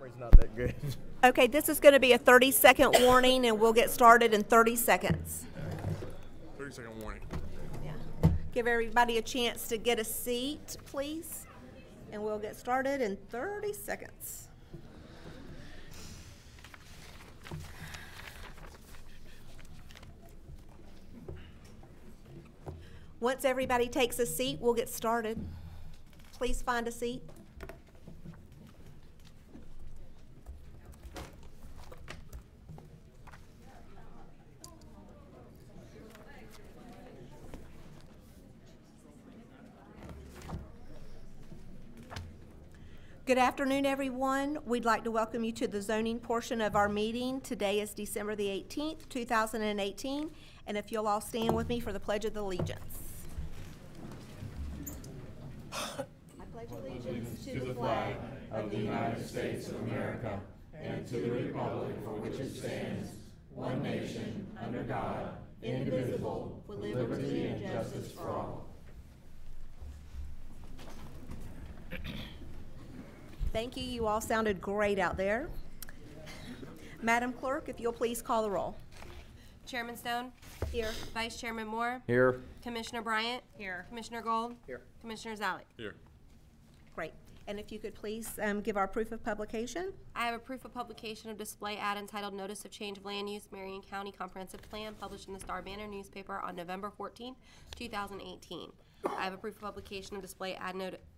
Memory's not that good. Okay, this is going to be a 30-second warning, and we'll get started in 30 seconds. 30-second warning. Yeah. Give everybody a chance to get a seat, please, and we'll get started in 30 seconds. Once everybody takes a seat, we'll get started. Please find a seat. Good afternoon, everyone. We'd like to welcome you to the zoning portion of our meeting. Today is December the 18th, 2018, and if you'll all stand with me for the Pledge of Allegiance. I pledge allegiance to the flag of the United States of America and to the republic for which it stands, one nation, under God, indivisible, with liberty and justice for all. Thank you. You all sounded great out there. Madam Clerk, if you'll please call the roll. Chairman Stone? Here. Vice Chairman Moore? Here. Commissioner Bryant? Here. Commissioner Gold? Here. Commissioner Zalek? Here. Great. And if you could please give our proof of publication. I have a proof of publication of display ad entitled Notice of Change of Land Use, Marion County Comprehensive Plan, published in the Star Banner newspaper on November 14th, 2018. I have a proof of publication of display ad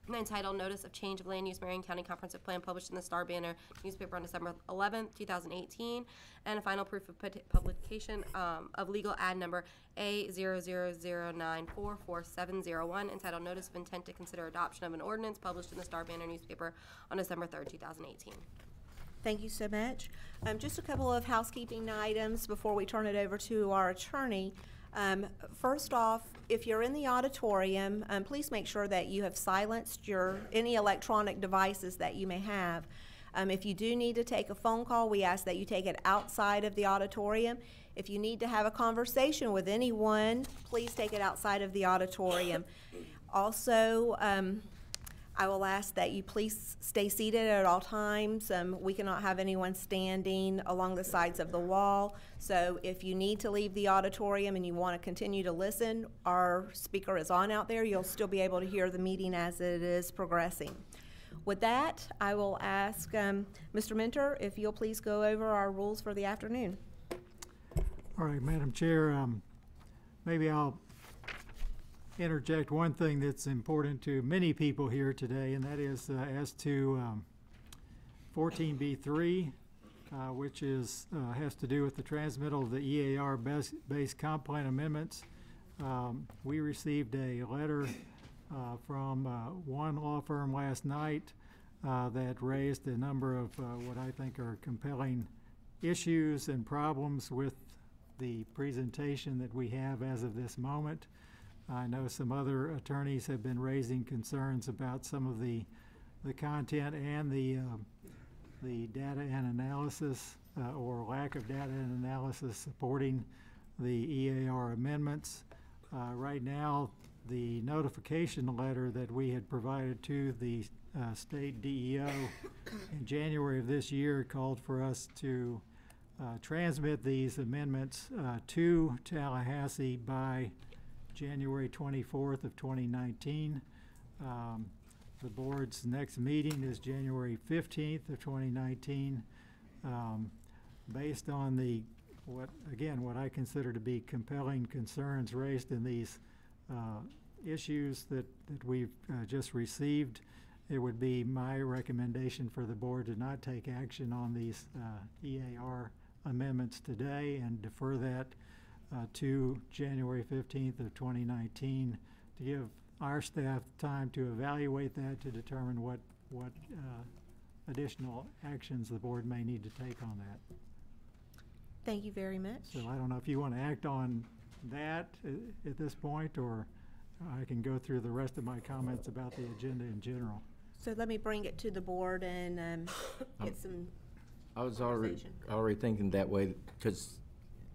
entitled Notice of Change of Land Use, Marion County Comprehensive Plan, published in the Star Banner newspaper on December 11th, 2018. And a final proof of publication of legal ad number A0009444701, entitled Notice of Intent to Consider Adoption of an Ordinance, published in the Star Banner newspaper on December 3rd, 2018. Thank you so much. Just a couple of housekeeping items before we turn it over to our attorney. First off, if you're in the auditorium, please make sure that you have silenced any electronic devices that you may have. If you do need to take a phone call, we ask that you take it outside of the auditorium. If you need to have a conversation with anyone, please take it outside of the auditorium. Also, I will ask that you please stay seated at all times. We cannot have anyone standing along the sides of the wall. So if you need to leave the auditorium and you want to continue to listen, our speaker is on out there. You'll still be able to hear the meeting as it is progressing. With that, I will ask Mr. Mentor if you'll please go over our rules for the afternoon. All right, Madam Chair, maybe I'll interject one thing that's important to many people here today, and that is as to 14B3, which is has to do with the transmittal of the EAR-based comp plan amendments. We received a letter from one law firm last night that raised a number of what I think are compelling issues and problems with the presentation that we have as of this moment. I know some other attorneys have been raising concerns about some of the content and the data and analysis or lack of data and analysis supporting the EAR amendments. Right now, the notification letter that we had provided to the state DEO in January of this year called for us to transmit these amendments to Tallahassee by January 24th of 2019. The board's next meeting is January 15th of 2019. Based on what I consider to be compelling concerns raised in these issues that we've just received, it would be my recommendation for the board to not take action on these EAR amendments today and defer that to January 15th of 2019 to give our staff time to evaluate that, to determine what additional actions the board may need to take on that. Thank you very much. So I don't know if you want to act on that at this point, or I can go through the rest of my comments about the agenda in general. So let me bring it to the board and get some I was already thinking that way, because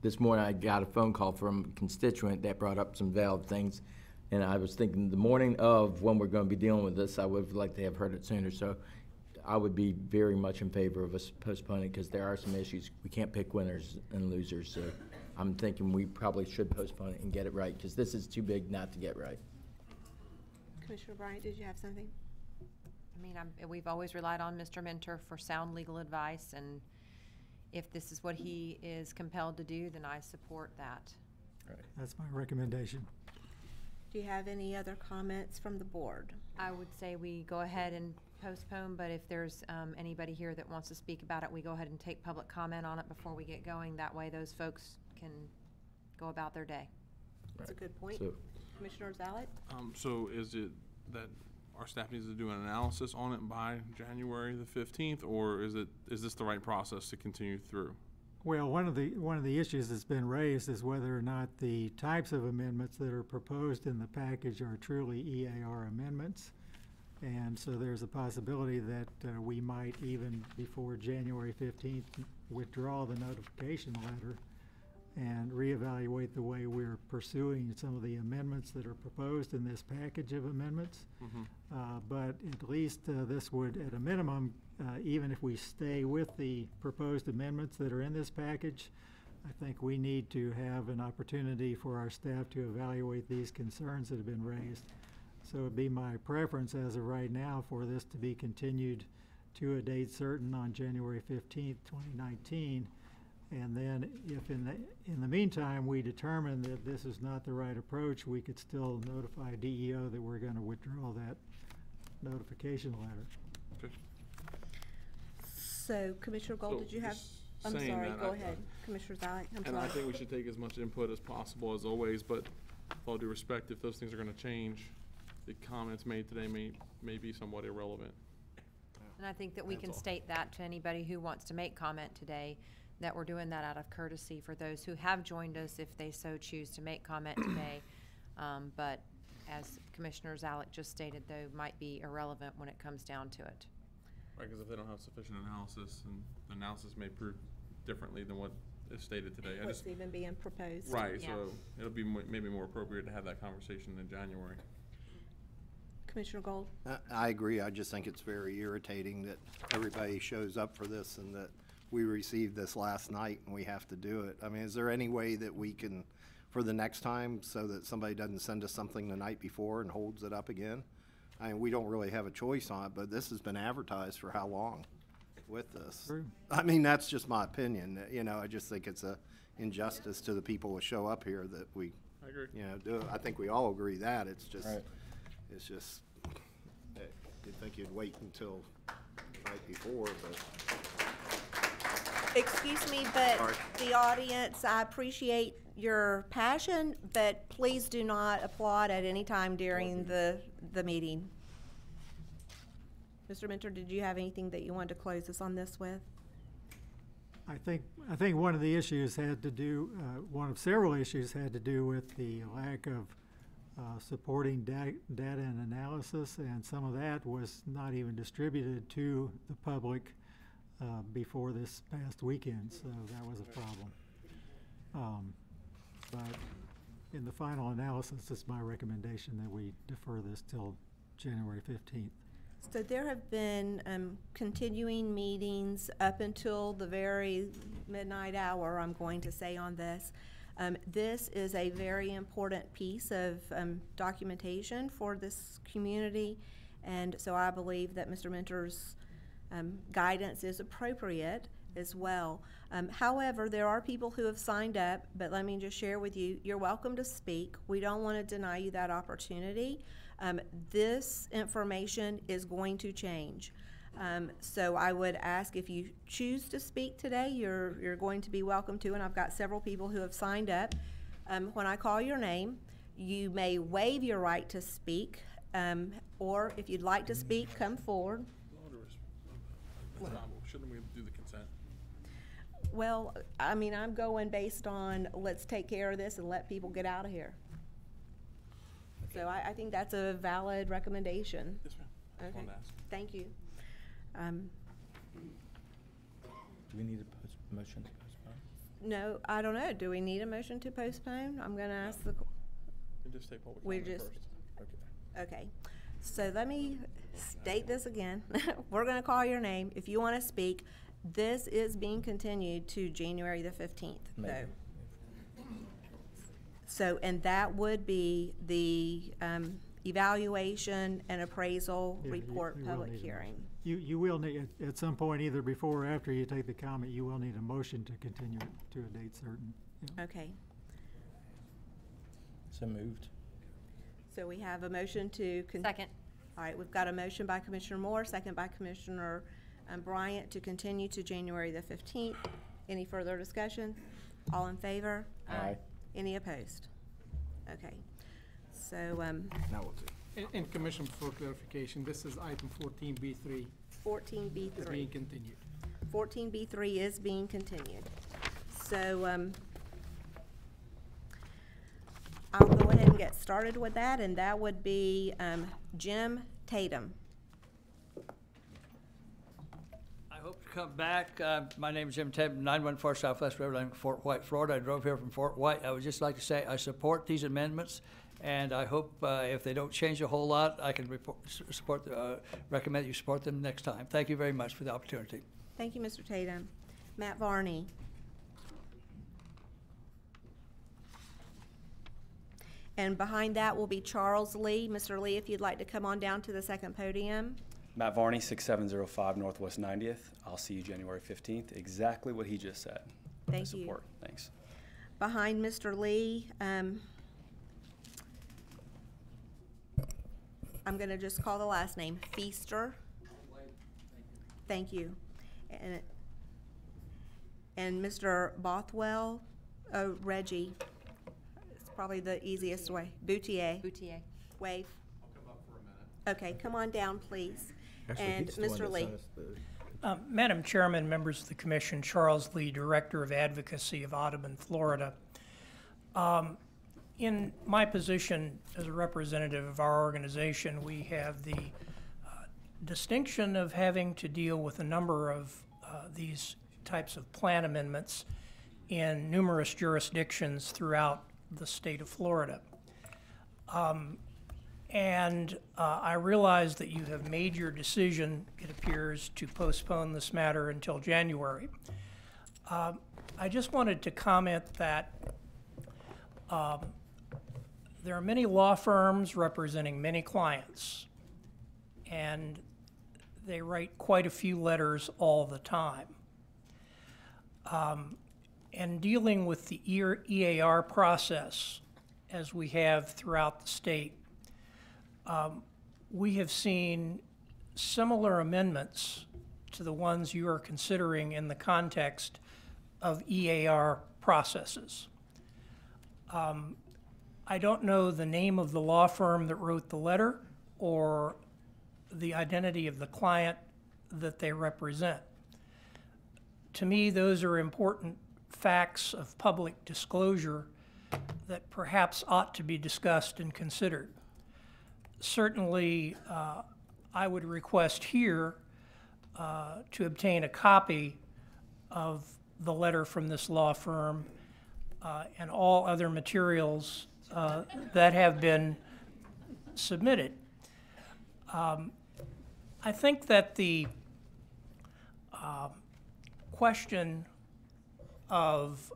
this morning I got a phone call from a constituent that brought up some valid things, and I was thinking the morning of when we're going to be dealing with this, I would like to have heard it sooner. So I would be very much in favor of us postponing because there are some issues. We can't pick winners and losers, so I'm thinking we probably should postpone it and get it right because this is too big not to get right. Commissioner Bryant, did you have something? I mean, we've always relied on Mr. Mentor for sound legal advice, and if this is what he is compelled to do, then I support that. That's my recommendation. Do you have any other comments from the board? I would say we go ahead and postpone, but if there's anybody here that wants to speak about it, we go ahead and take public comment on it before we get going. That way those folks can go about their day. That's a good point. So, Commissioner Zalek? So is it that our staff needs to do an analysis on it by January the 15th, or is this the right process to continue through? Well, one of the issues that's been raised is whether or not the types of amendments that are proposed in the package are truly EAR amendments. And so there's a possibility that we might, even before January 15th, withdraw the notification letter and reevaluate the way we're pursuing some of the amendments that are proposed in this package of amendments. But at least this would, at a minimum, even if we stay with the proposed amendments that are in this package, I think we need to have an opportunity for our staff to evaluate these concerns that have been raised. So it'd be my preference as of right now for this to be continued to a date certain on January 15th, 2019. And then if in the meantime we determine that this is not the right approach, we could still notify DEO that we're going to withdraw that notification letter. Okay. So, Commissioner Gold, did you have? I'm saying sorry, that, go ahead. Commissioner Zalek, I'm And sorry. I think we should take as much input as possible, as always, but with all due respect, if those things are gonna change, the comments made today may be somewhat irrelevant. And I think that we That's can all. state that to anybody who wants to make comment today, that we're doing that out of courtesy for those who have joined us if they so choose to make comment today. But as Commissioner Zalek just stated, though, might be irrelevant when it comes down to it. Right, because if they don't have sufficient analysis, and the analysis may prove differently than what is stated today. What's even being proposed? Right, Yeah. so it'll be maybe more appropriate to have that conversation in January. Commissioner Gold? I agree. I just think it's very irritating that everybody shows up for this and that we received this last night and we have to do it. I mean, is there any way that we can, for the next time, so that somebody doesn't send us something the night before and holds it up again? I mean, we don't really have a choice on it, but this has been advertised for how long with this? True. I mean, that's just my opinion. You know, I just think it's a injustice to the people who show up here that we, I agree. you know, do. I think we all agree that. It's just, Right. it's just, you'd think you'd wait until the night before, but. Excuse me, but Sorry. the audience, I appreciate your passion, but please do not applaud at any time during the meeting. Mr. Mentor, did you have anything that you wanted to close us on this with? I think one of the issues had to do, one of several issues had to do with the lack of supporting data and analysis, and some of that was not even distributed to the public before this past weekend, so that was a problem. But in the final analysis, it's my recommendation that we defer this till January 15th. So there have been continuing meetings up until the very midnight hour, I'm going to say, on this. This is a very important piece of documentation for this community, and so I believe that Mr. Mentor's guidance is appropriate as well. However, there are people who have signed up, but let me just share with you, you're welcome to speak. We don't want to deny you that opportunity. This information is going to change. So I would ask, if you choose to speak today, you're going to be welcome to, and I've got several people who have signed up. When I call your name, you may waive your right to speak, or if you'd like to speak, come forward. Shouldn't we do the consent? Well, I mean, I'm going based on let's take care of this and let people get out of here. So I think that's a valid recommendation. Yes, ma'am. I just Okay, wanted to ask. thank you. Do we need a motion to postpone? No, I don't know. Do we need a motion to postpone? I'm gonna ask the, And just take public We're comment just- first. Okay. okay. So let me state this again. We're going to call your name. If you want to speak, this is being continued to January the 15th, though. So, and that would be the evaluation and appraisal Yeah, report you will public need a hearing. You will need, at some point, either before or after you take the comment, you will need a motion to continue it to a date certain. Yeah. Okay. So moved. So we have a motion to. Second. All right, we've got a motion by Commissioner Moore, second by Commissioner Bryant to continue to January the 15th. Any further discussion? All in favor? Aye. Any opposed? Okay. So, Now we'll do. And Commission, for clarification, this is item 14B3 is being 14B3. continued. 14B3 is being continued. So, I'll go ahead and get started with that, and that would be Jim Tatum. I hope to come back. My name is Jim Tatum, 914 Southwest Riverline, Fort White, Florida. I drove here from Fort White. I would just like to say I support these amendments, and I hope if they don't change a whole lot, I can recommend you support them next time. Thank you very much for the opportunity. Thank you, Mr. Tatum. Matt Varney. And behind that will be Charles Lee. Mr. Lee, if you'd like to come on down to the second podium. Matt Varney, 6705 Northwest 90th. I'll see you January 15th. Exactly what he just said. Thank you. Support. Thanks. Behind Mr. Lee, I'm going to just call the last name, Feaster. Thank you. And Mr. Bothwell, Reggie. It's probably the easiest way. Boutier. Boutier. Wave. I'll come up for a minute. Okay, come on down, please. Actually, And he's the one Mr. that Lee. sent us the- Madam Chairman, members of the Commission, Charles Lee, Director of Advocacy of Audubon, Florida. In my position as a representative of our organization, we have the distinction of having to deal with a number of these types of plan amendments in numerous jurisdictions throughout the state of Florida. I realize that you have made your decision, it appears, to postpone this matter until January. I just wanted to comment that there are many law firms representing many clients, and they write quite a few letters all the time. And dealing with the EAR process, as we have throughout the state, we have seen similar amendments to the ones you are considering in the context of EAR processes. I don't know the name of the law firm that wrote the letter or the identity of the client that they represent. To me, those are important facts of public disclosure that perhaps ought to be discussed and considered. Certainly, I would request here to obtain a copy of the letter from this law firm and all other materials that have been submitted. I think that the question of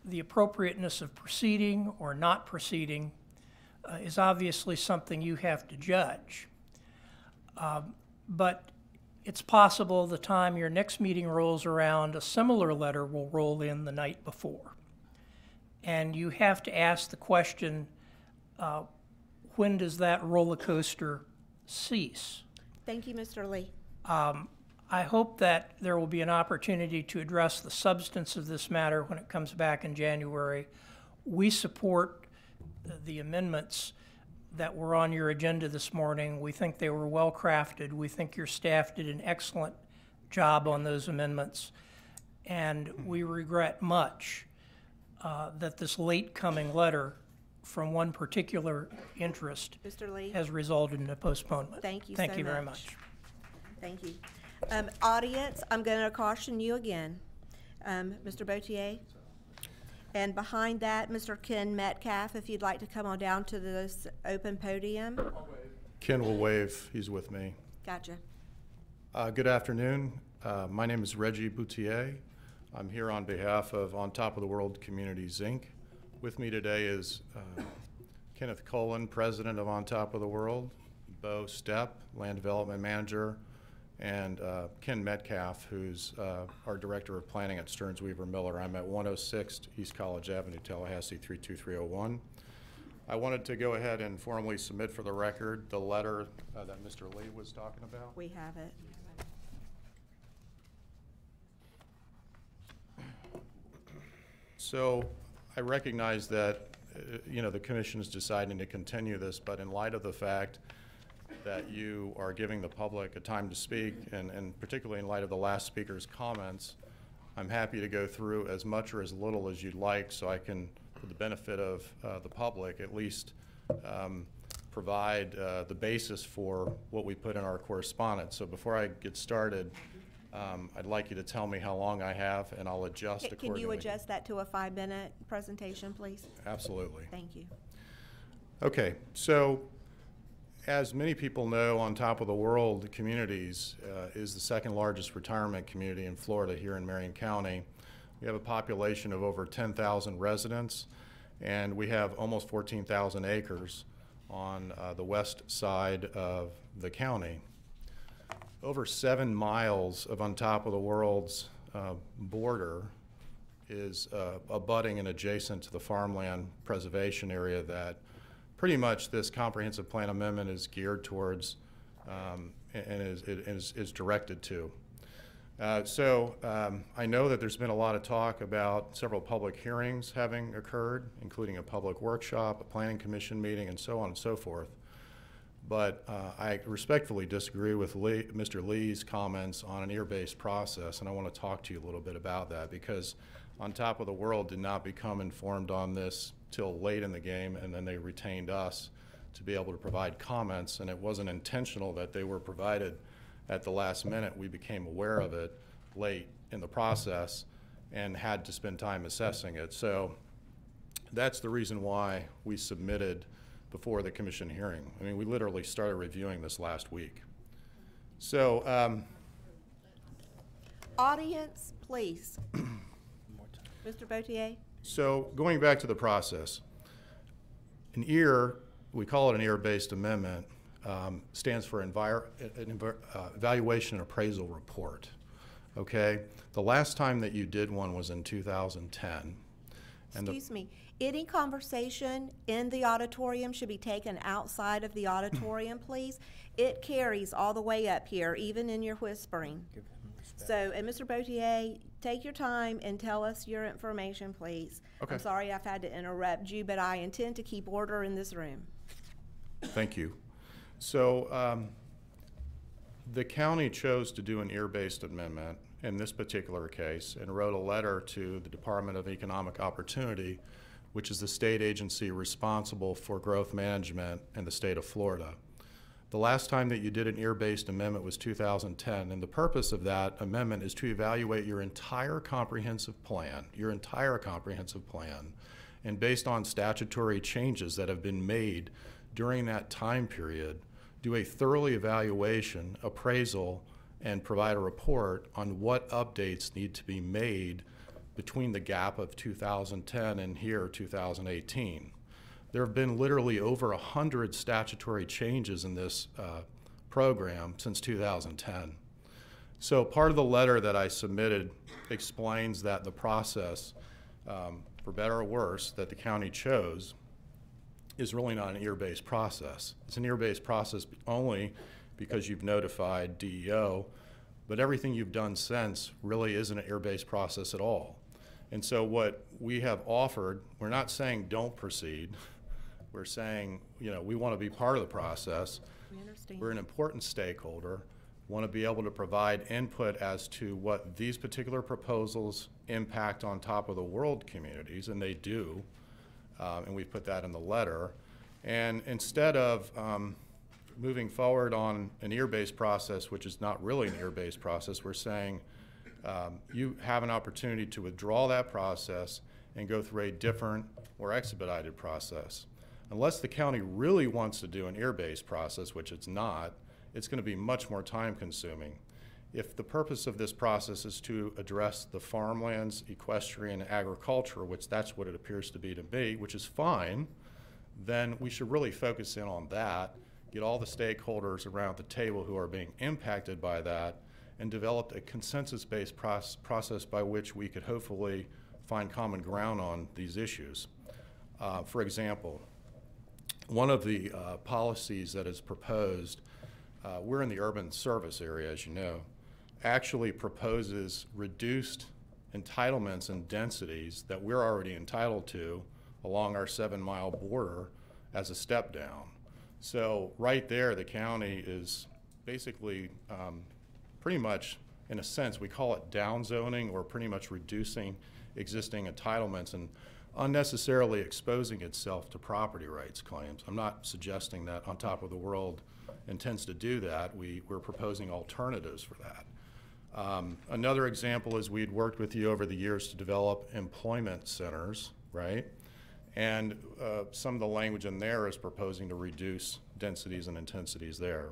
the appropriateness of proceeding or not proceeding is obviously something you have to judge. But it's possible the time your next meeting rolls around, a similar letter will roll in the night before. And you have to ask the question, when does that roller coaster cease? Thank you, Mr. Lee. I hope that there will be an opportunity to address the substance of this matter when it comes back in January. We support the amendments that were on your agenda this morning. We think they were well crafted. We think your staff did an excellent job on those amendments. And we regret much that this late coming letter from one particular interest Mr. Lee. has resulted in a postponement. Thank you Thank so you very much. much. Thank you. Audience, I'm going to caution you again. Mr. Boutier. And behind that, Mr. Ken Metcalf, if you'd like to come on down to this open podium. Ken will wave. He's with me. Gotcha. Good afternoon. My name is Reggie Boutier. I'm here on behalf of On Top of the World Communities, Inc. With me today is Kenneth Colin, president of On Top of the World, Bo Stepp, land development manager, and Ken Metcalf, who's our director of planning at Stearns Weaver Miller. I'm at 106 East College Avenue, Tallahassee, 32301. I wanted to go ahead and formally submit for the record the letter that Mr. Lee was talking about. We have it. So I recognize that, the commission is deciding to continue this, but in light of the fact that you are giving the public a time to speak, and particularly in light of the last speaker's comments, I'm happy to go through as much or as little as you'd like so I can, for the benefit of the public, at least provide the basis for what we put in our correspondence. So before I get started, I'd like you to tell me how long I have, and I'll adjust accordingly. Can you adjust that to a 5-minute presentation, please? Absolutely. Thank you. Okay, so as many people know, On Top of the World Communities is the second largest retirement community in Florida here in Marion County. We have a population of over 10,000 residents, and we have almost 14,000 acres on the west side of the county. Over 7 miles of On Top of the World's border is abutting and adjacent to the farmland preservation area that pretty much this comprehensive plan amendment is geared towards and is directed to. I know that there's been a lot of talk about several public hearings having occurred, including a public workshop, a planning commission meeting, and so on and so forth. But I respectfully disagree with Mr. Lee's comments on an ear-based process, and I want to talk to you a little bit about that because On Top of the World did not become informed on this till late in the game, and then they retained us to be able to provide comments, and it wasn't intentional that they were provided at the last minute. We became aware of it late in the process and had to spend time assessing it. So that's the reason why we submitted before the commission hearing. I mean, we literally started reviewing this last week. So, audience, please. Mr. Boutier? So going back to the process, an EAR, we call it an EAR-based amendment, stands for Evaluation and Appraisal Report, okay? The last time that you did one was in 2010. Excuse me, any conversation in the auditorium should be taken outside of the auditorium, please. It carries all the way up here, even in your whispering. So, and Mr. Boutier, take your time and tell us your information, please. Okay. I'm sorry I've had to interrupt you, but I intend to keep order in this room. Thank you. So, the county chose to do an EAR-based amendment in this particular case and wrote a letter to the Department of Economic Opportunity, which is the state agency responsible for growth management in the state of Florida. The last time that you did an EAR-based amendment was 2010, and the purpose of that amendment is to evaluate your entire comprehensive plan, and based on statutory changes that have been made during that time period, do a thorough evaluation, appraisal, and provide a report on what updates need to be made between the gap of 2010 and here, 2018. There have been literally over 100 statutory changes in this program since 2010. So part of the letter that I submitted explains that the process, for better or worse, that the county chose is really not an EAR-based process. It's an EAR-based process only because you've notified DEO, but everything you've done since really isn't an EAR-based process at all. And so what we have offered, we're not saying don't proceed. We're saying, we want to be part of the process. We understand. We're an important stakeholder, want to be able to provide input as to what these particular proposals impact On Top of the World communities, and they do, and we put that in the letter. And instead of moving forward on an EAR-based process, which is not really an EAR-based process, we're saying you have an opportunity to withdraw that process and go through a different or expedited process. Unless the county really wants to do an ear-based process, which it's not, it's going to be much more time-consuming. If the purpose of this process is to address the farmlands, equestrian, and agriculture, which that's what it appears to be, which is fine, then we should really focus in on that, get all the stakeholders around the table who are being impacted by that, and develop a consensus-based process by which we could hopefully find common ground on these issues. For example, one of the policies that is proposed, we're in the urban service area, as you know, actually proposes reduced entitlements and densities that we're already entitled to along our 7-mile border as a step down. So right there, the county is basically pretty much, in a sense, we call it down zoning, or pretty much reducing existing entitlements and unnecessarily exposing itself to property rights claims. I'm not suggesting that On Top of the World intends to do that. We're proposing alternatives for that. Another example is we'd worked with you over the years to develop employment centers, right? And some of the language in there is proposing to reduce densities and intensities there.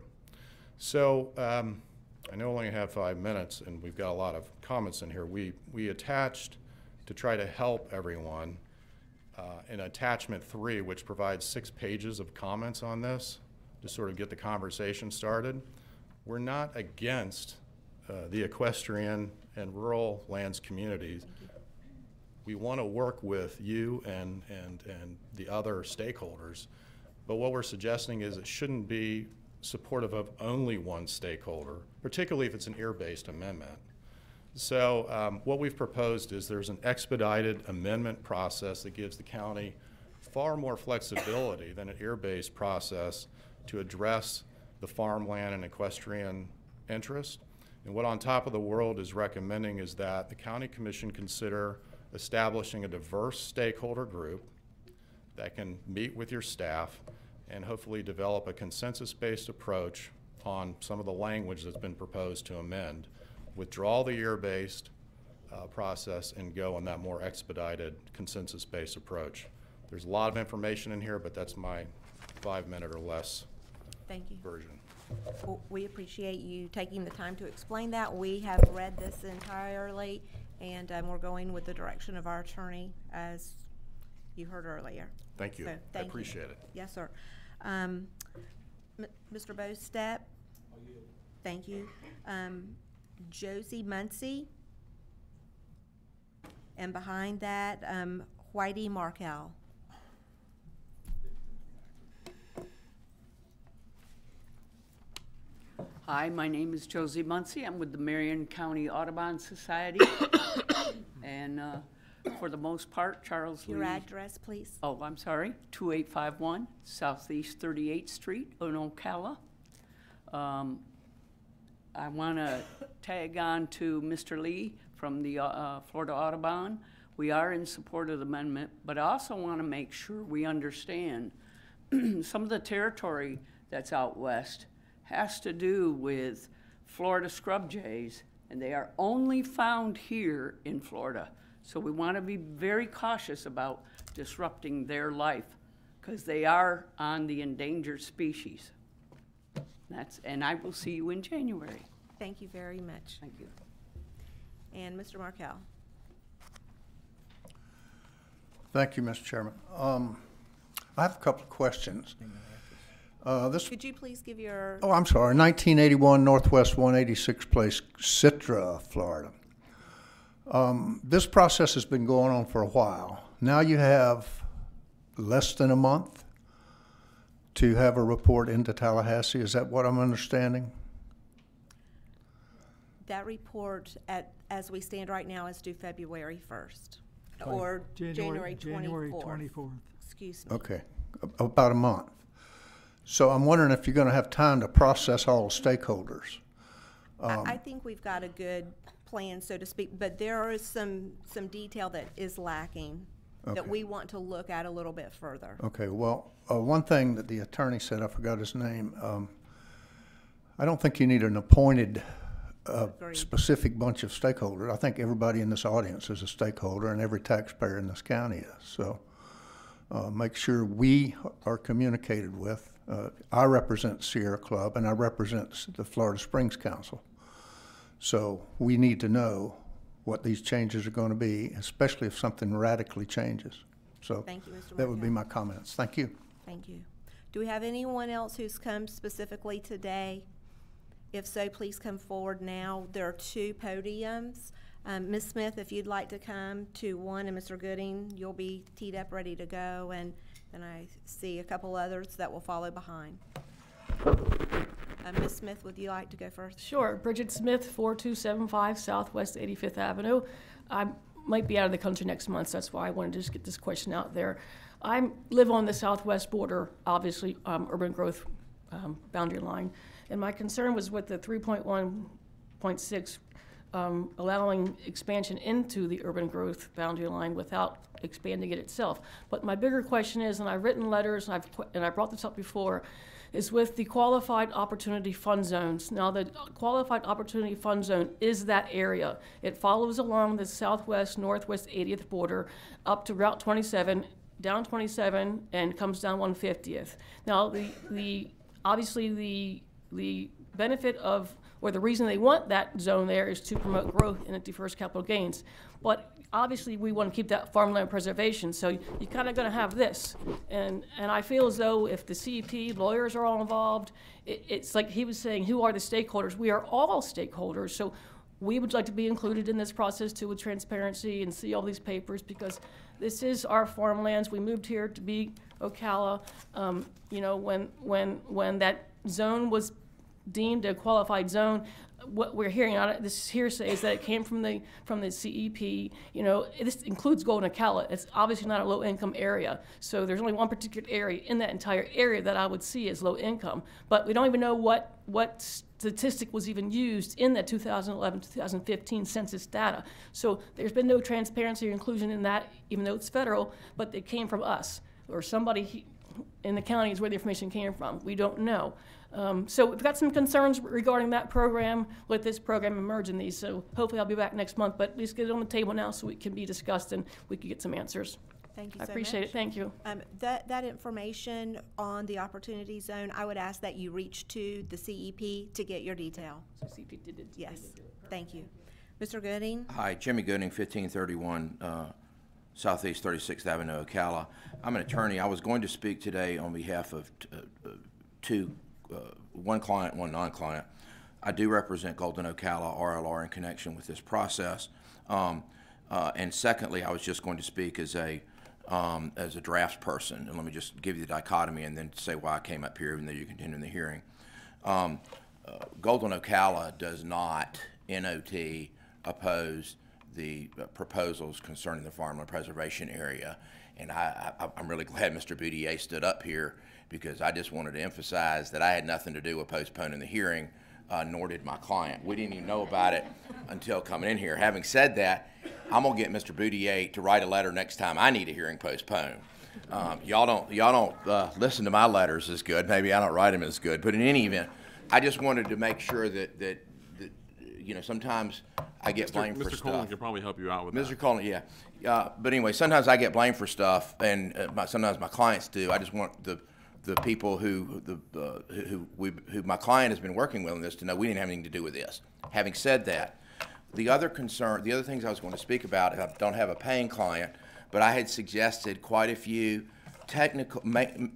So I know I only have 5 minutes, and we've got a lot of comments in here. We attached, to try to help everyone, in attachment 3, which provides 6 pages of comments on this to sort of get the conversation started. We're not against the equestrian and rural lands communities. We want to work with you and the other stakeholders, but what we're suggesting is it shouldn't be supportive of only one stakeholder, particularly if it's an ear-based amendment. So what we've proposed is there's an expedited amendment process that gives the county far more flexibility than an ear-based process to address the farmland and equestrian interest. And what On Top of the World is recommending is that the county commission consider establishing a diverse stakeholder group that can meet with your staff and hopefully develop a consensus-based approach on some of the language that's been proposed to amend. Withdraw the ear-based process and go on that more expedited consensus-based approach. There's a lot of information in here, but that's my 5-minute or less Thank you. version. Well, we appreciate you taking the time to explain that. We have read this entirely, and we're going with the direction of our attorney, as you heard earlier. Thank you. So, I appreciate it. Yes, sir. Mr. Bostep? Thank you. Josie Muncie? And behind that, Whitey Markel. Hi, my name is Josie Muncie. I'm with the Marion County Audubon Society. And for the most part, Charles Lee. Your address, please. Oh, I'm sorry. 2851 Southeast 38th Street, Ocala. I want to tag on to Mr. Lee from the Florida Audubon. We are in support of the amendment, but I also want to make sure we understand some of the territory that's out west has to do with Florida scrub jays, and they are only found here in Florida. So we want to be very cautious about disrupting their life, because they are on the endangered species. And I will see you in January. Thank you very much. Thank you. And Mr. Markel. Thank you, Mr. Chairman. I have a couple of questions. Could you please give your... Oh, I'm sorry, 1981 Northwest 186th Place, Citra, Florida. This process has been going on for a while. Now you have less than a month to have a report into Tallahassee. Is that what I'm understanding? That report, as we stand right now, is due February 1st, or January 24th. Excuse me. Okay, about a month. So I'm wondering if you're going to have time to process all the stakeholders. I think we've got a good plan, so to speak, but there is some detail that is lacking that we want to look at a little bit further. Okay, well, one thing that the attorney said, I forgot his name, I don't think you need an appointed specific bunch of stakeholders. I think everybody in this audience is a stakeholder, and every taxpayer in this county is. So make sure we are communicated with. I represent Sierra Club and I represent the Florida Springs Council. So we need to know what these changes are going to be, especially if something radically changes. So Thank you, Mr. that would be Marquette. my comments. Thank you. Thank you. Do we have anyone else who's come specifically today? If so, please come forward now. There are 2 podiums. Ms. Smith, if you'd like to come to one, and Mr. Gooding, you'll be teed up, ready to go, and I see a couple others that will follow behind. Ms. Smith, would you like to go first? Sure. Bridget Smith, 4275 Southwest 85th Avenue. I might be out of the country next month, so that's why I wanted to just get this question out there. I live on the southwest border, obviously, urban growth boundary line, and my concern was with the 3.1.6 allowing expansion into the urban growth boundary line without expanding it itself. But my bigger question is, and I've written letters, and I brought this up before, is with the Qualified Opportunity Fund Zones. Now, the Qualified Opportunity Fund Zone is that area. It follows along the southwest, northwest 80th border up to Route 27, down 27, and comes down 150th. Now, obviously the benefit of, or the reason they want that zone there is to promote growth and it defers capital gains. But obviously we want to keep that farmland preservation, so you're kind of going to have this. And I feel as though if the CEP, lawyers are all involved, it's like he was saying, who are the stakeholders? We are all stakeholders, so we would like to be included in this process too with transparency and see all these papers, because this is our farmlands. We moved here to be Ocala. You know, when that zone was deemed a qualified zone, what we're hearing on it, this hearsay, is that it came from the CEP. You know, this includes Golden Ocala. It's obviously not a low-income area, so there's only one particular area in that entire area that I would see as low income. But we don't even know what statistic was even used in that 2011-2015 census data. So there's been no transparency or inclusion in that, even though it's federal, but it came from us, or somebody in the county is where the information came from. We don't know. So we've got some concerns regarding that program, with this program emerging these. So hopefully I'll be back next month, but at least get it on the table now so it can be discussed and we can get some answers. Thank you I so appreciate much. it. Thank you. That information on the opportunity zone, I would ask that you reach to the CEP to get your detail. So CEP did Yes. Thank you. Mr. Gooding? Hi, Jimmy Gooding, 1531 Southeast 36th Avenue, Ocala. I'm an attorney. I was going to speak today on behalf of one client, one non-client. I do represent Golden Ocala RLR in connection with this process. And secondly, I was just going to speak as a drafts person. And let me just give you the dichotomy and then say why I came up here, even though you continue in the hearing. Golden Ocala does not, NOT, oppose the proposals concerning the farmland preservation area. And I'm really glad Mr. Boudier stood up here, because I just wanted to emphasize that I had nothing to do with postponing the hearing, nor did my client. We didn't even know about it until coming in here. Having said that, I'm gonna get Mr. Boudier to write a letter next time I need a hearing postponed. Y'all don't listen to my letters as good. Maybe I don't write them as good. But in any event, I just wanted to make sure that you know, sometimes I get blamed for Mr. stuff. Colin can probably help you out with that. Mr. Colin, yeah. But anyway, sometimes I get blamed for stuff, and sometimes my clients do. I just want the people who my client has been working with on this to know we didn't have anything to do with this. Having said that, the other things I was going to speak about, I don't have a paying client, but I had suggested quite a few technical,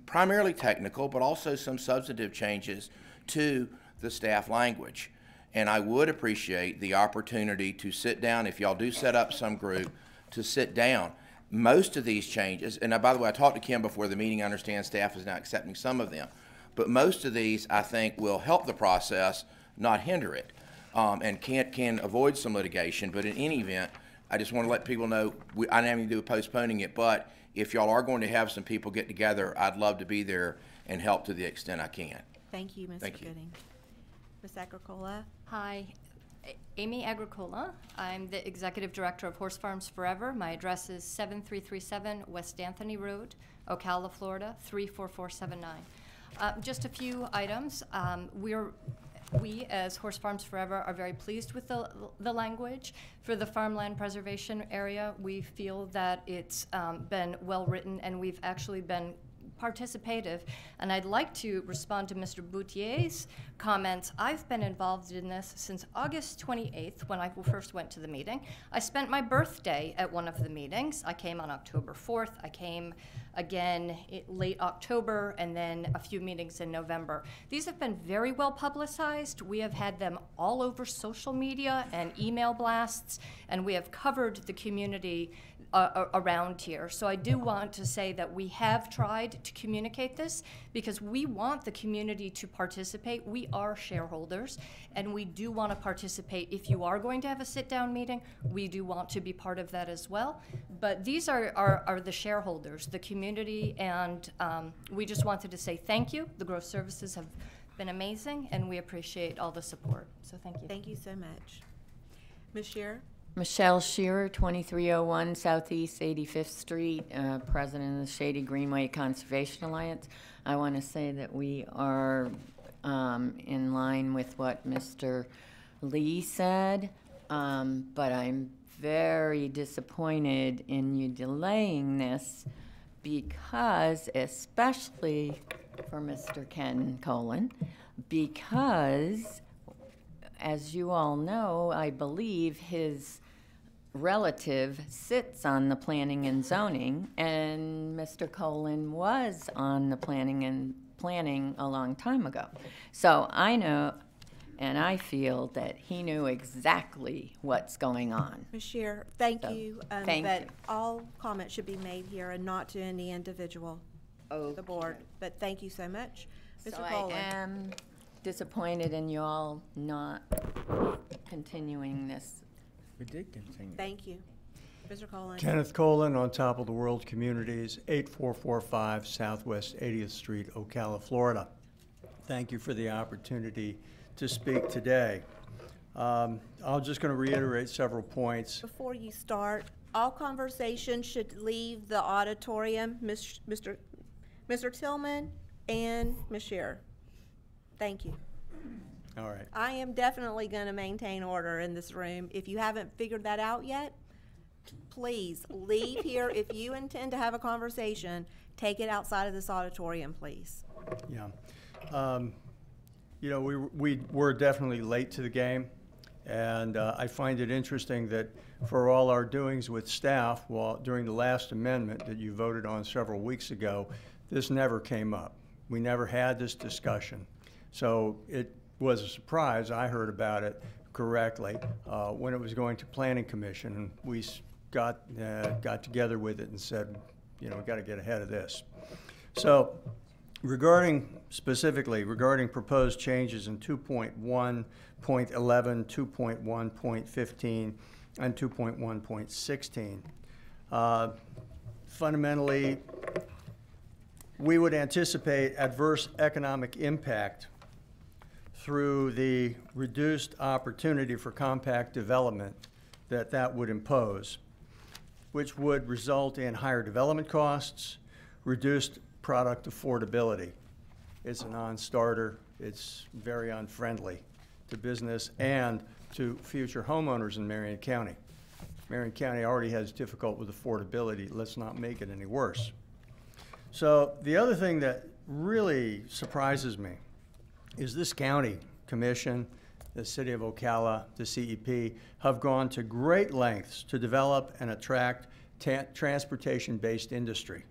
primarily technical, but also some substantive changes to the staff language. And I would appreciate the opportunity to sit down, if y'all do set up some group, to sit down. Most of these changes, and by the way, I talked to Kim before the meeting. I understand staff is now accepting some of them. But most of these, I think, will help the process, not hinder it, and can avoid some litigation. But in any event, I just want to let people know I didn't have anything to do with postponing it. But if y'all are going to have some people get together, I'd love to be there and help to the extent I can. Thank you, Mr. Gooding. Ms. Agricola? Hi, Amy Agricola. I'm the Executive Director of Horse Farms Forever. My address is 7337 West Anthony Road, Ocala, Florida, 34479. Just a few items. We, as Horse Farms Forever, are very pleased with the language. For the farmland preservation area, we feel that it's been well-written, and we've actually been participative. And I'd like to respond to Mr. Boutier's comments. I've been involved in this since August 28th, when I first went to the meeting. I spent my birthday at one of the meetings. I came on October 4th. I came again late October, and then a few meetings in November. These have been very well publicized. We have had them all over social media and email blasts, and we have covered the community around here. So I do want to say that we have tried to communicate this because we want the community to participate. We are shareholders, and we do want to participate. If you are going to have a sit-down meeting, we do want to be part of that as well. But these are the shareholders, the community, and we just wanted to say thank you. The growth services have been amazing, and we appreciate all the support. So thank you. Thank you so much. Ms. Shearer? Michelle Shearer, 2301 Southeast 85th Street, President of the Shady Greenway Conservation Alliance. I want to say that we are in line with what Mr. Lee said, but I'm very disappointed in you delaying this because, especially for Mr. Ken Colon, because, as you all know, I believe his relative sits on the planning and zoning, and Mr. Colon was on the planning a long time ago. So I know, and I feel that he knew exactly what's going on. Ms. Shearer, thank So, you. thank but you. all comments should be made here and not to any individual, the board. But thank you so much. Mr. So Colon. I am disappointed in you all not continuing this. We did continue. Thank you. Mr. Colon. Kenneth Colon, on top of the World Communities, 8445 Southwest 80th Street, Ocala, Florida. Thank you for the opportunity to speak today. I'm just going to reiterate several points. Before you start, all conversation should leave the auditorium. Mr. Tillman and Ms. Shearer. Thank you. All right. I am definitely going to maintain order in this room. If you haven't figured that out yet, please leave here. If you intend to have a conversation, take it outside of this auditorium, please. Yeah. You know, we were definitely late to the game, and I find it interesting that for all our doings with staff, during the last amendment that you voted on several weeks ago, this never came up. We never had this discussion. So it was a surprise. I heard about it correctly when it was going to Planning Commission, and we got together with it and said, you know, we got to get ahead of this. So specifically regarding proposed changes in 2.1.11, 2.1.15, and 2.1.16, fundamentally, we would anticipate adverse economic impact through the reduced opportunity for compact development that would impose, which would result in higher development costs, reduced product affordability. It's a non-starter. It's very unfriendly to business and to future homeowners in Marion County. Marion County already has difficult with affordability. Let's not make it any worse. So the other thing that really surprises me is this county commission, the city of Ocala, the CEP, have gone to great lengths to develop and attract transportation-based industry.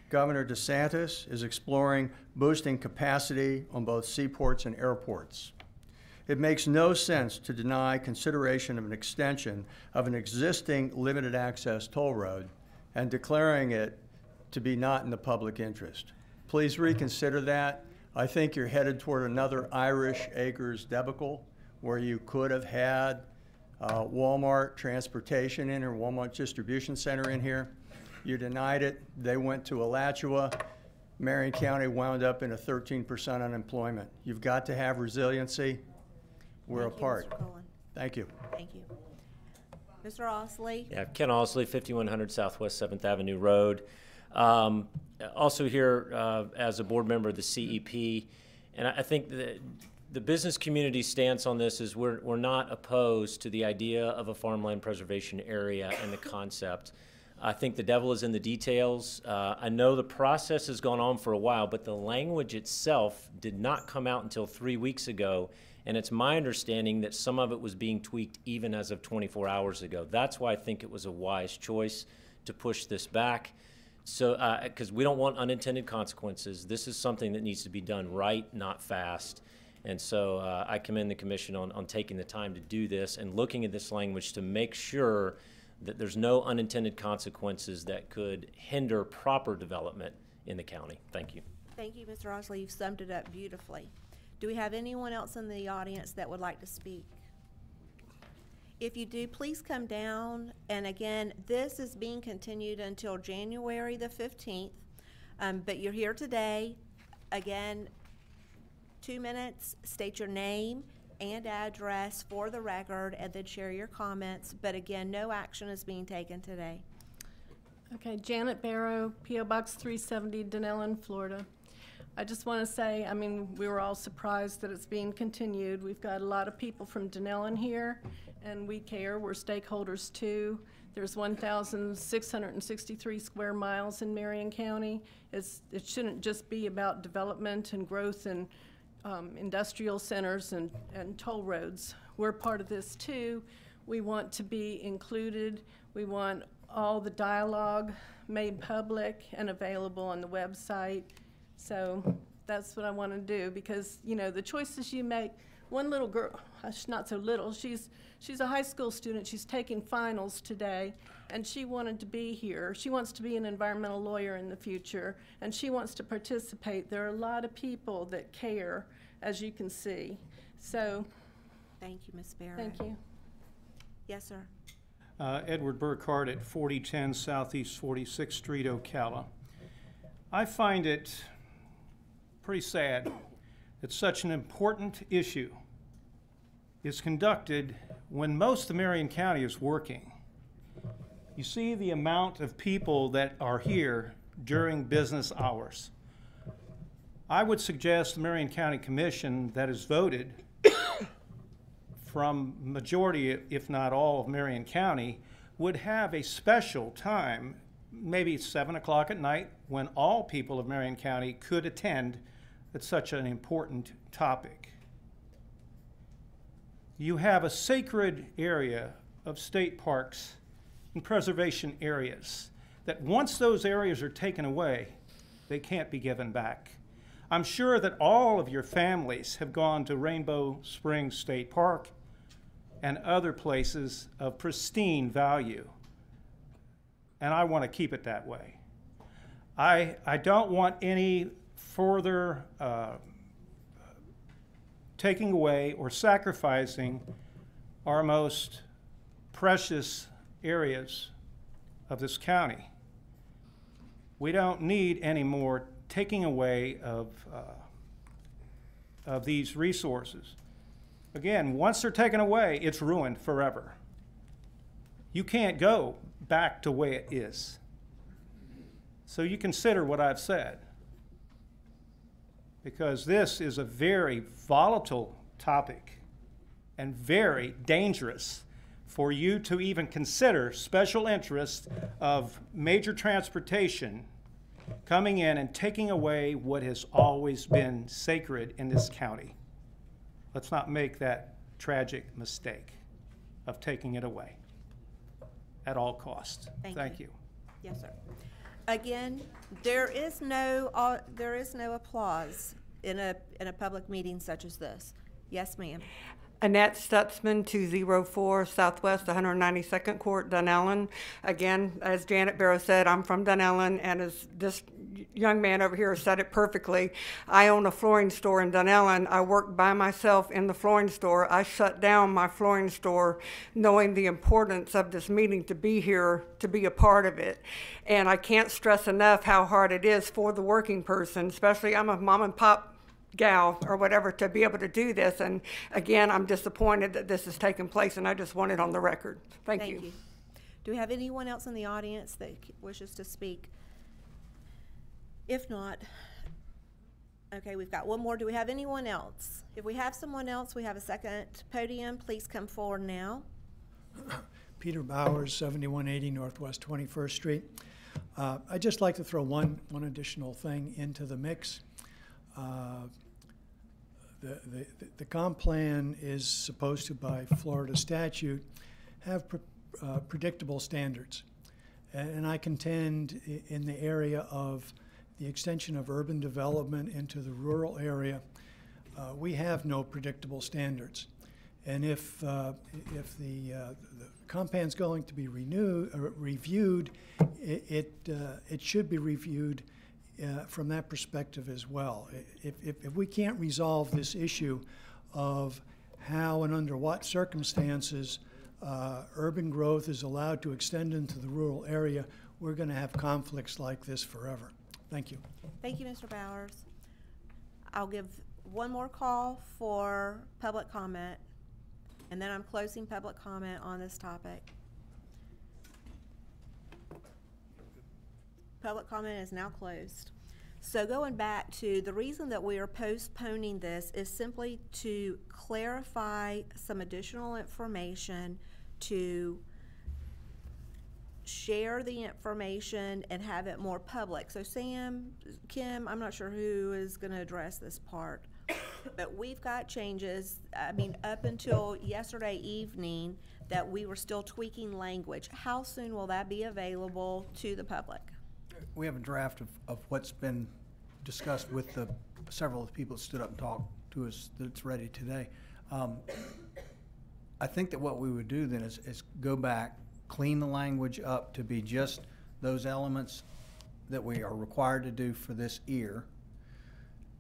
Governor DeSantis is exploring boosting capacity on both seaports and airports. It makes no sense to deny consideration of an extension of an existing limited access toll road and declaring it to be not in the public interest. Please reconsider that. I think you're headed toward another Irish Acres debacle where you could have had Walmart transportation in or Walmart distribution center in here. You denied it. They went to Alachua. Marion County wound up in a 13% unemployment. You've got to have resiliency. We're apart. Mr. Colon. Thank you. Thank you. Mr. Osley? Yeah, Ken Osley, 5100 Southwest 7th Avenue Road. Also here as a board member of the CEP, and I think that the business community's stance on this is we're not opposed to the idea of a farmland preservation area and the concept. I think the devil is in the details. I know the process has gone on for a while, but the language itself did not come out until 3 weeks ago, and it's my understanding that some of it was being tweaked even as of 24 hours ago. That's why I think it was a wise choice to push this back. So, because we don't want unintended consequences. This is something that needs to be done right, not fast. And so I commend the commission on taking the time to do this and looking at this language to make sure that there's no unintended consequences that could hinder proper development in the county. Thank you. Thank you, Mr. Osley. You've summed it up beautifully. Do we have anyone else in the audience that would like to speak? If you do, please come down. And again, this is being continued until January the 15th. But you're here today. Again, 2 minutes, state your name and address for the record, and then share your comments. But again, no action is being taken today. Okay, Janet Barrow, P.O. Box 370, Dunellen, Florida. I just want to say, I mean, we were all surprised that it's being continued. We've got a lot of people from Dunellen here, and we care. We're stakeholders too. There's 1,663 square miles in Marion County. It shouldn't just be about development and growth and industrial centers and toll roads. We're part of this too. We want to be included. We want all the dialogue made public and available on the website. So that's what I want to do, because, you know, the choices you make. One little girl, she's not so little, she's a high school student. She's taking finals today, and she wanted to be here. She wants to be an environmental lawyer in the future, and she wants to participate. There are a lot of people that care, as you can see. So, thank you, Ms. Barrow. Thank you. Yes, sir. Edward Burkhardt at 4010 Southeast 46th Street, Ocala. I find it pretty sad that such an important issue is conducted when most of Marion County is working. You see the amount of people that are here during business hours. I would suggest the Marion County Commission that has voted from majority, if not all, of Marion County would have a special time, maybe 7 o'clock at night, when all people of Marion County could attend at such an important topic. You have a sacred area of state parks and preservation areas that once those areas are taken away, they can't be given back. I'm sure that all of your families have gone to Rainbow Springs State Park and other places of pristine value, and I want to keep it that way. I don't want any further taking away or sacrificing our most precious areas of this county. We don't need any more taking away of these resources. Again, once they're taken away, it's ruined forever. You can't go back to the way it is. So you consider what I've said, because this is a very volatile topic and very dangerous for you to even consider special interests of major transportation coming in and taking away what has always been sacred in this county. Let's not make that tragic mistake of taking it away at all costs. Thank you. Yes, sir. Again, there is no applause in a public meeting such as this. Yes, ma'am. Annette Stutzman, 204 Southwest 192nd Court, Dunellen. Again, as Janet Barrow said, I'm from Dunellen, and as this young man over here said it perfectly, I own a flooring store in Dunellen. I work by myself in the flooring store. I shut down my flooring store knowing the importance of this meeting, to be here, to be a part of it. And I can't stress enough how hard it is for the working person, especially I'm a mom and pop gal or whatever, to be able to do this. And again, I'm disappointed that this has taken place, and I just want it on the record. Thank you. Do we have anyone else in the audience that wishes to speak? If not, Okay, we've got one more. Do we have anyone else? If we have someone else, we have a second podium. Please come forward now. Peter Bowers, 7180 Northwest 21st Street. I'd just like to throw one additional thing into the mix. The comp plan is supposed to, by Florida statute, have predictable standards. And I contend in the area of the extension of urban development into the rural area, we have no predictable standards. And if the comp plan's going to be reviewed, it should be reviewed from that perspective as well. If we can't resolve this issue of how and under what circumstances urban growth is allowed to extend into the rural area, we're going to have conflicts like this forever. Thank you. Thank you, Mr. Bowers. I'll give one more call for public comment, and then I'm closing public comment on this topic. Public comment is now closed. So going back to the reason that we are postponing this is simply to clarify some additional information, to share the information and have it more public. So Sam, Kim, I'm not sure who is going to address this part, but we've got changes. I mean, up until yesterday evening that we were still tweaking language. How soon will that be available to the public? We have a draft of what's been discussed with several of the people that stood up and talked to us that's ready today. I think that what we would do then is go back, clean the language up to be just those elements that we are required to do for this year,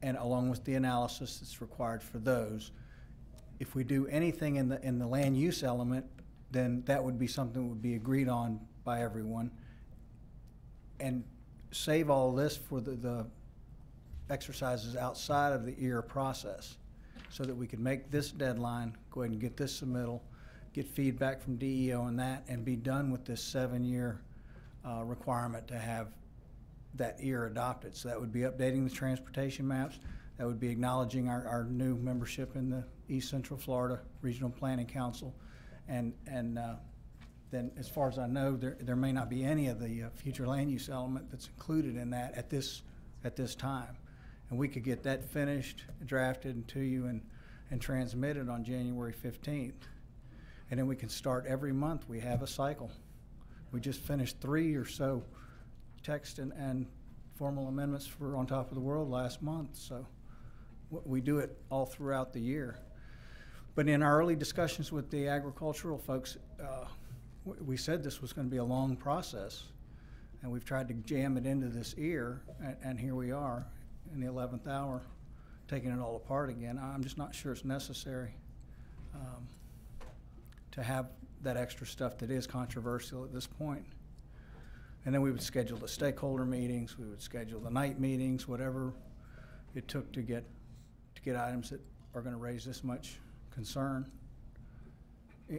and along with the analysis that's required for those. If we do anything in the land use element, then that would be something that would be agreed on by everyone, and save all this for the exercises outside of the year process, so that we could make this deadline, go ahead and get this submittal, get feedback from DEO on that, and be done with this 7-year requirement to have that year adopted. So that would be updating the transportation maps. That would be acknowledging our new membership in the East Central Florida Regional Planning Council. And then as far as I know, there may not be any of the future land use element that's included in that at this time. And we could get that finished, drafted to you, and transmitted on January 15th. And then we can start every month. We have a cycle. We just finished 3 or so text and formal amendments for On Top of the World last month. So we do it all throughout the year. But in our early discussions with the agricultural folks, we said this was going to be a long process, and we've tried to jam it into this year, and here we are in the 11th hour taking it all apart again. I'm just not sure it's necessary to have that extra stuff that is controversial at this point. And then we would schedule the stakeholder meetings, we would schedule the night meetings, whatever it took to get items that are going to raise this much concern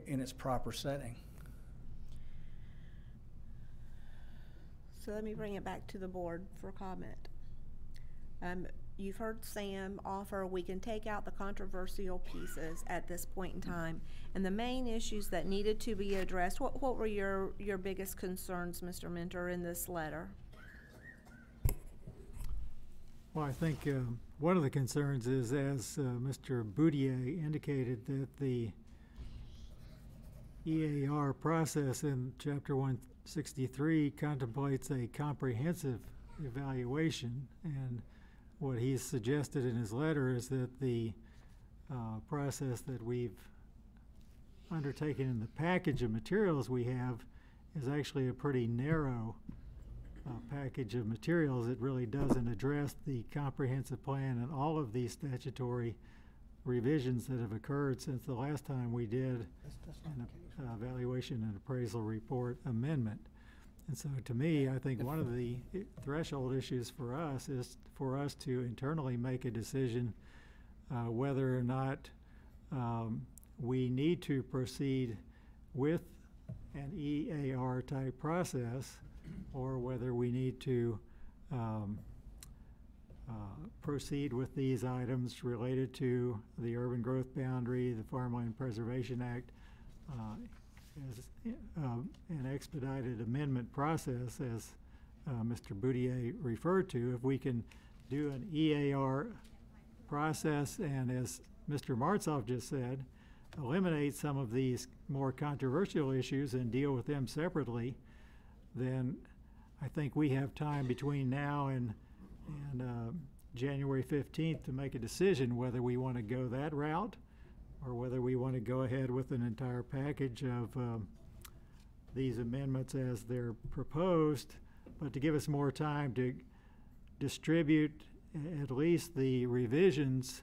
in its proper setting. So let me bring it back to the board for comment. You've heard Sam offer we can take out the controversial pieces at this point in time. And the main issues that needed to be addressed, what were your biggest concerns, Mr. Mentor, in this letter? Well, I think one of the concerns is, as Mr. Boudier indicated, that the EAR process in Chapter 163 contemplates a comprehensive evaluation, and what he's suggested in his letter is that the process that we've undertaken in the package of materials we have is actually a pretty narrow package of materials. It really doesn't address the comprehensive plan and all of these statutory revisions that have occurred since the last time we did an evaluation and appraisal report amendment. And so to me, I think one of the threshold issues for us is for us to internally make a decision whether or not we need to proceed with an EAR type process, or whether we need to proceed with these items related to the urban growth boundary, the Farmland Preservation Act, as an expedited amendment process, as Mr. Boudier referred to. If we can do an EAR process and, as Mr. Martzoff just said, eliminate some of these more controversial issues and deal with them separately, then I think we have time between now and January 15th to make a decision whether we want to go that route or whether we want to go ahead with an entire package of these amendments as they're proposed, but to give us more time to distribute at least the revisions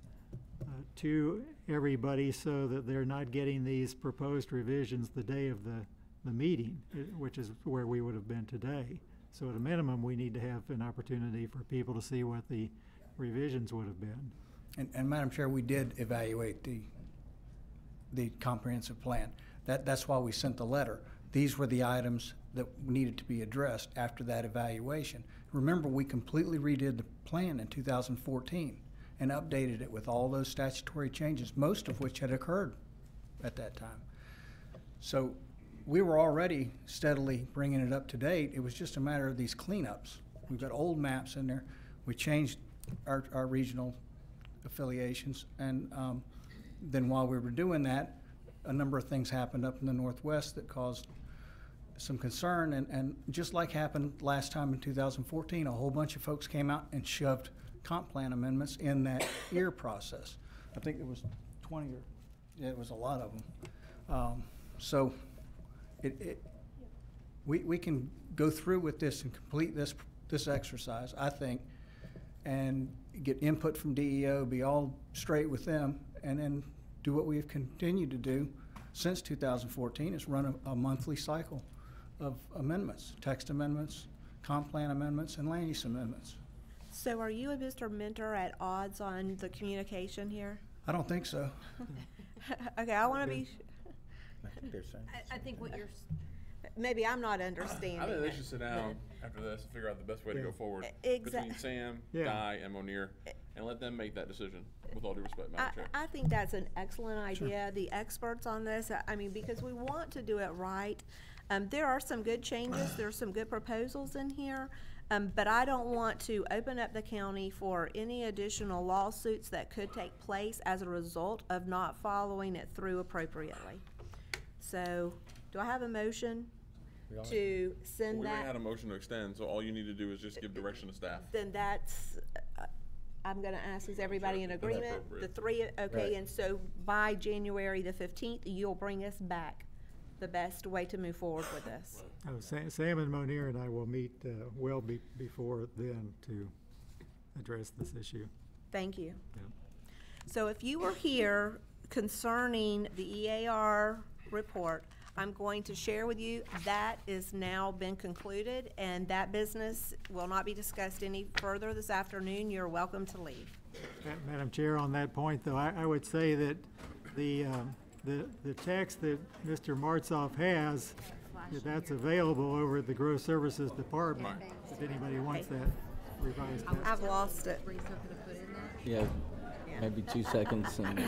to everybody so that they're not getting these proposed revisions the day of the meeting, which is where we would have been today. So at a minimum, we need to have an opportunity for people to see what the revisions would have been. And Madam Chair, we did evaluate the comprehensive plan. That's why we sent the letter. These were the items that needed to be addressed after that evaluation. Remember, we completely redid the plan in 2014 and updated it with all those statutory changes, most of which had occurred at that time. So we were already steadily bringing it up to date. It was just a matter of these cleanups. We've got old maps in there. We changed our regional affiliations, and then while we were doing that, a number of things happened up in the Northwest that caused some concern, and just like happened last time in 2014, a whole bunch of folks came out and shoved comp plan amendments in that year process. I think it was 20 or, yeah, it was a lot of them. So we can go through with this and complete this exercise, I think, and get input from DEO, be all straight with them, and then do what we have continued to do since 2014, is run a monthly cycle of amendments, text amendments, comp plan amendments, and land use amendments. So are you and Mr. Minter at odds on the communication here? I don't think so. Okay, I want to be. I think they're saying. I think what you're. Maybe I'm not understanding. I think they it. should sit down after this and figure out the best way to go forward Exactly. between Sam, Yeah. Guy, and Monier, and let them make that decision. With all due respect, Madam Chair. I think that's an excellent idea. The experts on this, I mean, because we want to do it right. There are some good changes. There's some good proposals in here. But I don't want to open up the county for any additional lawsuits that could take place as a result of not following it through appropriately. So, do I have a motion to send We that? already had a motion to extend, so all you need to do is just give direction to staff. Then that's, I'm gonna ask, is everybody in agreement? The three, okay, Right. and so by January the 15th, you'll bring us back the best way to move forward with this. Sam and Monier and I will meet well before then to address this issue. Thank you. Yeah. So if you were here concerning the EAR report, I'm going to share with you that is now been concluded, and that business will not be discussed any further this afternoon. You're welcome to leave. Madam Chair, on that point, though, I would say that the text that Mr. Martzoff has, that's available over at the Growth Services Department, if anybody wants that revised text. I've lost it. Yeah, maybe 2 seconds. And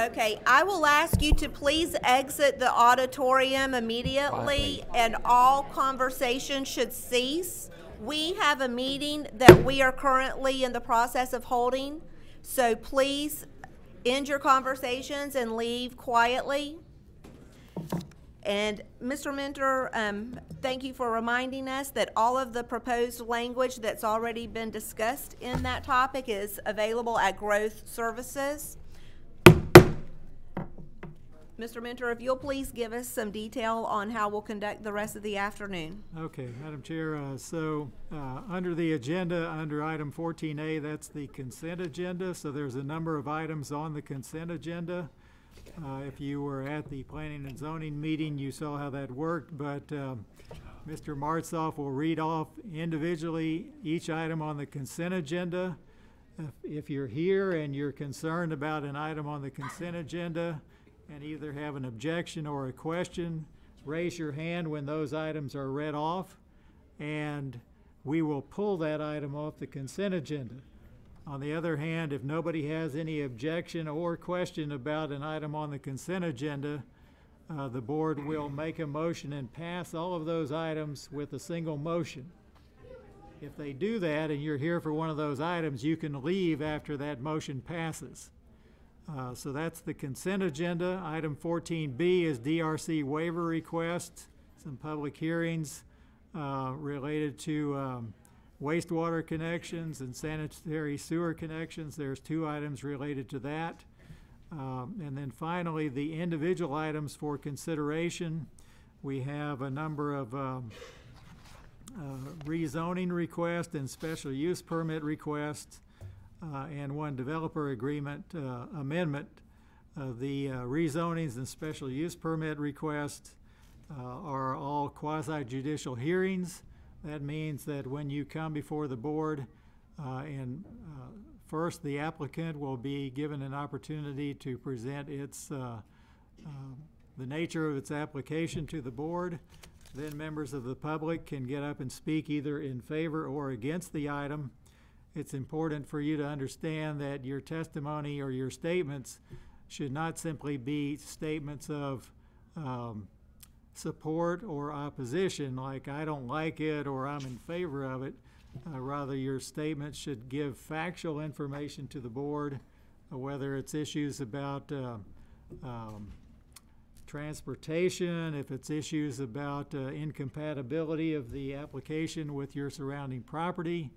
Okay, I will ask you to please exit the auditorium immediately, and all conversation should cease. We have a meeting that we are currently in the process of holding, so please end your conversations and leave quietly. And Mr. Minter, thank you for reminding us that all of the proposed language that's already been discussed in that topic is available at Growth Services. Mr. Minter, if you'll please give us some detail on how we'll conduct the rest of the afternoon. Okay, Madam Chair, under the agenda, under item 14A, that's the consent agenda. So there's a number of items on the consent agenda. If you were at the Planning and Zoning meeting, you saw how that worked, but Mr. Martzoff will read off individually each item on the consent agenda. If you're here and you're concerned about an item on the consent agenda and either have an objection or a question, raise your hand when those items are read off. and we will pull that item off the consent agenda. On the other hand, if nobody has any objection or question about an item on the consent agenda, the board will make a motion and pass all of those items with a single motion. If they do that and you're here for one of those items, you can leave after that motion passes. So that's the consent agenda. Item 14B is DRC waiver request, some public hearings related to wastewater connections and sanitary sewer connections. There's 2 items related to that. And then finally, the individual items for consideration. We have a number of rezoning requests and special use permit requests, and 1 developer agreement amendment. The rezonings and special use permit requests are all quasi-judicial hearings. That means that when you come before the board, first the applicant will be given an opportunity to present its the nature of its application to the board. Then members of the public can get up and speak either in favor or against the item. It's important for you to understand that your testimony or your statements should not simply be statements of support or opposition, like I don't like it or I'm in favor of it. Rather, your statement should give factual information to the board, whether it's issues about transportation, if it's issues about incompatibility of the application with your surrounding property.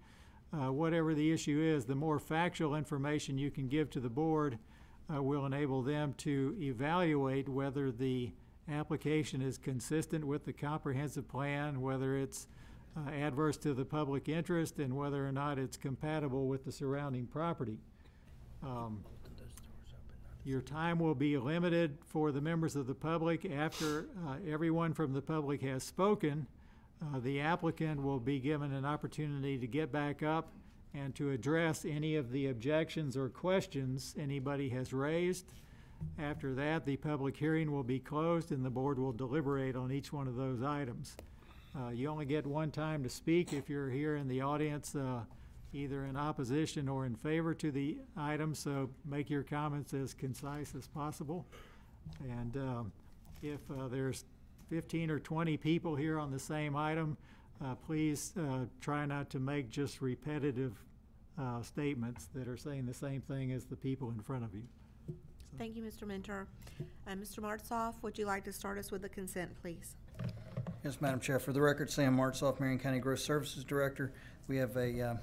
Whatever the issue is, the more factual information you can give to the board will enable them to evaluate whether the application is consistent with the comprehensive plan, whether it's adverse to the public interest, and whether or not it's compatible with the surrounding property. Your time will be limited for the members of the public. After everyone from the public has spoken, the applicant will be given an opportunity to get back up and to address any of the objections or questions anybody has raised. After that, the public hearing will be closed and the board will deliberate on each one of those items. You only get 1 time to speak if you're here in the audience, either in opposition or in favor to the item, so make your comments as concise as possible. And if there's 15 or 20 people here on the same item, please try not to make just repetitive statements that are saying the same thing as the people in front of you. Thank you, Mr. Mentor. Mr. Martzoff, would you like to start us with the consent, please? Yes, Madam Chair. For the record, Sam Martzoff, Marion County Growth Services Director. We have the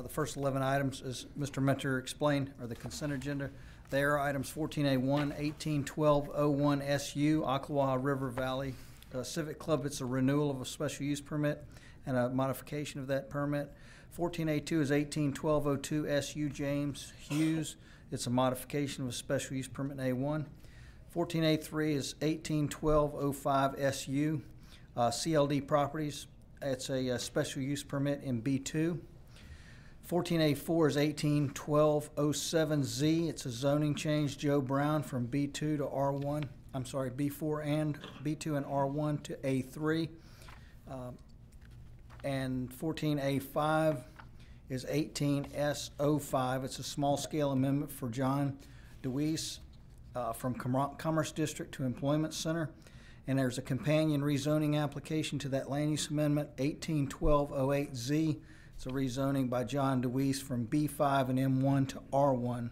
first 11 items, as Mr. Mentor explained, are the consent agenda. They are items 14A1, 181201 SU, Ocklawaha River Valley Civic Club. It's a renewal of a special use permit and a modification of that permit. 14A2 is 181202 SU, James Hughes. It's a modification of a special use permit in A1. 14A3 is 181205 SU, CLD Properties. It's a special use permit in B2. 14A4 is 181207Z. It's a zoning change, Joe Brown, from B2 to R1. I'm sorry, B4 and B2 and R1 to A3. And 14A5 is 18S05. It's a small scale amendment for John DeWeese from Commerce District to Employment Center. And there's a companion rezoning application to that land use amendment, 181208Z. It's a rezoning by John DeWeese from B5 and M1 to R1.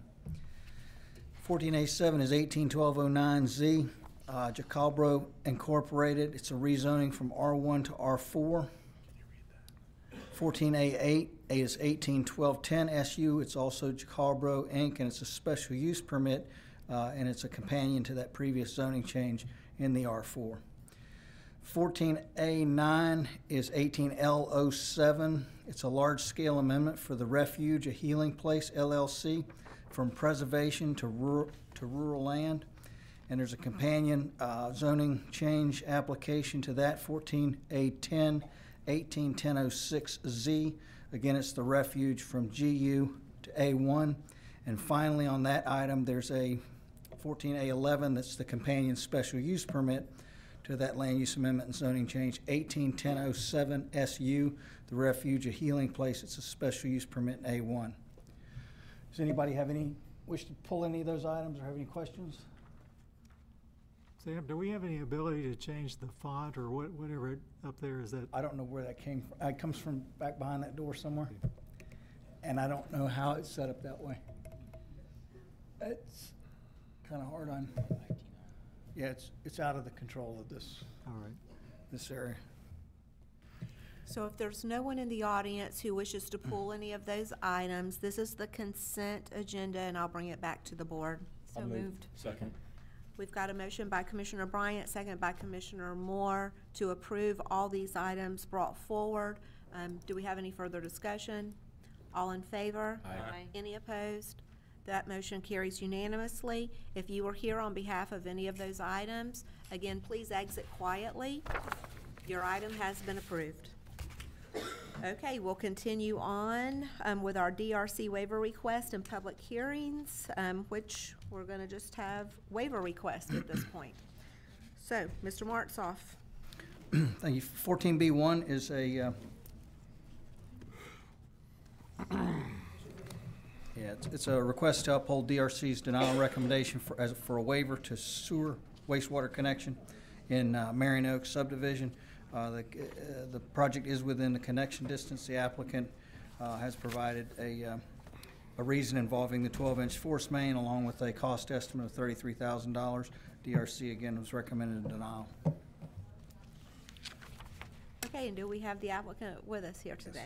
14A7 is 181209Z, Jacalbro Incorporated. It's a rezoning from R1 to R4. 14A8 is 181210 SU. It's also Jacalbro Inc., and it's a special use permit, and it's a companion to that previous zoning change in the R4. 14A9 is 18L07. It's a large-scale amendment for the Refuge, a Healing Place, LLC, from preservation to rural land. And there's a companion zoning change application to that, 14A10, 181006Z. Again, it's the Refuge from GU to A1. And finally, on that item, there's a 14A11 that's the companion special use permit to that land use amendment and zoning change, 181007 SU, the Refuge a Healing Place. It's a special use permit in A1. Does anybody wish to pull any of those items or have any questions? Sam, do we have any ability to change the font or whatever up there is that? I don't know where that came from. It comes from back behind that door somewhere. And I don't know how it's set up that way. It's kind of hard on. Yeah, it's out of the control of this. All right. This area. So if there's no one in the audience who wishes to pull any of those items, this is the consent agenda, and I'll bring it back to the board. So moved. Second. We've got a motion by Commissioner Bryant, second by Commissioner Moore, to approve all these items brought forward. Do we have any further discussion? All in favor? Aye. Any opposed? That motion carries unanimously. If you are here on behalf of any of those items, again, please exit quietly. Your item has been approved. Okay, we'll continue on with our DRC waiver request and public hearings, which we're going to just have waiver requests at this point. So, Mr. Martzoff. Thank you. 14B1 is a it's a request to uphold DRC's denial recommendation for a waiver to sewer wastewater connection in Marion Oaks subdivision. The project is within the connection distance. The applicant has provided a reason involving the 12-inch force main along with a cost estimate of $33,000. DRC again was recommended denial. Okay, and do we have the applicant with us here today?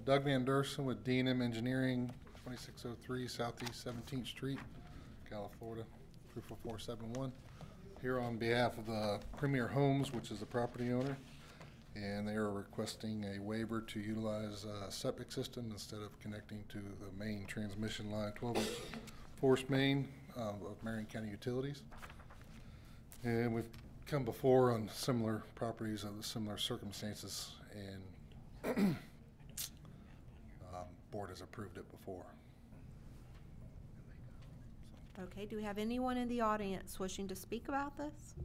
Doug Van Dersen with D&M Engineering, 2603 Southeast 17th Street, California, Florida, 34471. Here on behalf of the Premier Homes, which is the property owner, and they are requesting a waiver to utilize a septic system instead of connecting to the main transmission line, 12-inch force main of Marion County Utilities. And we've come before on similar properties of similar circumstances, and board has approved it before. Okay, do we have anyone in the audience wishing to speak about this?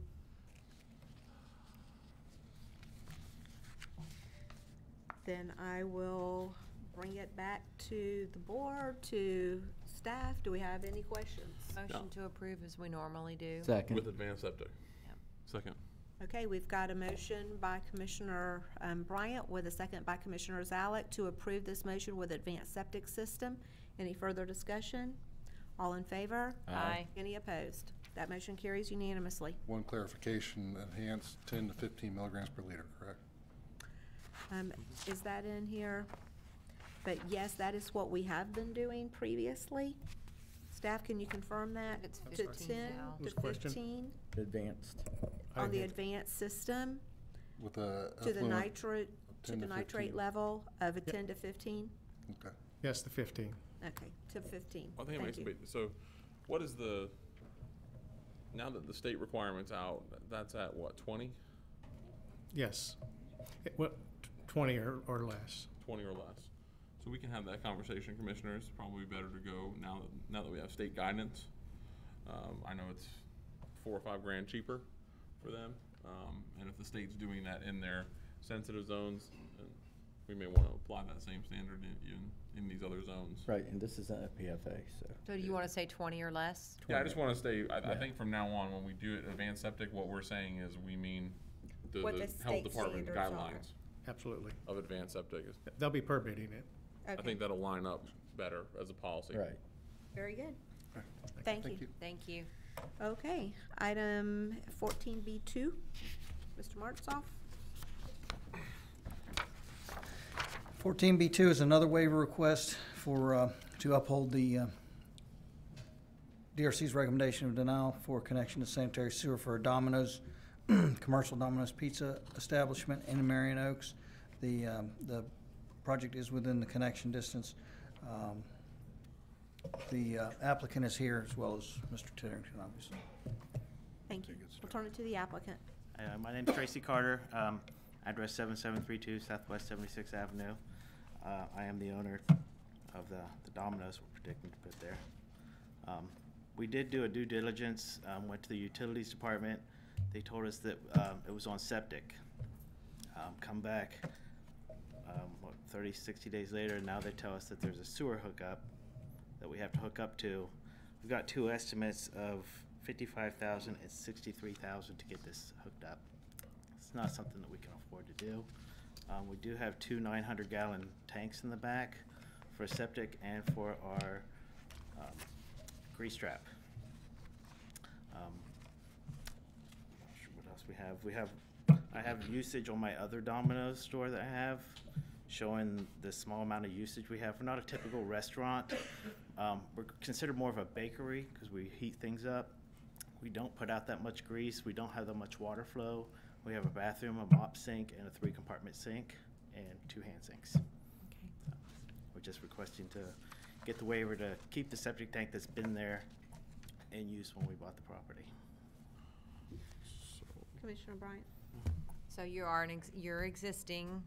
Then I will bring it back to the board, to staff. Do we have any questions? Motion to approve as we normally do. Second. With advanced septic. Yep. Second. Okay, we've got a motion by Commissioner Bryant with a second by Commissioner Zalek to approve this motion with advanced septic system. Any further discussion? All in favor? Aye. Any opposed? That motion carries unanimously. One clarification, enhanced 10 to 15 milligrams per liter, correct? Is that in here? But yes, that is what we have been doing previously. Staff, can you confirm that? It's To 15 10 now. to What's the question? 15 Advanced. on the advanced system With a to the effluent nitrate, to 10 the to nitrate 15. level of a 10 to 15? Okay. Yes, the 15. Okay, to 15. I think it makes Thank a you. big, so what is now that the state requirement's out, that's at what, 20? Yes. Well, 20 or less. 20 or less. So we can have that conversation, commissioners. Probably better to go now that we have state guidance. I know it's $4 or $5 grand cheaper for them. And if the state's doing that in their sensitive zones, we may want to apply that same standard in these other zones. Right, and this isn't a PFA, so. So do you want to say 20 or less? Yeah, I just want to stay, I think from now on, when we do it advanced septic, what we're saying is we mean the What the health state department standards are. guidelines Absolutely. of advanced septic. They'll be permitting it. I Okay, think that'll line up better as a policy. Right. very good. Thank you. Thank you. Okay, item 14B2, Mr. Martzoff. 14B2 is another waiver request to uphold the DRC's recommendation of denial for connection to sanitary sewer for a Domino's, commercial Domino's pizza establishment in Marion Oaks. The project is within the connection distance. The applicant is here as well as Mr. Titterington, obviously. Thank you. We'll turn it to the applicant. My name's Tracy Carter, address 7732 Southwest 76th Avenue. I am the owner of the Domino's we're predicting to put there. We did do a due diligence, went to the utilities department. they told us that it was on septic. Come back, 30, 60 days later, now they tell us that there's a sewer hookup that we have to hook up to. We've got two estimates of $55,000 and $63,000 to get this hooked up. It's not something that we can afford to do. We do have two 900-gallon tanks in the back for septic and for our grease trap. What else we have? I have usage on my other Domino's store that I have, showing the small amount of usage we have. We're not a typical restaurant. We're considered more of a bakery because we heat things up. We don't put out that much grease. We don't have that much water flow. We have a bathroom, a mop sink, and a 3-compartment sink, and 2 hand sinks. Okay. We're just requesting to get the waiver to keep the septic tank that's been there in use when we bought the property. Commissioner Bryant? So you are you're existing,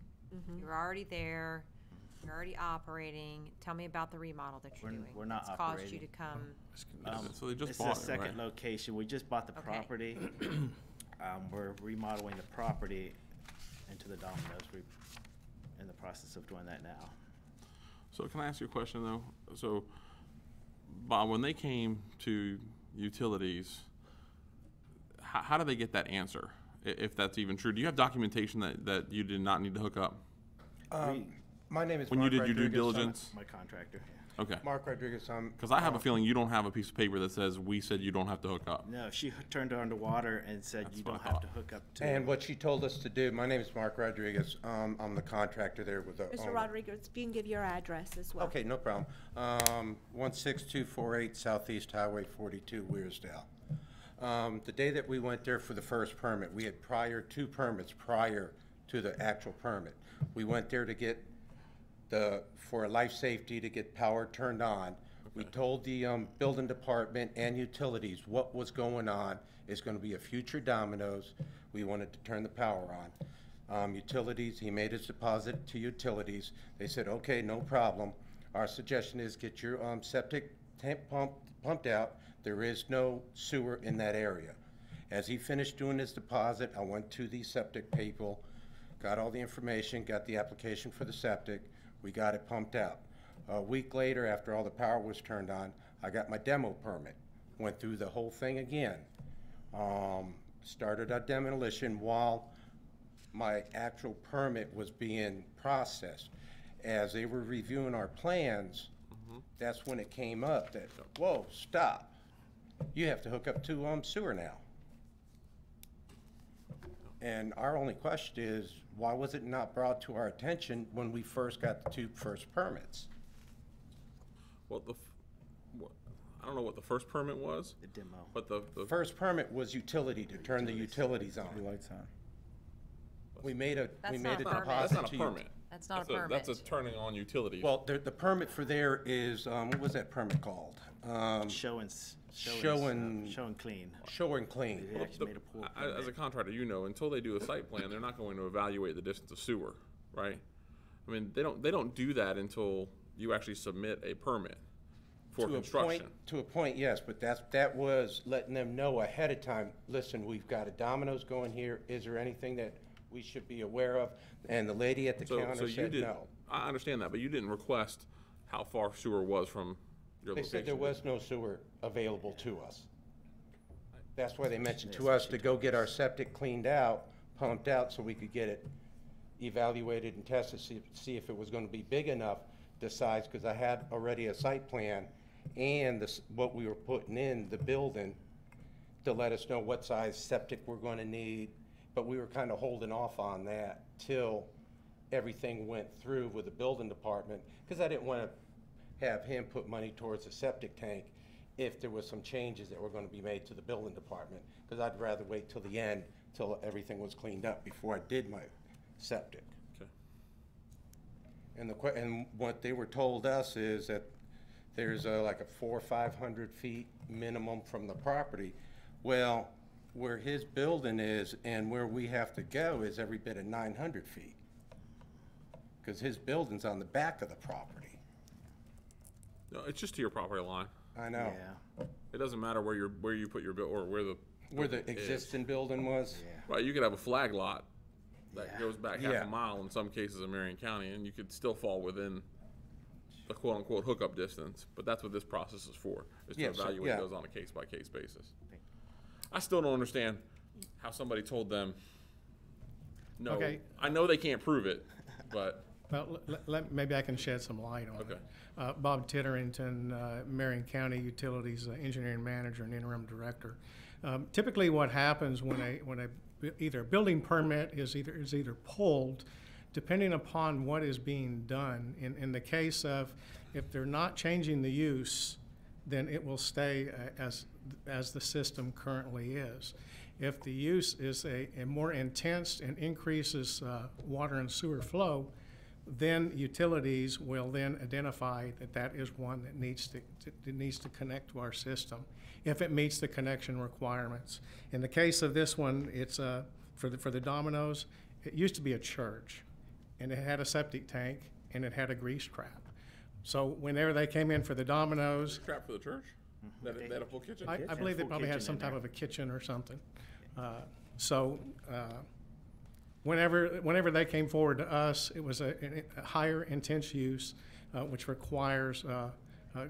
you're already there, you're already operating. Tell me about the remodel that you're doing. We're not It's operating. caused you to come. So they just This bought is it, a second right? location. We just bought the Okay. property. We're remodeling the property into the Domino's. We're in the process of doing that now. So can I ask you a question, though? So, Bob, when they came to utilities, how do they get that answer, if that's even true? Do you have documentation that you did not need to hook up? My name is When Mark you did your due Rodriguez. diligence? My contractor. Okay. Mark Rodriguez. Because I have a feeling you don't have a piece of paper that says, we said you don't have to hook up. No, she turned her underwater and said you what don't I have to thought. hook up to. And what she told us to do, my name is Mark Rodriguez. I'm the contractor there with the Mr. owner. Rodriguez, if you can give your address as well. Okay, no problem. 16248 Southeast Highway 42, Weirsdale. The day that we went there for the first permit, we had two permits prior to the actual permit. We went there to get for life safety, to get power turned on. We told the building department and utilities what was going on. It's going to be a future Domino's. We wanted to turn the power on. Utilities, he made his deposit to utilities. They said, okay, no problem. Our suggestion is get your septic tank pumped out. There is no sewer in that area. As he finished doing his deposit, I went to the septic people, got all the information, got the application for the septic. We got it pumped out. A week later, after all the power was turned on, I got my demo permit. Went through the whole thing again. Started a demolition while my actual permit was being processed. As they were reviewing our plans, that's when it came up that, whoa, stop. You have to hook up to sewer now. And our only question is, why was it not brought to our attention when we first got the two first permits? Well, I don't know what the first permit was. The demo. But the First permit was utility, to turn the utilities on. Lights on. We made a That's deposit not a permit. That's not a to you. permit. That's not a That's permit. That's a turning on utilities. Well, the permit for there is, what was that permit called? Showing clean. Showing clean. They actually made a pool permit. As a contractor, until they do a site plan, they're not going to evaluate the distance of sewer, right? I mean, they don't do that until you actually submit a permit for construction. To a point, yes, but that was letting them know ahead of time, listen, we've got a Domino's going here, is there anything that we should be aware of? And the lady at the So counter you said did. no. I understand that, but you didn't request how far sewer was from your They location. said there was no sewer available to us. That's why they mentioned to us to go get our septic cleaned out, pumped out, so we could get it evaluated and tested, see if it was gonna be big enough, the size, because I had already a site plan and what we were putting in the building to let us know what size septic we're gonna need. But we were kind of holding off on that till everything went through with the building department, because I didn't want to have him put money towards the septic tank if there was some changes that were going to be made to the building department, because I'd rather wait till the end, till everything was cleaned up before I did my septic. Okay. And what they were told us is that there's like a 400 or 500 feet minimum from the property. Well, where his building is and where we have to go is every bit of 900 feet. Because his building's on the back of the property. No, it's just to your property line. I know. Yeah. It doesn't matter where you put your bill or where the Where the existing building was? Right, you could have a flag lot that goes back half Yeah. a mile in some cases in Marion County, and you could still fall within the quote-unquote hookup distance, but that's what this process is for, is to Yeah, so- evaluate yeah. those on a case-by-case basis. I still don't understand how somebody told them, no, Okay. I know they can't prove it, but. Well, maybe I can shed some light on it. Bob Titterington, Marion County Utilities Engineering Manager and Interim Director. Typically what happens when either a building permit is either pulled, depending upon what is being done. In the case of, if they're not changing the use, then it will stay as the system currently is. If the use is a more intense and increases water and sewer flow, then utilities will then identify that is one that needs to connect to our system if it meets the connection requirements. In the case of this one, it's for the Domino's. It used to be a church, and it had a septic tank and it had a grease trap. So whenever they came in for the Domino's, Trap for the church? They had a full kitchen? I believe they probably had some type of a kitchen or something. Whenever they came forward to us, it was a higher intense use, which requires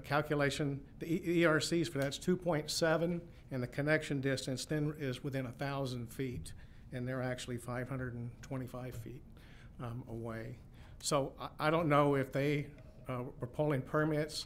calculation. The ERCs for that's 2.7, and the connection distance then is within 1,000 feet, and they're actually 525 feet away. So I don't know if they were pulling permits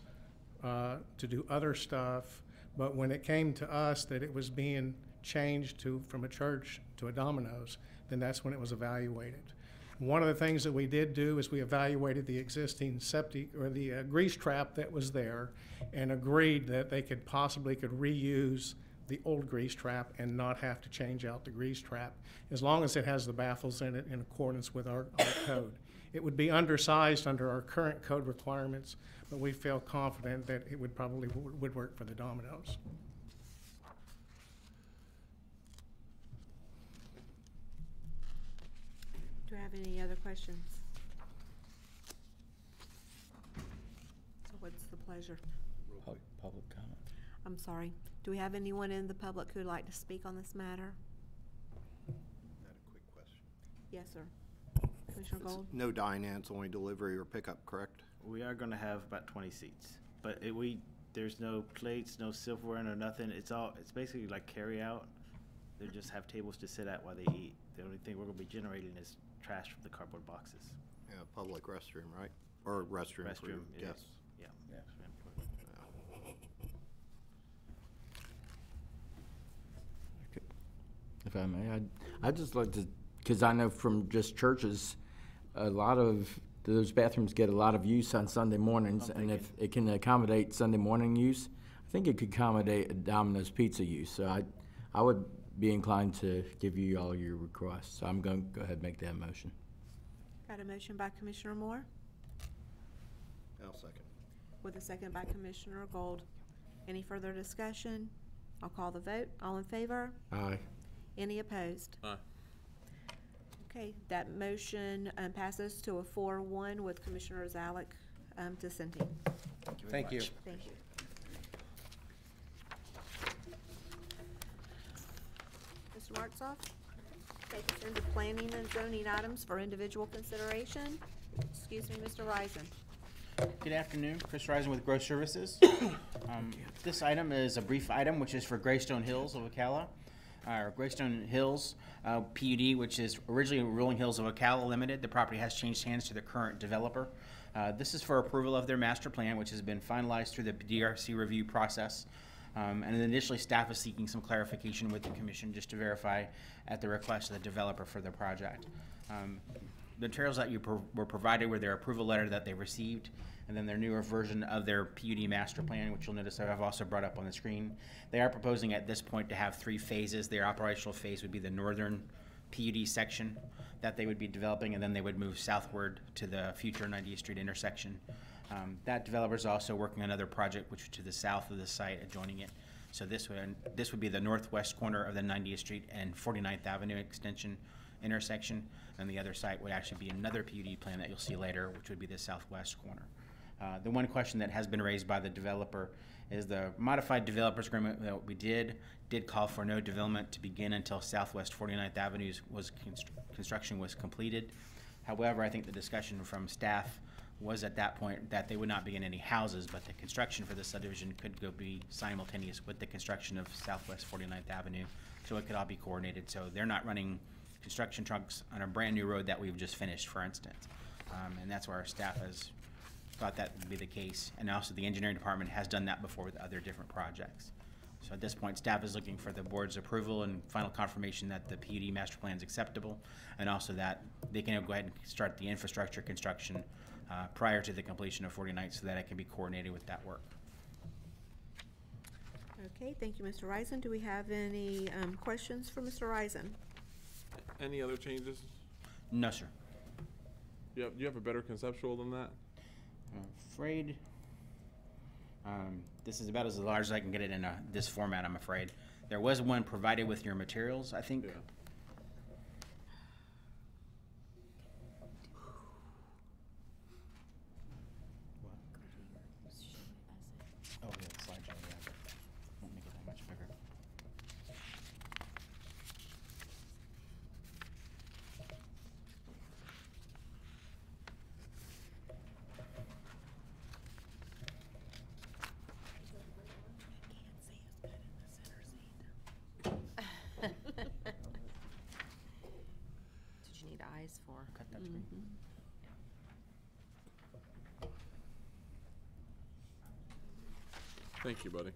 to do other stuff, but when it came to us that it was being changed from a church to a Domino's, then that's when it was evaluated. One of the things that we did do is we evaluated the existing septic or the grease trap that was there, and agreed that they could reuse the old grease trap and not have to change out the grease trap, as long as it has the baffles in it in accordance with our code. It would be undersized under our current code requirements, but we feel confident that it would probably would work for the Domino's. Do you have any other questions? So what's the pleasure? Public comment. I'm sorry. Do we have anyone in the public who'd like to speak on this matter? Quick question. Yes, sir. Commissioner Gold? No dine-ins, only delivery or pickup, correct? We are gonna have about 20 seats, but there's no plates, no silverware, no nothing. It's basically like carry out. They just have tables to sit at while they eat. The only thing we're gonna be generating is trash from the cardboard boxes. Yeah, public restroom, right? Or restroom for your Restroom, yes. guests. Yeah. If I may, I'd just like to, because I know from just churches, a lot of those bathrooms get a lot of use on Sunday mornings, and if it can accommodate Sunday morning use, I think it could accommodate a Domino's pizza use. So I would be inclined to give you all your requests. So I'm going to go ahead and make that motion. Got a motion by Commissioner Moore, I'll second. with a second by Commissioner Gold. Any further discussion? I'll call the vote. All in favor? Aye. Any opposed? Aye. Okay, that motion passes to a 4-1 with Commissioner Zalek dissenting. Thank you. Thank you. Mr. Martzoff, take us into planning and zoning items for individual consideration. Excuse me, Mr. Risen. Good afternoon, Chris Risen with Growth Services. This item is a brief item, which is for Greystone Hills of Ocala. Greystone Hills PUD, which is originally Rolling Hills of Ocala Limited. The property has changed hands to the current developer. This is for approval of their master plan, which has been finalized through the DRC review process. And initially, staff is seeking some clarification with the commission just to verify at the request of the developer for the project. The materials that were provided were their approval letter that they received, and then their newer version of their PUD master plan, which you'll notice I've also brought up on the screen. They are proposing at this point to have 3 phases. Their operational phase would be the northern PUD section that they would be developing, and then they would move southward to the future 90th Street intersection. That developer is also working on another project which is to the south of the site adjoining it. So this would be the northwest corner of the 90th Street and 49th Avenue extension intersection, and the other site would actually be another PUD plan that you'll see later, which would be the southwest corner. The one question that has been raised by the developer is the modified developers agreement that we did call for no development to begin until Southwest 49th Avenue construction was completed. However, I think the discussion from staff was at that point that they would not begin any houses, but the construction for the subdivision could be simultaneous with the construction of Southwest 49th Avenue, so it could all be coordinated. So they're not running construction trucks on a brand new road that we've just finished, for instance. And that's where our staff has thought that would be the case. And also the engineering department has done that before with other different projects. So at this point, staff is looking for the board's approval and final confirmation that the PUD master plan is acceptable, and also that they can go ahead and start the infrastructure construction prior to the completion of 49th so that it can be coordinated with that work. Okay, thank you, Mr. Risen. Do we have any questions for Mr. Risen? Any other changes? No, sir. Do you have a better conceptual than that? I'm afraid this is about as large as I can get it in this format, I'm afraid. There was one provided with your materials, I think. Yeah. Oh, yeah, the slideshow, yeah. Won't make it that much bigger. Did you need eyes for? Cut that screen. Thank you, buddy.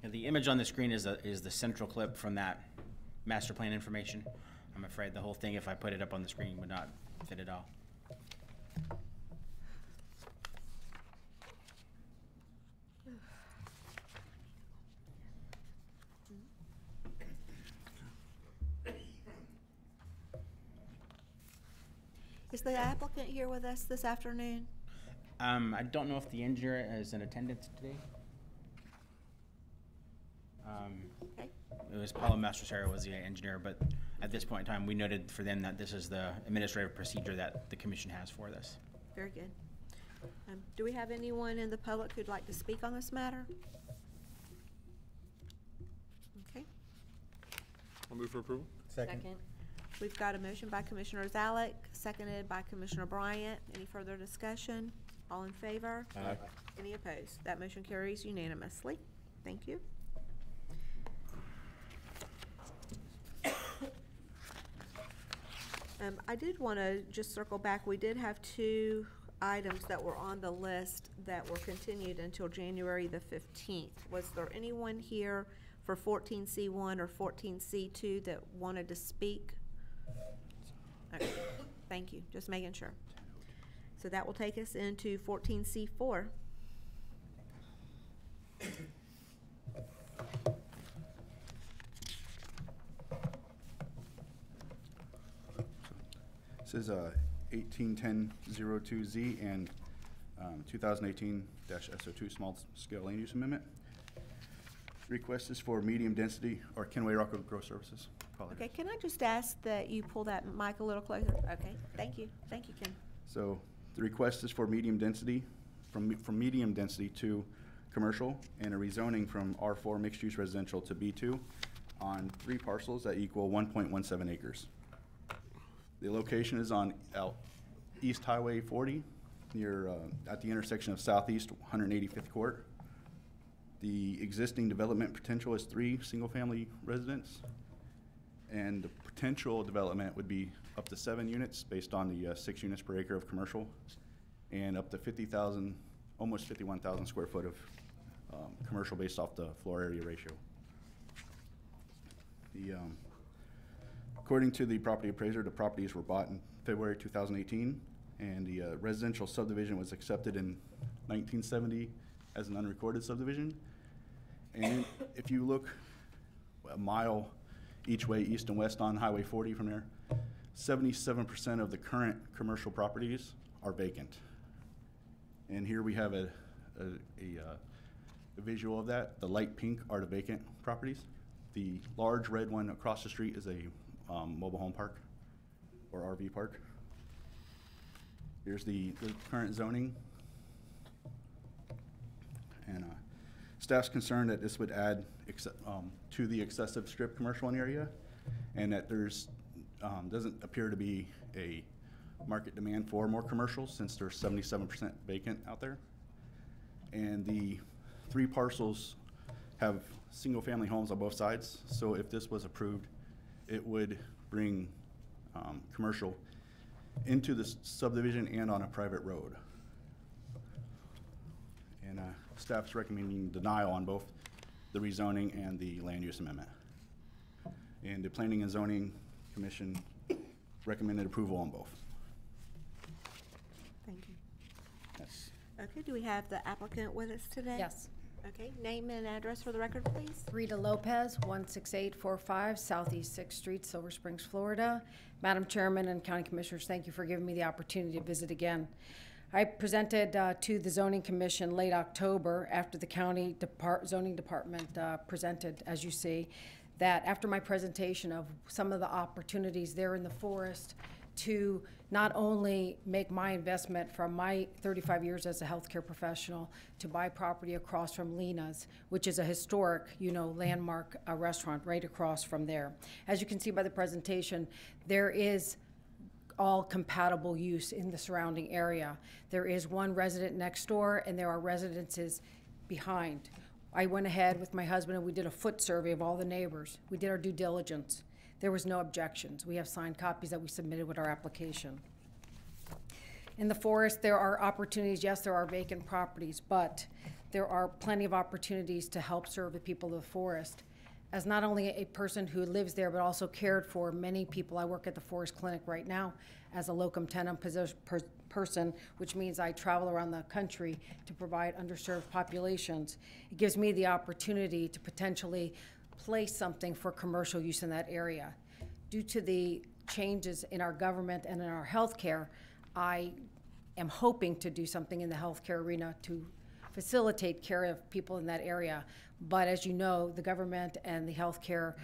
Yeah, the image on the screen is the central clip from that master plan information. I'm afraid the whole thing, if I put it up on the screen, would not fit at all. Is the applicant here with us this afternoon? I don't know if the engineer is in attendance today. Okay. It was Paulo Mastrosero was the engineer, but at this point in time, we noted for them that this is the administrative procedure that the commission has for this. Very good. Do we have anyone in the public who'd like to speak on this matter? Okay. I'll move for approval. Second. We've got a motion by Commissioner Zalek, seconded by Commissioner Bryant. Any further discussion? All in favor? Aye. Any opposed? That motion carries unanimously. Thank you. I did want to just circle back. We did have two items that were on the list that were continued until January the 15th. Was there anyone here for 14C1 or 14C2 that wanted to speak? Okay. Thank you. Just making sure. So that will take us into 14C4. This is 181002Z and 2018-SO2 small scale land use amendment. Request is for medium density, or Kenway Rocco Grow Services. Okay, can I just ask that you pull that mic a little closer? Okay, thank you. Thank you, Ken. So the request is for medium density, from medium density to commercial, and a rezoning from R4 mixed use residential to B2 on 3 parcels that equal 1.17 acres. The location is on East Highway 40, near at the intersection of Southeast 185th Court. The existing development potential is 3 single-family residents, and the potential development would be up to 7 units based on the 6 units per acre of commercial, and up to 50,000, almost 51,000 square foot of commercial based off the floor area ratio. According to the property appraiser, the properties were bought in February 2018, and the residential subdivision was accepted in 1970 as an unrecorded subdivision. And if you look a mile each way, east and west on Highway 40 from there, 77% of the current commercial properties are vacant. And here we have a visual of that. The light pink are the vacant properties. The large red one across the street is a mobile home park or RV park. Here's the current zoning. And staff's concerned that this would add to the excessive strip commercial in the area, and that there's doesn't appear to be a market demand for more commercials since there's 77% vacant out there. And the 3 parcels have single-family homes on both sides, so if this was approved, it would bring commercial into the subdivision and on a private road. And staff's recommending denial on both the rezoning and the land use amendment. And the Planning and Zoning Commission recommended approval on both. Thank you. Yes. Okay, do we have the applicant with us today? Yes. Okay, name and address for the record, please. Rita Lopez, 16845 Southeast 6th Street, Silver Springs, Florida. Madam Chairman and County Commissioners, thank you for giving me the opportunity to visit again. I presented to the Zoning Commission late October after the County Zoning Department presented, as you see, that after my presentation of some of the opportunities there in the forest to not only make my investment from my 35 years as a healthcare professional to buy property across from Lena's, which is a historic, landmark restaurant right across from there. As you can see by the presentation, there is all compatible use in the surrounding area. There is one resident next door and there are residences behind. I went ahead with my husband and we did a foot survey of all the neighbors. We did our due diligence. There was no objections. We have signed copies that we submitted with our application. In the forest, there are opportunities. Yes, there are vacant properties, but there are plenty of opportunities to help serve the people of the forest. As not only a person who lives there, but also cared for many people. I work at the Forest Clinic right now as a locum tenens person, which means I travel around the country to provide underserved populations. It gives me the opportunity to potentially place something for commercial use in that area. Due to the changes in our government and in our healthcare, I am hoping to do something in the healthcare arena to facilitate care of people in that area. But as you know, the government and the healthcare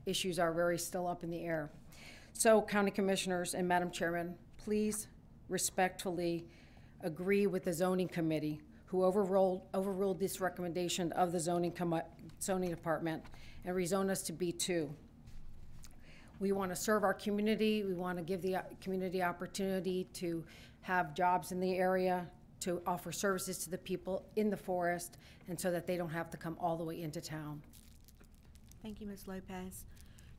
issues are very still up in the air. So, County Commissioners and Madam Chairman, please respectfully agree with the Zoning Committee who overruled this recommendation of the zoning department and rezone us to B2. We want to serve our community. We want to give the community opportunity to have jobs in the area, to offer services to the people in the forest, and so that they don't have to come all the way into town. Thank you, Ms. Lopez.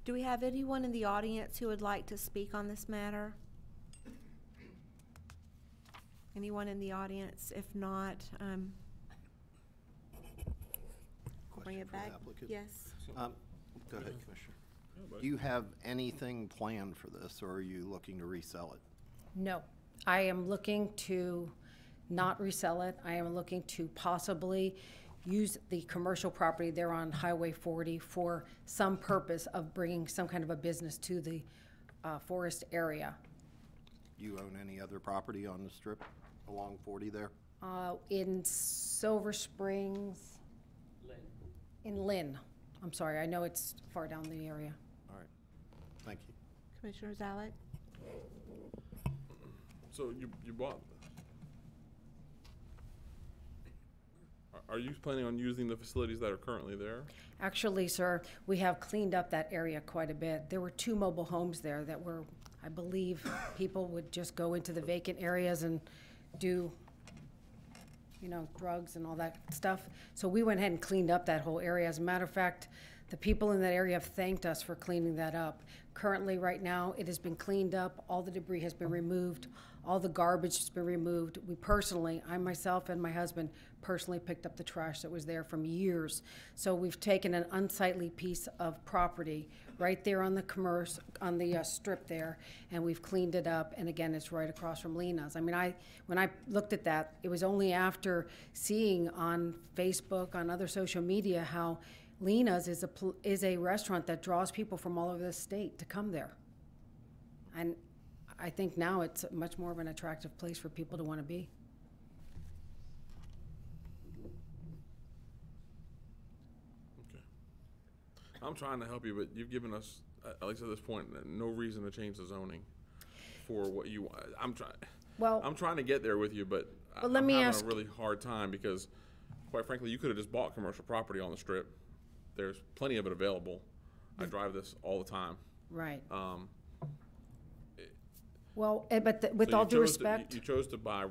Do we have anyone in the audience who would like to speak on this matter? Anyone in the audience? If not, I'll bring it back. Yes. Go ahead, Commissioner. Do you have anything planned for this, or are you looking to resell it? No, I am looking to not resell it. I am looking to possibly use the commercial property there on Highway 40 for some purpose of bringing some kind of a business to the forest area. You own any other property on the strip along 40 there? In Silver Springs. In Lynn. I'm sorry, I know it's far down the area. All right, thank you. Commissioner Zalek? So you bought. Are you planning on using the facilities that are currently there? Actually, sir, we have cleaned up that area quite a bit. There were 2 mobile homes there that were, I believe, people would just go into the vacant areas and do, drugs and all that stuff. So we went ahead and cleaned up that whole area. As a matter of fact, the people in that area have thanked us for cleaning that up. Currently, right now, it has been cleaned up. All the debris has been removed. All the garbage has been removed. I myself and my husband personally picked up the trash that was there from years. So we've taken an unsightly piece of property right there on the strip there, and we've cleaned it up. And again, it's right across from Lena's. I mean, when I looked at that, it was only after seeing on Facebook, on other social media, how Lena's is a restaurant that draws people from all over the state to come there. And I think now it's much more of an attractive place for people to want to be. Okay. I'm trying to help you, but you've given us, at least at this point, no reason to change the zoning for what you want. I'm trying to get there with you, but Well, let I'm me having ask- a really hard time because, quite frankly, you could have just bought commercial property on the strip. There's plenty of it available. I drive this all the time. Right. Well, but with So all you due chose to- respect, you chose to buy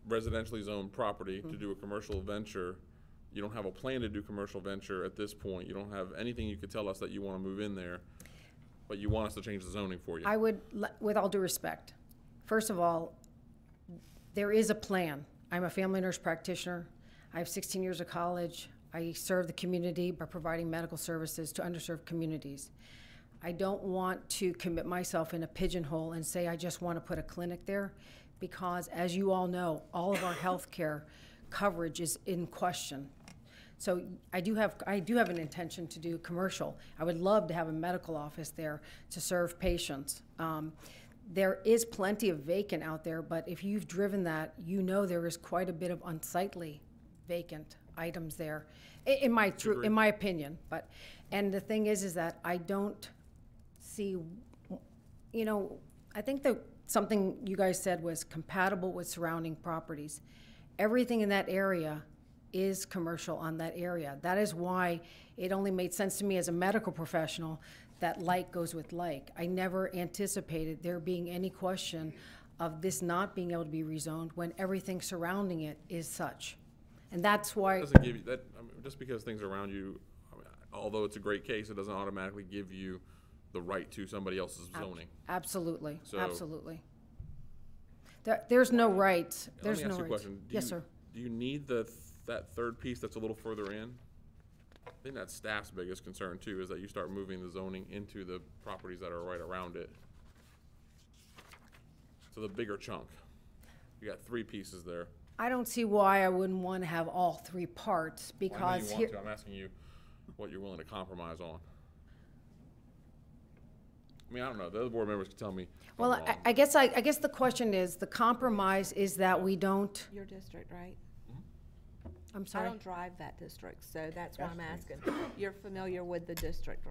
residentially zoned property to do a commercial venture. You don't have a plan to do commercial venture at this point. You don't have anything you could tell us that you want to move in there, but you want us to change the zoning for you. I would, with all due respect, first of all, there is a plan. I'm a family nurse practitioner. I have 16 years of college. I serve the community by providing medical services to underserved communities. I don't want to commit myself in a pigeonhole and say I just want to put a clinic there, because as you all know, all of our healthcare coverage is in question. So I do have an intention to do commercial. I would love to have a medical office there to serve patients. There is plenty of vacant out there, but if you've driven that, you know there is quite a bit of unsightly vacant items there, in my opinion. And the thing is that I don't see, I think that something you guys said was compatible with surrounding properties. Everything in that area is commercial on that area. That is why it only made sense to me as a medical professional that like goes with like. I never anticipated there being any question of this not being able to be rezoned when everything surrounding it is such. And that's why. It doesn't give you that, just because things around you, although it's a great case, it doesn't automatically give you the right to somebody else's zoning. Absolutely, So- absolutely. There's no rights. There's Let me no ask you a rights. question. Yes, sir. Do you need that third piece that's a little further in? I think that's staff's biggest concern too, is that you start moving the zoning into the properties that are right around it. So the bigger chunk. You got 3 pieces there. I don't see why I wouldn't want to have all 3 parts, Well, I know because you here. want to. I'm asking you what you're willing to compromise on. I mean, I don't know. The other board members can tell me. if I'm Well, wrong. I guess the question is, the compromise is that we don't. Your district, right? I'm I sorry. don't drive that district, so that's why I'm asking. You're familiar with the district?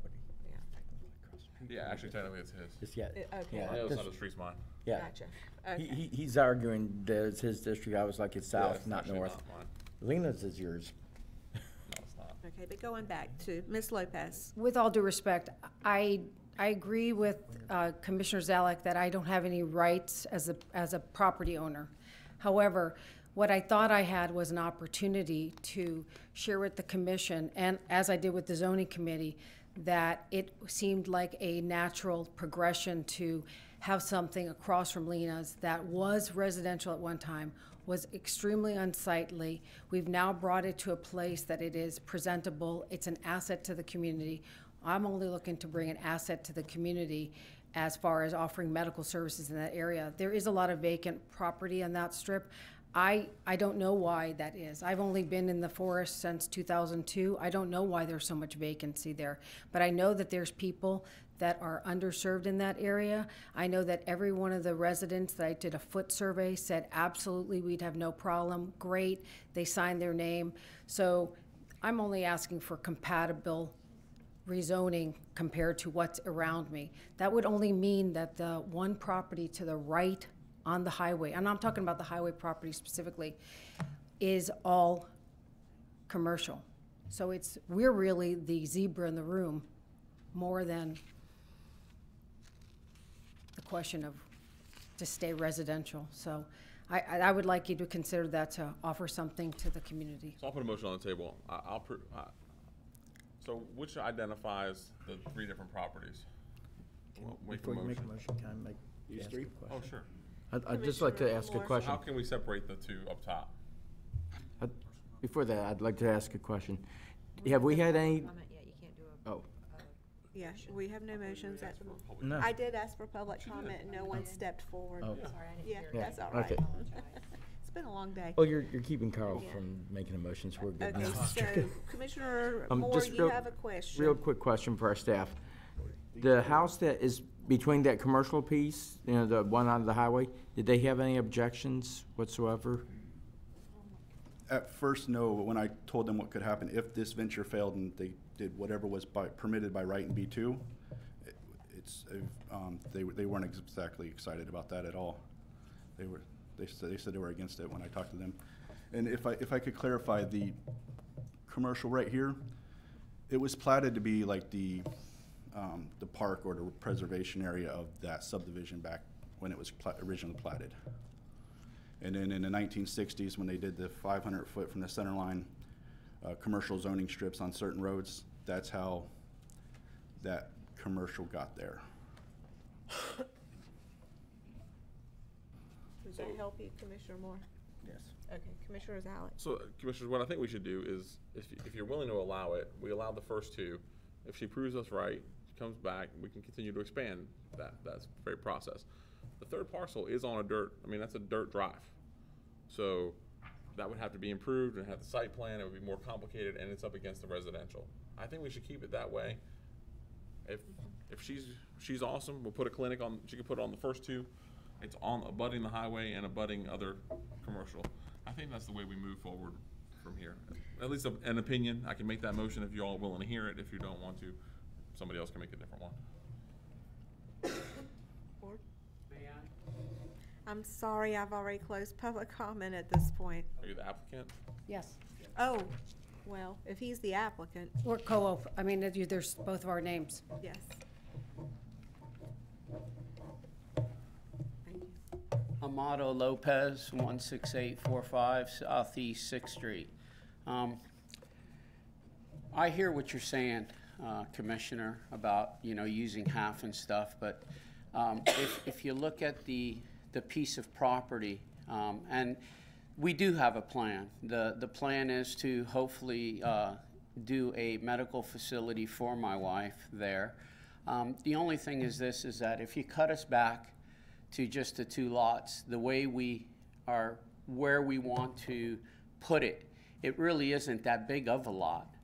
Yeah, actually, technically it's his. Just yet. Okay. On the other side of the street's mine. Yeah. Gotcha. He- Okay. He's arguing that it's his district. I was like, it's Yeah, south, it's not actually north. not mine. Lena's is yours. No, it's not. Okay, but going back to Ms. Lopez. With all due respect, I agree with Commissioner Zalek that I don't have any rights as a property owner. However, what I thought I had was an opportunity to share with the commission, and as I did with the zoning committee, that it seemed like a natural progression to have something across from Lena's that was residential at one time, was extremely unsightly. We've now brought it to a place that it is presentable. It's an asset to the community. I'm only looking to bring an asset to the community as far as offering medical services in that area. There is a lot of vacant property on that strip. I don't know why that is. I've only been in the forest since 2002. I don't know why there's so much vacancy there. But I know that there's people that are underserved in that area. I know that every one of the residents that I did a foot survey said absolutely we'd have no problem. Great. They signed their name. So I'm only asking for compatible rezoning compared to what's around me. That would only mean that the one property to the right on the highway, and I'm talking about the highway property specifically, is all commercial. So we're really the zebra in the room more than the question of to stay residential. So I would like you to consider that, to offer something to the community. So I'll put a motion on the table. So which identifies the 3 different properties? We'll make a Before you make a motion. motion, can I make? Use ask 3? a question? Oh, sure. I'd just like to ask a question. How can we separate the 2 up top? Before that, I'd like to ask a question. Have we had any? Comment yet, you can't do a. Oh, Yeah, we have no motions at the moment. no. I did ask for public comment and no one stepped forward. Oh. Sorry, I didn't Yeah, hear Yeah, that's all right. okay. It's been a long day. Oh, you're keeping Carl Yeah. from making the motions. We're good Okay, now. so Commissioner Moore, just you have a question. Real quick question for our staff. The house that is between that commercial piece, the one on the highway, did they have any objections whatsoever? At first, no, but when I told them what could happen if this venture failed and they did whatever was permitted by right in B2. They weren't exactly excited about that at all. They said they were against it when I talked to them. And if I could clarify, the commercial right here, it was platted to be like the park or the preservation area of that subdivision back when it was originally platted. And then in the 1960s, when they did the 500 foot from the center line commercial zoning strips on certain roads, that's how that commercial got there. Does that help you, Commissioner Moore? Yes. Okay, Commissioner Alex. So, Commissioners, what I think we should do is, if you're willing to allow it, we allow the first two. If she proves us right, she comes back, we can continue to expand that very process. The third parcel is on a dirt, I mean, that's a dirt drive. So that would have to be improved and have the site plan, it would be more complicated, and it's up against the residential. I think we should keep it that way. If she's awesome, we'll put a clinic on, she can put it on the first two. It's on abutting the highway and abutting other commercial. I think that's the way we move forward from here. At least an opinion. I can make that motion if you're all willing to hear it. If you don't want to, somebody else can make a different one. Board? I'm sorry, I've already closed public comment at this point. Are you the applicant? Yes. Oh, well, if he's the applicant, We're co-op, I mean, there's both of our names. yes. Thank you. Amado Lopez, 16845 Southeast 6th Street. I hear what you're saying, Commissioner, about, using half and stuff, but if you look at the piece of property, and we do have a plan. The plan is to hopefully do a medical facility for my wife there. The only thing is this, is that if you cut us back to just the two lots, the way we are, where we want to put it, it really isn't that big of a lot.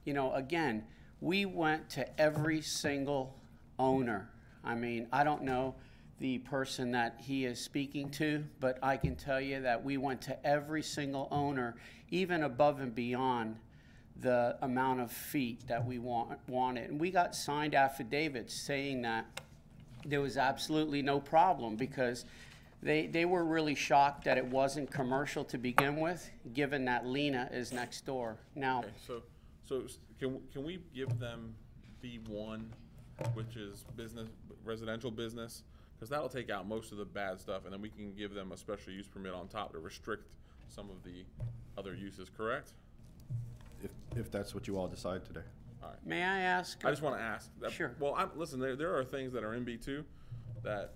Again, we went to every single owner. I mean, I don't know the person that he is speaking to, but I can tell you that we went to every single owner, even above and beyond the amount of feet that we wanted. And we got signed affidavits saying that there was absolutely no problem, because they were really shocked that it wasn't commercial to begin with, given that Lena is next door. Now, okay, so can we give them B1, which is business, residential business? Because that'll take out most of the bad stuff, and then we can give them a special use permit on top to restrict some of the other uses, correct? If that's what you all decide today. All right. may I ask? I just want to ask. Sure. Well, listen, there are things that are in B2 that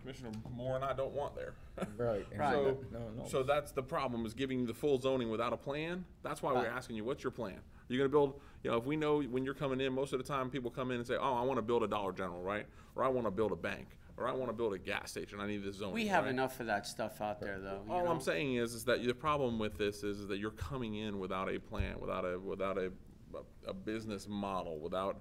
Commissioner Moore and I don't want there. Right. So, No. so that's the problem, is giving you the full zoning without a plan. That's why we're asking you, what's your plan? You're going to build, if we know when you're coming in, most of the time people come in and say, oh, I want to build a Dollar General, right? Or I want to build a bank, or I want to build a gas station. I need this zoning. We have right? enough of that stuff out there, though. All I'm saying is that the problem with this is that you're coming in without a plan, without a business model, without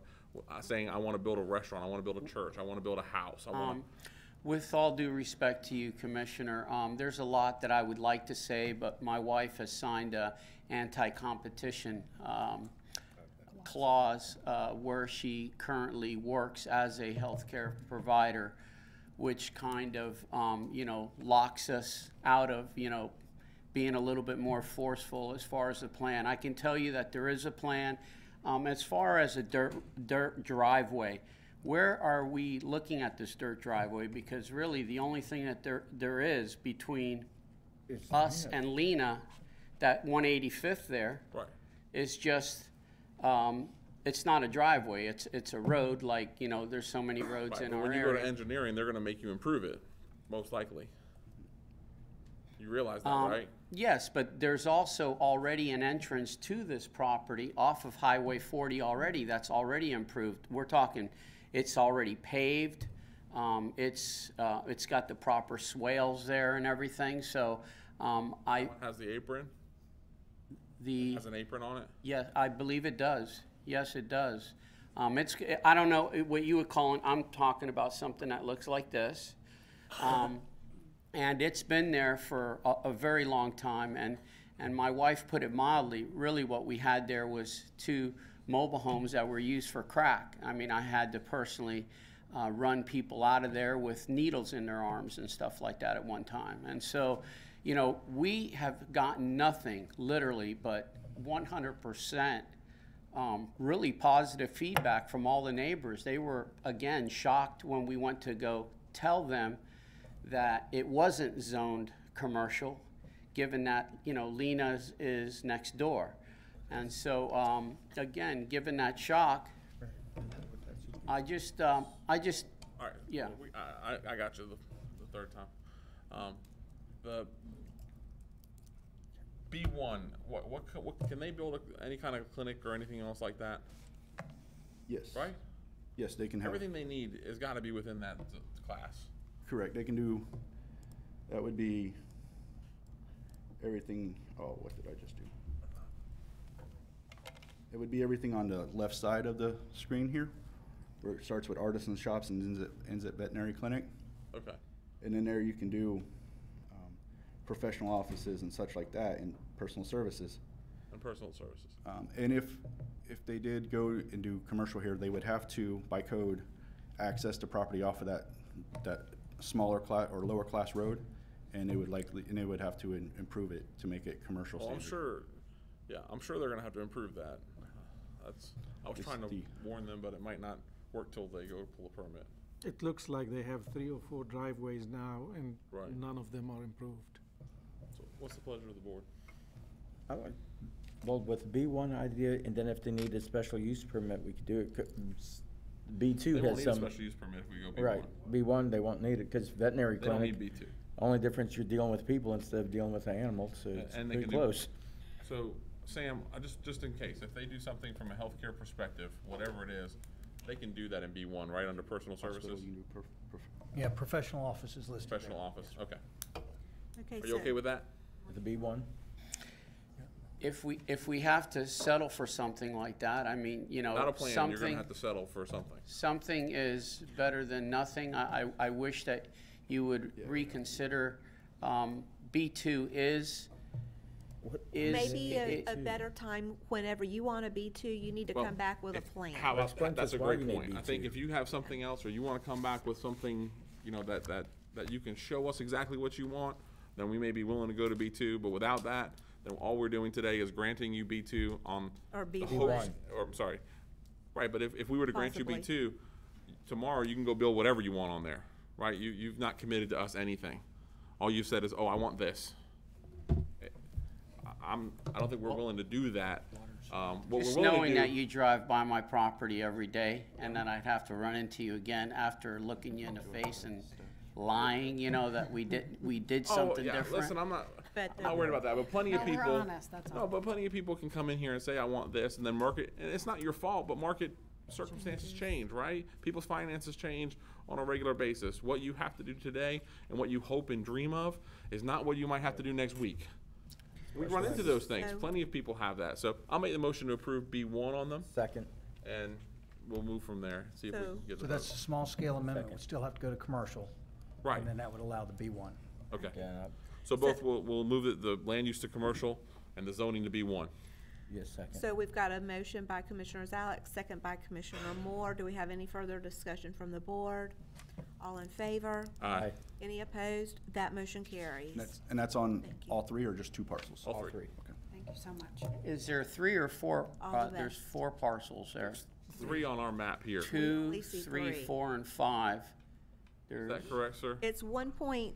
saying, I want to build a restaurant, I want to build a church, I want to build a house, I want to. With all due respect to you, Commissioner, there's a lot that I would like to say, but my wife has signed a anti-competition clause where she currently works as a healthcare provider, which kind of, locks us out of, being a little bit more forceful as far as the plan. I can tell you that there is a plan. As far as a dirt driveway, where are we looking at this dirt driveway? Because really the only thing that there is between us and Lena, that 185th there, right, is just, it's not a driveway, it's a road, like, there's so many roads Right, in but our when you area. go to engineering, they're going to make you improve it, most likely. You realize that, right? Yes, but there's also already an entrance to this property off of Highway 40 already, that's already improved. We're talking, it's already paved, it's got the proper swales there and everything, so Has the apron? The has an apron on it? Yeah, I believe it does. Yes, it does. I don't know what you would call it. I'm talking about something that looks like this. And it's been there for a very long time. And my wife put it mildly, really what we had there was 2 mobile homes that were used for crack. I mean, I had to personally run people out of there with needles in their arms and stuff like that at one time. And so, you know, we have gotten nothing, literally, but 100% really positive feedback from all the neighbors. They were, again, shocked when we went to go tell them that it wasn't zoned commercial, given that, you know, Lena's is next door. And so, again, given that shock, I just, All right. yeah. I got you the third time. The B1, what can they build any kind of clinic or anything else like that? Yes. Right? Yes, they can have. Everything they need has got to be within that class. Correct. They can do, that would be everything, oh, what did I just do? It would be everything on the left side of the screen here, where it starts with artisan shops and ends at veterinary clinic. Okay. And then there you can do professional offices and such like that, and personal services. And personal services. And if they did go and do commercial here, they would have to, by code, access the property off of that smaller class or lower class road, and they would have to improve it to make it commercial Well, standard. I'm sure they're gonna have to improve that. I was trying to warn them, but it might not work till they go pull a permit. It looks like they have 3 or 4 driveways now, and Right. none of them are improved. So what's the pleasure of the board? Well, with B1 idea, and then if they need a special use permit, we could do it. B2 They won't has need some. a special use permit if we go B1. Right, B1, they won't need it, because veterinary They don't clinic. need B2. Only difference, you're dealing with people instead of dealing with animals, so it's And they pretty can close. So, Sam, just in case, if they do something from a healthcare perspective, whatever it is, they can do that in B1, right, under personal services? Yeah, professional office is listed there. Professional office, okay. Okay, Are you okay with that? With the B1? If we have to settle for something like that, I mean, you know, Not a plan, you're gonna have to something, settle for something. something is better than nothing. I wish that you would reconsider, B2 is. Maybe a it- better time, whenever you want to B2, you need to Well, come back with a plan. How about that? That's a why great you need point. I think B2. if you have something else, or you wanna come back with something, you know, that you can show us exactly what you want, then we may be willing to go to B2, but without that, then all we're doing today is granting you B2 on Or the B1. hopes, or, I'm sorry, right, but if we were to grant you Possibly. B2, tomorrow you can go build whatever you want on there, right? You've not committed to us anything. All you've said is, oh, I want this. I don't think we're willing to do that. What we're Just willing to knowing do- that you drive by my property every day, and then I'd have to run into you again after looking you in the face and lying, you know, that we did something different. Listen, I'm not But worried about that, but plenty of No, we're people. honest, that's all. No, but plenty of people can come in here and say, I want this, and then market, and it's not your fault, but market circumstances change, right? People's finances change on a regular basis. What you have to do today and what you hope and dream of is not what you might have to do next week. We run into those things. So- Plenty of people have that. So I'll make the motion to approve B1 on them, Second. and we'll move from there, see if we So- can get So the that's a vote. small scale amendment, would still have to go to commercial. Right, And then that would allow the B1. okay. Yeah, So both, we'll move the land use to commercial and the zoning to B1. yes, second. So we've got a motion by Commissioners Alex, second by Commissioner Moore. Do we have any further discussion from the board? All in favor? Aye. Any opposed? That motion carries. And that's on all 3 or just 2 parcels? All three. Okay. Thank you so much. Is there 3 or 4? All of There's them. 4 parcels there. 3 on our map here. 2, We see 3, three. 4, and 5. Is There's that correct, sir? It's 1.17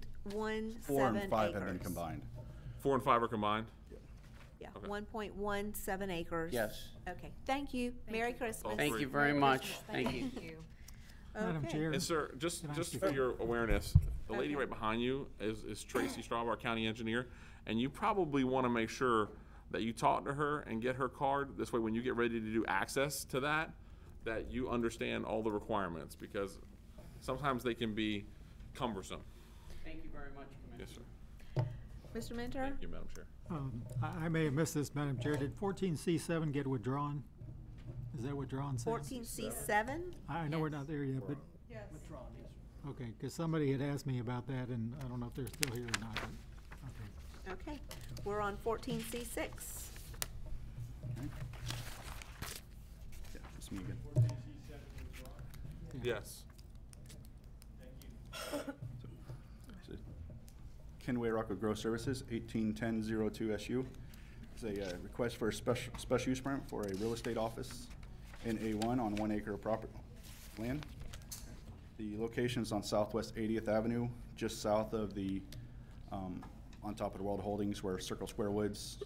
4 and 5 have been acres. combined. 4 and 5 are combined? Yeah, Okay. 1.17 acres. Yes. Okay, thank you. Merry Christmas. Thank three. you very much. Thank you. Thank you. Madam Okay. Chair. And sir, just Can I just ask for you- your awareness, the lady Okay. right behind you is Tracy Straub, our county engineer, and you probably want to make sure that you talk to her and get her card. This way, when you get ready to do access to that you understand all the requirements, because sometimes they can be cumbersome. Thank you very much, Commissioner. Yes, sir. Mr. Mentor? Thank you, Madam Chair. I may have missed this, Madam Chair. Did 14C7 get withdrawn? Is that what withdrawn says? 14C7? I know we're not there yet, but. Okay, because somebody had asked me about that, and I don't know if they're still here or not. But, okay. Okay, we're on 14C6. Okay. Yeah, it's me again. Yes. Kenway Rockwood Grove Services, 181002 SU. It's a request for a special use permit for a real estate office in A1 on 1 acre of property land. The location is on Southwest 80th Avenue, just south of the, on top of the World Holdings where Circle Square Woods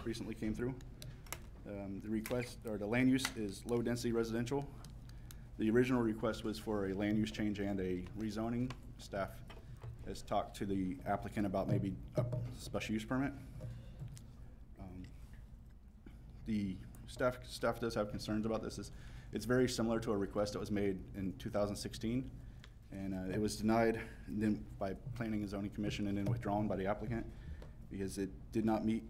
recently came through. The request, or the land use is low density residential. The original request was for a land use change and a rezoning. Staff has talked to the applicant about maybe a special use permit. The staff does have concerns about this. It's very similar to a request that was made in 2016, and it was denied then by Planning and Zoning Commission and then withdrawn by the applicant because it did not meet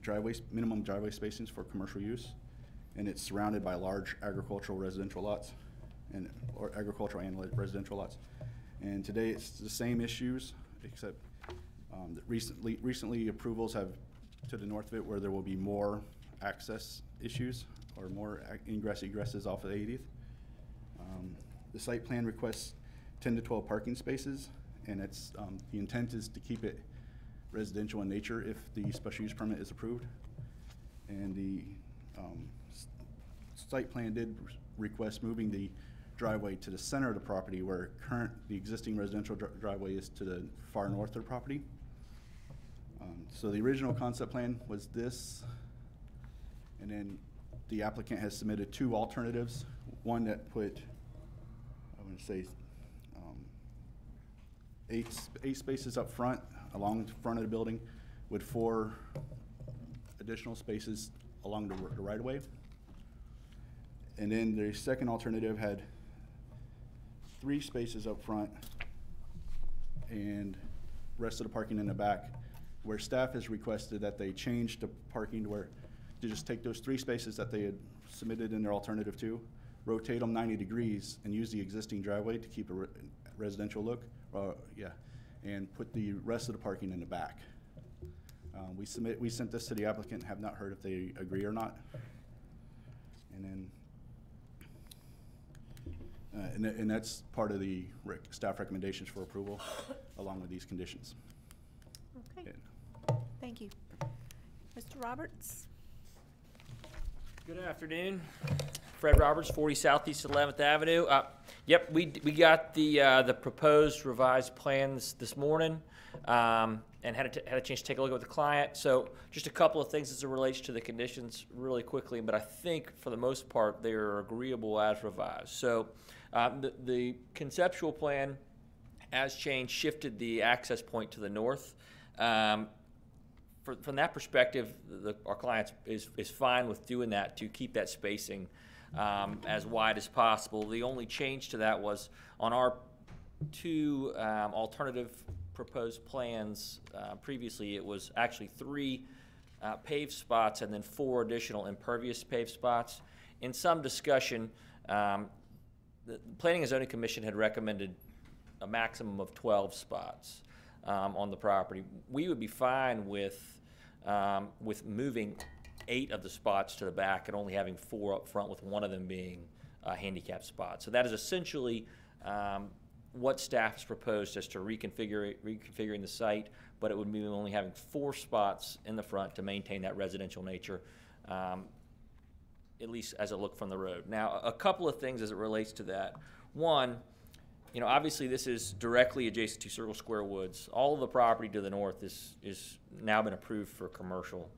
minimum driveway spacings for commercial use, and it's surrounded by large agricultural residential lots, or agricultural and residential lots. And today it's the same issues, except that recently approvals have to the north of it where there will be more access issues or more egresses off of 80th. The site plan requests 10 to 12 parking spaces, and it's the intent is to keep it residential in nature if the special use permit is approved. And the site plan did request moving the driveway to the center of the property where the existing residential driveway is to the far north of the property. So the original concept plan was this, and then the applicant has submitted 2 alternatives. One that put, I want to say, 8 spaces up front along the front of the building with 4 additional spaces along the right of way. And then the second alternative had 3 spaces up front and rest of the parking in the back, where staff has requested that they change the parking to just take those 3 spaces that they had submitted in their alternative 2, rotate them 90 degrees and use the existing driveway to keep a residential look, and put the rest of the parking in the back. We sent this to the applicant, have not heard if they agree or not. And then and that's part of the staff recommendations for approval, along with these conditions. Okay. Thank you. Mr. Roberts? Good afternoon. Fred Roberts, 40 Southeast 11th Avenue. Yep, we got the proposed revised plans this morning, and had a chance to take a look at the client. So just a couple of things as it relates to the conditions really quickly, but I think for the most part they are agreeable as revised. So the conceptual plan as changed shifted the access point to the north. From that perspective, our client is fine with doing that to keep that spacing as wide as possible. The only change to that was on our 2 alternative proposed plans. Previously, it was actually 3 paved spots and then 4 additional impervious paved spots. In some discussion, the Planning and Zoning Commission had recommended a maximum of 12 spots on the property. We would be fine with moving 8 of the spots to the back and only having 4 up front, with 1 of them being a handicap spot. So that is essentially what staff has proposed as to reconfiguring the site, but it would mean only having 4 spots in the front to maintain that residential nature, at least as it looked from the road. Now, a couple of things as it relates to that. One, obviously this is directly adjacent to Circle Square Woods. All of the property to the north is now been approved for a commercial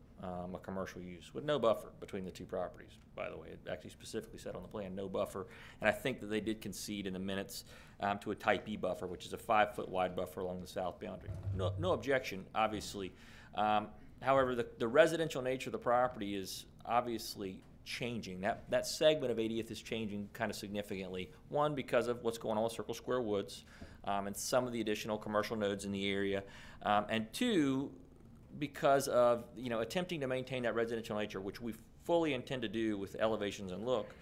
use with no buffer between the 2 properties, by the way. It actually specifically said on the plan, no buffer. And I think that they did concede in the minutes to a type E buffer, which is a 5-foot wide buffer along the south boundary. No objection, obviously. However, the residential nature of the property is obviously changing. That segment of 80th is changing kind of significantly. One, because of what's going on with Circle Square Woods and some of the additional commercial nodes in the area. And 2, because of attempting to maintain that residential nature, which we fully intend to do with elevations and look,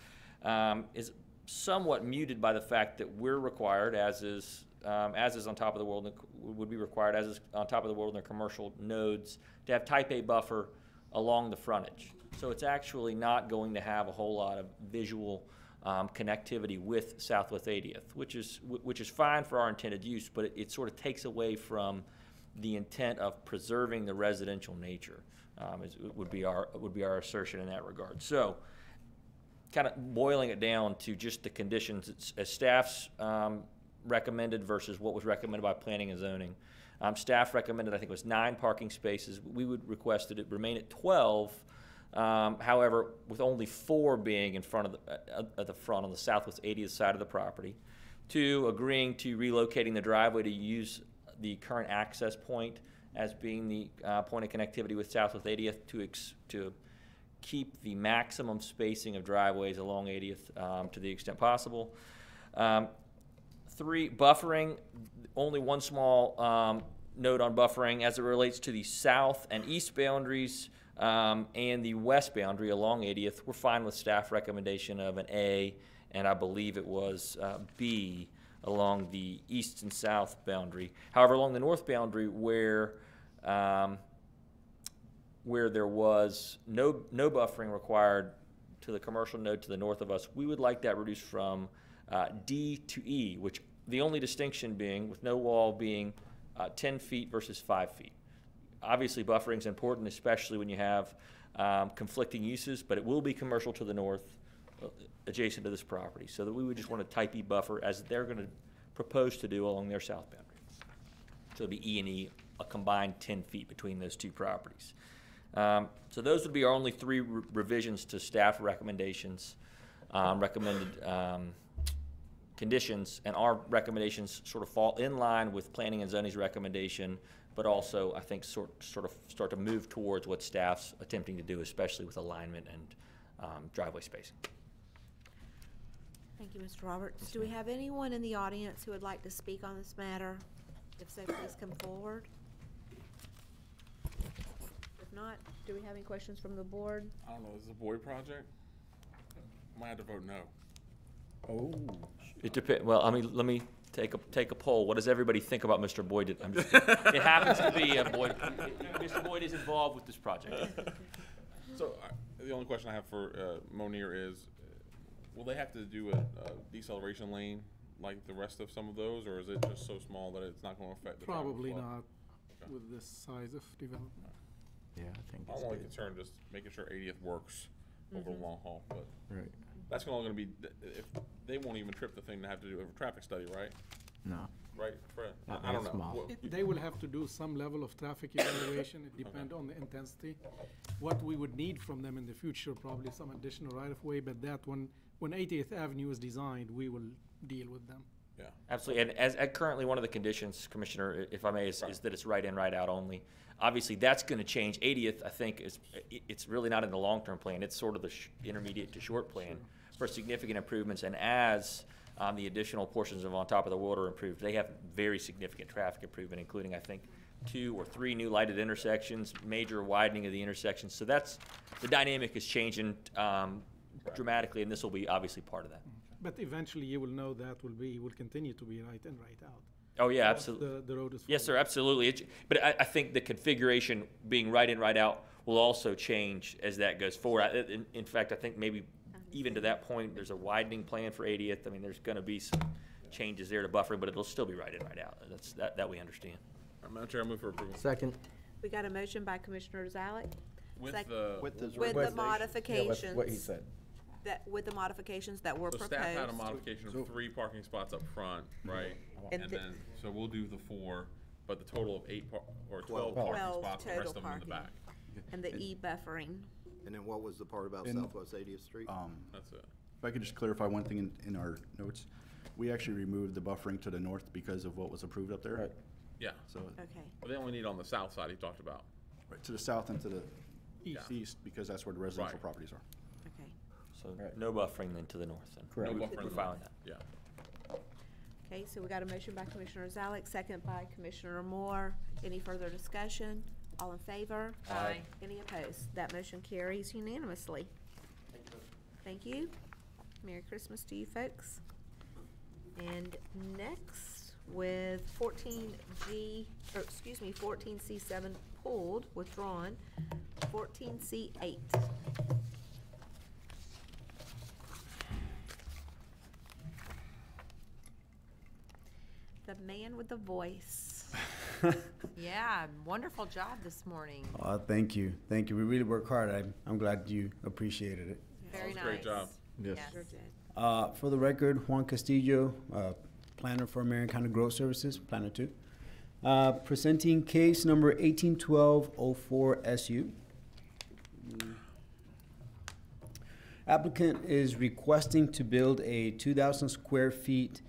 is somewhat muted by the fact that we're required, as is as is on top of the world, would be required, as is on top of the world in their commercial nodes, to have type A buffer along the frontage. So it's actually not going to have a whole lot of visual connectivity with Southwest 80th, which is fine for our intended use, but it sort of takes away from the intent of preserving the residential nature. Would be our assertion in that regard. So, kind of boiling it down to just the conditions as staff's recommended versus what was recommended by planning and zoning. Staff recommended, I think it was 9 parking spaces. We would request that it remain at 12. However, with only 4 being in front of the front on the Southwest 80th side of the property. 2, agreeing to relocating the driveway to use the current access point as being the point of connectivity with Southwest 80th to keep the maximum spacing of driveways along 80th to the extent possible. 3, buffering. Only one small note on buffering as it relates to the south and east boundaries and the west boundary along 80th. We're fine with staff recommendation of an A, and I believe it was B along the east and south boundary. However, along the north boundary where there was no buffering required to the commercial node to the north of us, we would like that reduced from D to E, which the only distinction being with no wall being 10 feet versus 5 feet. Obviously, buffering is important, especially when you have conflicting uses, but it will be commercial to the north, adjacent to this property. So that we would just want a type E buffer as they're going to propose to do along their south boundary. So it'll be E and E, a combined 10 feet between those 2 properties. So those would be our only 3 revisions to staff recommendations, recommended conditions, and our recommendations sort of fall in line with planning and zoning's recommendation, but also I think sort of start to move towards what staff's attempting to do, especially with alignment and driveway spacing. Thank you, Mr. Roberts. Do we have anyone in the audience who would like to speak on this matter? If so, please come forward. If not, do we have any questions from the board? I don't know, is this a Boyd project? Might have to vote no. Oh. It depends. Well, I mean, let me take a poll. What does everybody think about Mr. Boyd? I'm just kidding. It happens to be Boyd. Mr. Boyd is involved with this project. So the only question I have for Monier is, will they have to do a deceleration lane like the rest of some of those, or is it just so small that it's not going to affect the traffic Probably flow? not Okay. with this size of development. Yeah, I think I'm it's only good. concerned just making sure 80th works over the long haul, but Right. that's only going to be, if they won't even trip the thing to have to do a traffic study, right? No. Right, Fred? Not I don't that know. small. They will have to do some level of traffic evaluation. It depends on the intensity. What we would need from them in the future, probably some additional right-of-way, but that when 80th Avenue is designed, we will deal with them. Yeah. Absolutely, and as currently one of the conditions, Commissioner, if I may, is that it's right in, right out only. Obviously, that's going to change. 80th, I think, it's really not in the long-term plan. It's sort of the intermediate to short plan for significant improvements. And as the additional portions of on top of the world are improved, they have very significant traffic improvement, including, I think, 2 or 3 new lighted intersections, major widening of the intersections. So that's the dynamic is changing dramatically, and this will be obviously part of that. But eventually, you will know that will continue to be right in, right out. Oh, yeah, Once absolutely. The road is. Yes, sir, absolutely. But I think the configuration being right in, right out will also change as that goes forward. In fact, I think maybe even to that point, there's a widening plan for 80th. I mean, there's going to be some changes there to buffering, but it'll still be right in, right out. That we understand. Madam Chair, I move for approval. Second. We got a motion by Commissioner Zalek. With Sec- the with the modifications. Yeah, what he said. With the modifications that were So proposed. staff had a modification of 3 parking spots up front, right? And And the- then, so we'll do the 4, but the total of 8 or 12 12 parking spots, the rest of total them in the back. And the E-buffering. And then what was the part about And- Southwest 80th Street? That's it. If I could just clarify one thing in our notes, we actually removed the buffering to the north because of what was approved up there. Right. Yeah. So, Okay. But they only need on the south side he talked about. right, to the south and to the East. east, because that's where the residential Right. properties are. Okay. So no buffering then to the north then. Correct. No We're buffering. fine with that. Yeah. Okay, so we got a motion by Commissioner Zalek, second by Commissioner Moore. Any further discussion? All in favor? Aye. Any opposed? That motion carries unanimously. Thank you. Merry Christmas to you folks. And next, with 14C7 pulled, withdrawn, 14C8. The man with the voice. Yeah, wonderful job this morning. Thank you. Thank you. We really work hard. I'm glad you appreciated it. Very nice. Great job. Yes. Sure did. For the record, Juan Castillo, planner for Marion County Growth Services, planner 2. Presenting case number 1812-04-SU. Applicant is requesting to build a 2,000 square feet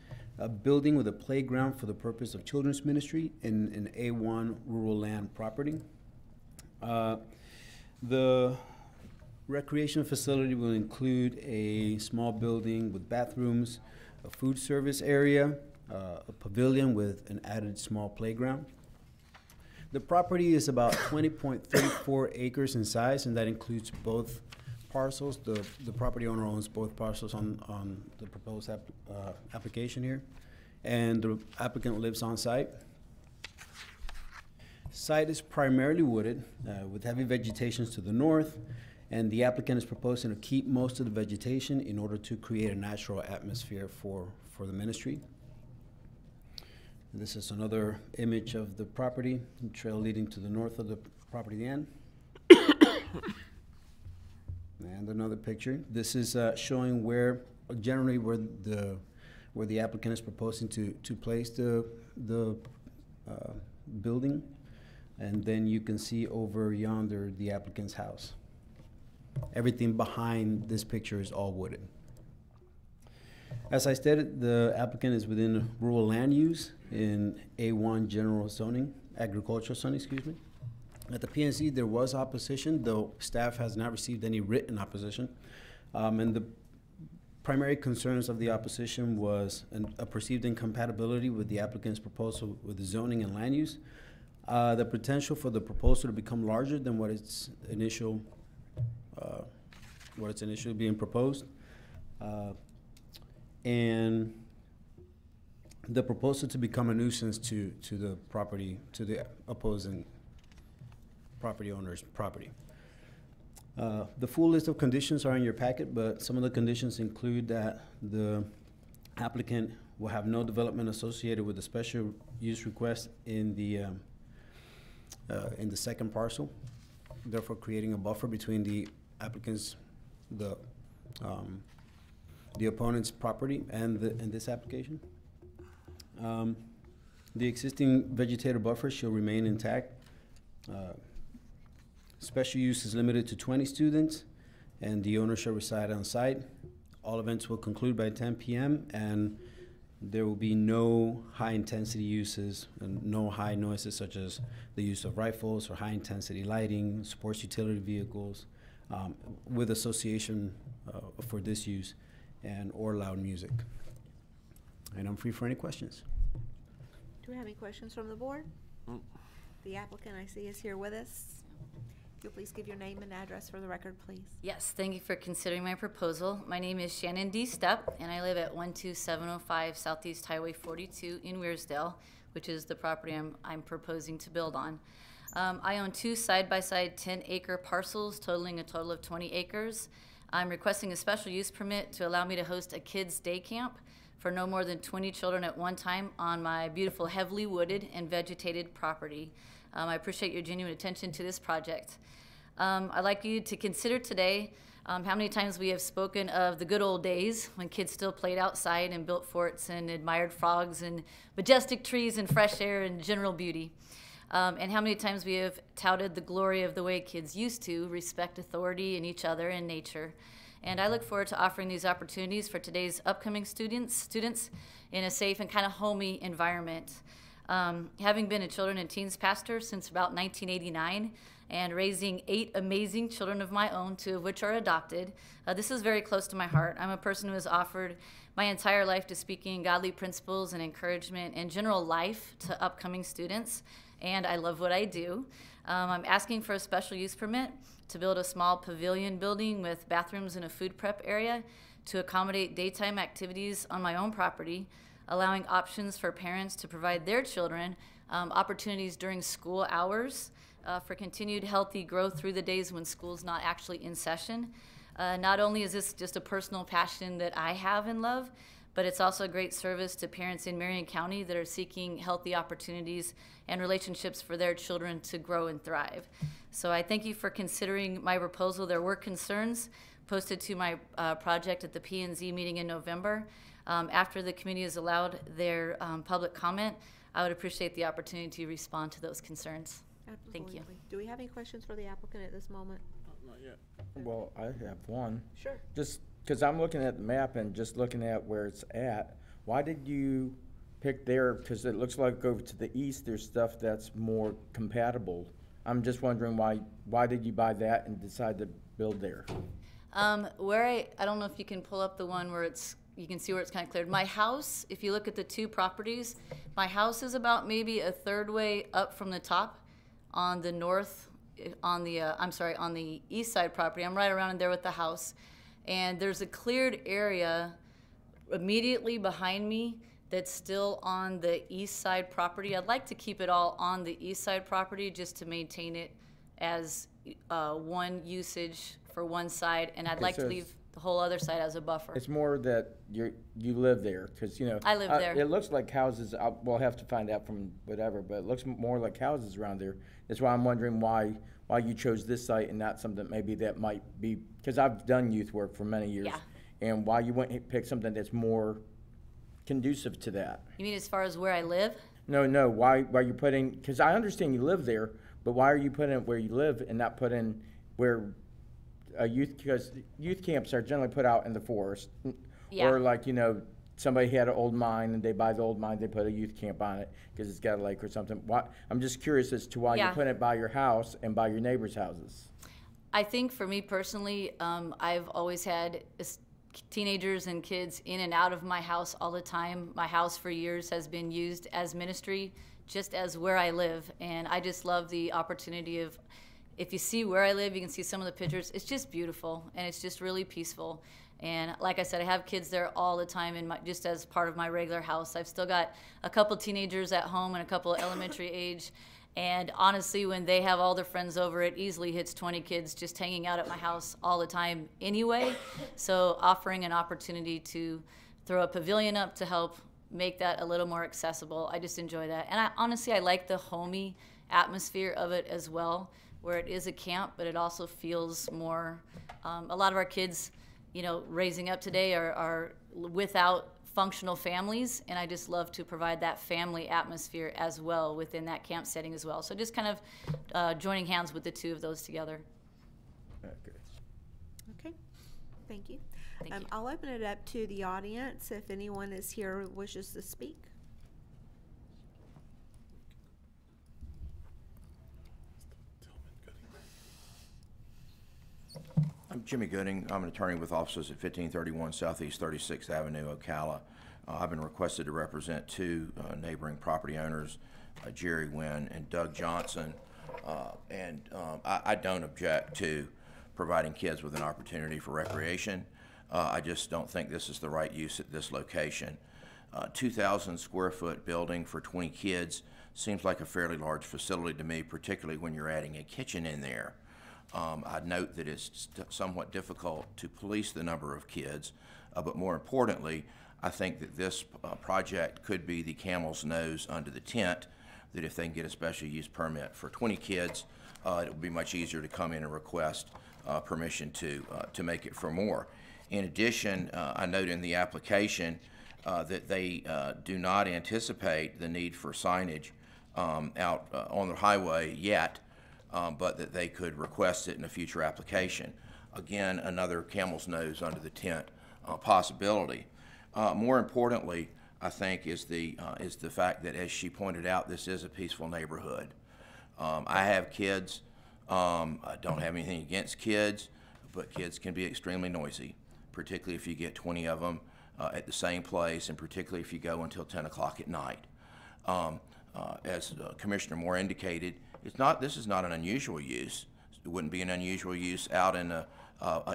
building with a playground for the purpose of children's ministry in an A1 rural land property. The recreation facility will include a small building with bathrooms, a food service area, a pavilion with an added small playground. The property is about 20.34 acres in size, and that includes both parcels. The property owner owns both parcels on the proposed application here, and the applicant lives on site. Site is primarily wooded with heavy vegetation to the north, and the applicant is proposing to keep most of the vegetation in order to create a natural atmosphere for the ministry. This is another image of the property, the trail leading to the north of the property end. And another picture. This is showing generally where the applicant is proposing to place the building. And then you can see over yonder the applicant's house. Everything behind this picture is all wooded. As I stated, the applicant is within rural land use in A1 general zoning, agricultural zoning, excuse me. At the PNC, there was opposition, though staff has not received any written opposition. And the primary concerns of the opposition was a perceived incompatibility with the applicant's proposal with the zoning and land use, the potential for the proposal to become larger than what it's initially being proposed, and the proposal to become a nuisance to the property, to the opposing property owner's property. The full list of conditions are in your packet, but some of the conditions include that the applicant will have no development associated with the special use request in the second parcel, therefore creating a buffer between the applicant's, the opponent's property and this application. The existing vegetative buffer shall remain intact. Special use is limited to 20 students, and the owner shall reside on site. All events will conclude by 10 p.m., and there will be no high-intensity uses and no high noises such as the use of rifles or high-intensity lighting, sports utility vehicles, with association for this use, and or loud music. And I'm free for any questions. Do we have any questions from the board? The applicant I see is here with us. If you'll please give your name and address for the record, please. Yes, thank you for considering my proposal. My name is Shannon D. Stepp, and I live at 12705 Southeast Highway 42 in Weirsdale, which is the property I'm proposing to build on. I own two side-by-side 10-acre parcels totaling a total of 20 acres. I'm requesting a special use permit to allow me to host a kids' day camp for no more than 20 children at one time on my beautiful heavily wooded and vegetated property. I appreciate your genuine attention to this project. I'd like you to consider today how many times we have spoken of the good old days when kids still played outside and built forts and admired frogs and majestic trees and fresh air and general beauty. And how many times we have touted the glory of the way kids used to respect authority and each other and nature. And I look forward to offering these opportunities for today's upcoming students in a safe and kind of homey environment. Having been a children and teens pastor since about 1989 and raising 8 amazing children of my own, 2 of which are adopted, this is very close to my heart. I'm a person who has offered my entire life to speaking godly principles and encouragement and general life to upcoming students, and I love what I do. I'm asking for a special use permit to build a small pavilion building with bathrooms and a food prep area to accommodate daytime activities on my own property. allowing options for parents to provide their children opportunities during school hours for continued healthy growth through the days when school's not actually in session. Not only is this just a personal passion that I have and love, but it's also a great service to parents in Marion County that are seeking healthy opportunities and relationships for their children to grow and thrive. So I thank you for considering my proposal. There were concerns posted to my project at the P&Z meeting in November. After the committee has allowed their public comment, I would appreciate the opportunity to respond to those concerns. Thank you. Do we have any questions for the applicant at this moment? Not yet. Well, I have one. Sure. Just because I'm looking at the map and just looking at where it's at, why did you pick there? Because it looks like over to the east, there's stuff that's more compatible. I'm just wondering why did you buy that and decide to build there? Where I don't know if you can pull up the one where you can see where it's kind of cleared. My house, if you look at the two properties, my house is about maybe a third way up from the top on the north, on the east side property. I'm right around in there with the house. And there's a cleared area immediately behind me that's still on the east side property. I'd like to keep it all on the east side property just to maintain it as one usage for one side, and I'd like to leave the whole other side as a buffer. It's more that you live there, because, you know. I live there. It looks like houses, we'll have to find out from whatever, but it looks more like houses around there. That's why I'm wondering why you chose this site and not something maybe that might be, because I've done youth work for many years. Yeah. And why you wouldn't pick something that's more conducive to that. You mean as far as where I live? No, why you putting, because I understand you live there, but why are you putting it where you live and not putting where because youth camps are generally put out in the forest. Yeah. Or like, you know, somebody had an old mine and they buy the old mine, they put a youth camp on it because it's got a lake or something. I'm just curious as to why you put it by your house and by your neighbors' houses. I think for me personally, I've always had teenagers and kids in and out of my house all the time. My house for years has been used as ministry, just as where I live. And I just love the opportunity of, if you see where I live, you can see some of the pictures. It's just beautiful, and it's just really peaceful. And like I said, I have kids there all the time, just as part of my regular house. I've still got a couple teenagers at home and a couple elementary age. And honestly, when they have all their friends over, it easily hits 20 kids just hanging out at my house all the time anyway. So offering an opportunity to throw a pavilion up to help make that a little more accessible, I just enjoy that. And honestly, I like the homey atmosphere of it as well, where it is a camp, but it also feels more, a lot of our kids, you know, raising up today are without functional families, and I just love to provide that family atmosphere as well within that camp setting as well. So just kind of joining hands with the two of those together. Okay, thank you. Thank you. I'll open it up to the audience if anyone is here who wishes to speak. I'm Jimmy Gooding. I'm an attorney with offices at 1531 Southeast 36th Avenue, Ocala. I've been requested to represent two neighboring property owners, Jerry Wynn and Doug Johnson. I don't object to providing kids with an opportunity for recreation. I just don't think this is the right use at this location. 2,000 square foot building for 20 kids seems like a fairly large facility to me, particularly when you're adding a kitchen in there. I'd note that it's somewhat difficult to police the number of kids, but more importantly, I think that this project could be the camel's nose under the tent, that if they can get a special use permit for 20 kids, it would be much easier to come in and request permission to make it for more. In addition, I note in the application that they do not anticipate the need for signage out on the highway yet, but that they could request it in a future application. Again, another camel's nose under the tent possibility. More importantly, I think, is the fact that, as she pointed out, this is a peaceful neighborhood. I have kids. I don't have anything against kids, but kids can be extremely noisy, particularly if you get 20 of them at the same place, and particularly if you go until 10 o'clock at night. As Commissioner Moore indicated, this is not an unusual use. It wouldn't be an unusual use out in a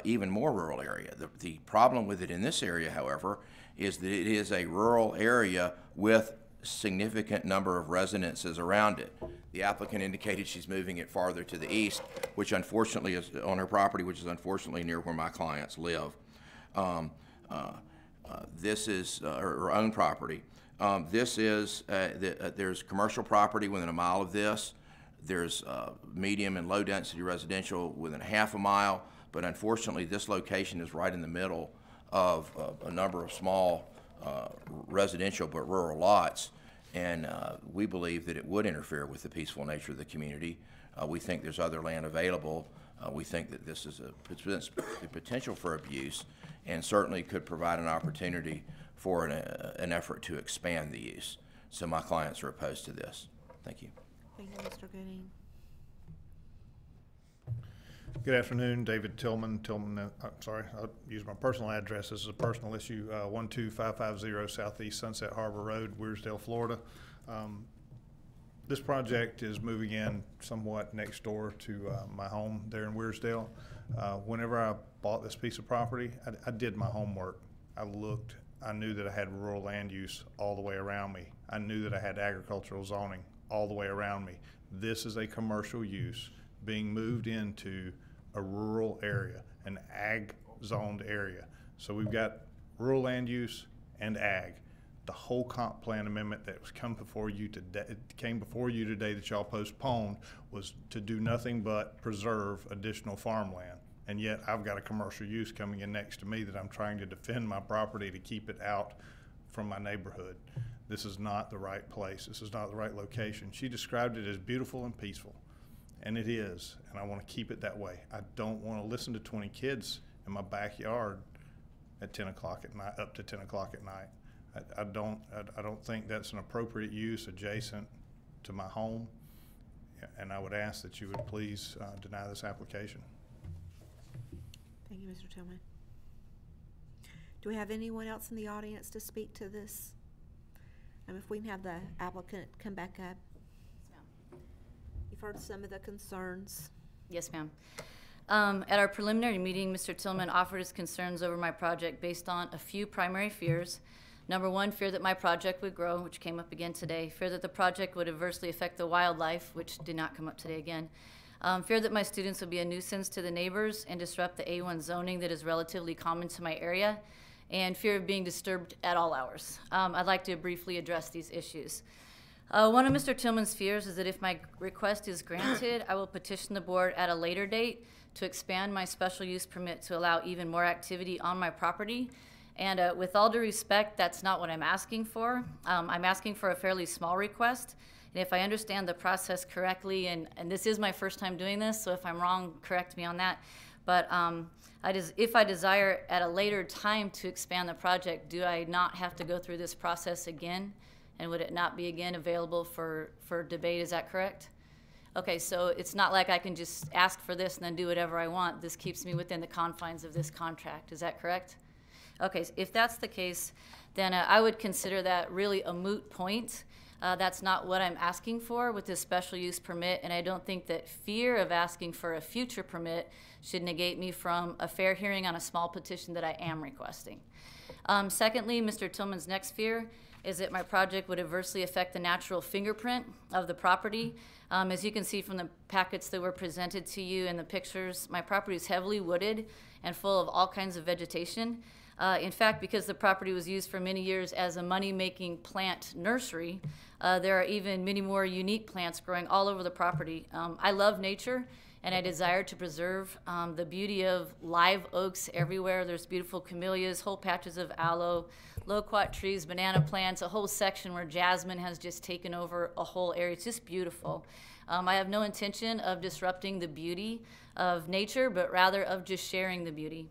even more rural area. The problem with it in this area, however, is that it is a rural area with significant number of residences around it. The applicant indicated she's moving it farther to the east, which unfortunately is on her property, which is unfortunately near where my clients live. This is her own property. There's commercial property within a mile of this. There's medium and low density residential within half a mile, but unfortunately this location is right in the middle of a number of small residential but rural lots, and we believe that it would interfere with the peaceful nature of the community. We think there's other land available. We think that this is a potential for abuse and certainly could provide an opportunity for an effort to expand the use. So my clients are opposed to this. Thank you. Thank you, Mr. Gooding. Good afternoon, David Tillman. Sorry, I'll use my personal address. This is a personal issue, 12550 Southeast Sunset Harbor Road, Weirsdale, Florida. This project is moving in somewhat next door to my home there in Weirsdale. Whenever I bought this piece of property, I did my homework. I looked. I knew that I had rural land use all the way around me. I knew that I had agricultural zoning all the way around me. This is a commercial use being moved into a rural area, an ag zoned area. So we've got rural land use and ag. The whole comp plan amendment that was came before you today that y'all postponed was to do nothing but preserve additional farmland. And yet I've got a commercial use coming in next to me that I'm trying to defend my property to keep it out from my neighborhood. This is not the right place. This is not the right location. She described it as beautiful and peaceful, and it is, and I want to keep it that way. I don't want to listen to 20 kids in my backyard at 10 o'clock at night, up to 10 o'clock at night. I don't think that's an appropriate use adjacent to my home, and I would ask that you would please deny this application. Thank you, Mr. Tillman. Do we have anyone else in the audience to speak to this? If we can have the applicant come back up. Yes, ma'am. You've heard some of the concerns. Yes, ma'am. At our preliminary meeting, Mr. Tillman offered his concerns over my project based on a few primary fears. Number one, fear that my project would grow, which came up again today. Fear that the project would adversely affect the wildlife, which did not come up today again. Fear that my students would be a nuisance to the neighbors and disrupt the A1 zoning that is relatively common to my area, and fear of being disturbed at all hours. I'd like to briefly address these issues. One of Mr. Tillman's fears is that if my request is granted, I will petition the board at a later date to expand my special use permit to allow even more activity on my property. And with all due respect, that's not what I'm asking for. I'm asking for a fairly small request. And if I understand the process correctly, and this is my first time doing this, so if I'm wrong, correct me on that. But if I desire at a later time to expand the project, do I not have to go through this process again? And would it not be again available for debate? Is that correct? Okay, so it's not like I can just ask for this and then do whatever I want. This keeps me within the confines of this contract. Is that correct? Okay, so if that's the case, then I would consider that really a moot point. That's not what I'm asking for with this special use permit, and I don't think that fear of asking for a future permit should negate me from a fair hearing on a small petition that I am requesting. Secondly, Mr. Tillman's next fear is that my project would adversely affect the natural fingerprint of the property. As you can see from the packets that were presented to you and the pictures, my property is heavily wooded and full of all kinds of vegetation. In fact, because the property was used for many years as a money-making plant nursery, there are even many more unique plants growing all over the property. I love nature, and I desire to preserve the beauty of live oaks everywhere. There's beautiful camellias, whole patches of aloe, loquat trees, banana plants, a whole section where jasmine has just taken over a whole area. It's just beautiful. I have no intention of disrupting the beauty of nature, but rather of just sharing the beauty.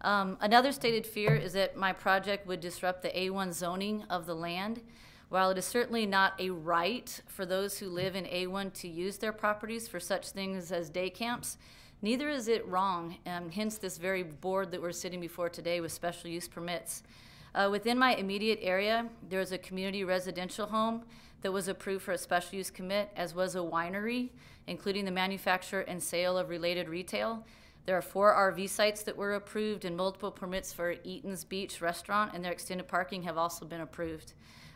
Another stated fear is that my project would disrupt the A1 zoning of the land. While it is certainly not a right for those who live in A1 to use their properties for such things as day camps, neither is it wrong, hence this very board that we're sitting before today with special use permits. Within my immediate area, there is a community residential home that was approved for a special use commit, as was a winery, including the manufacture and sale of related retail. There are 4 RV sites that were approved, and multiple permits for Eaton's Beach Restaurant and their extended parking have also been approved.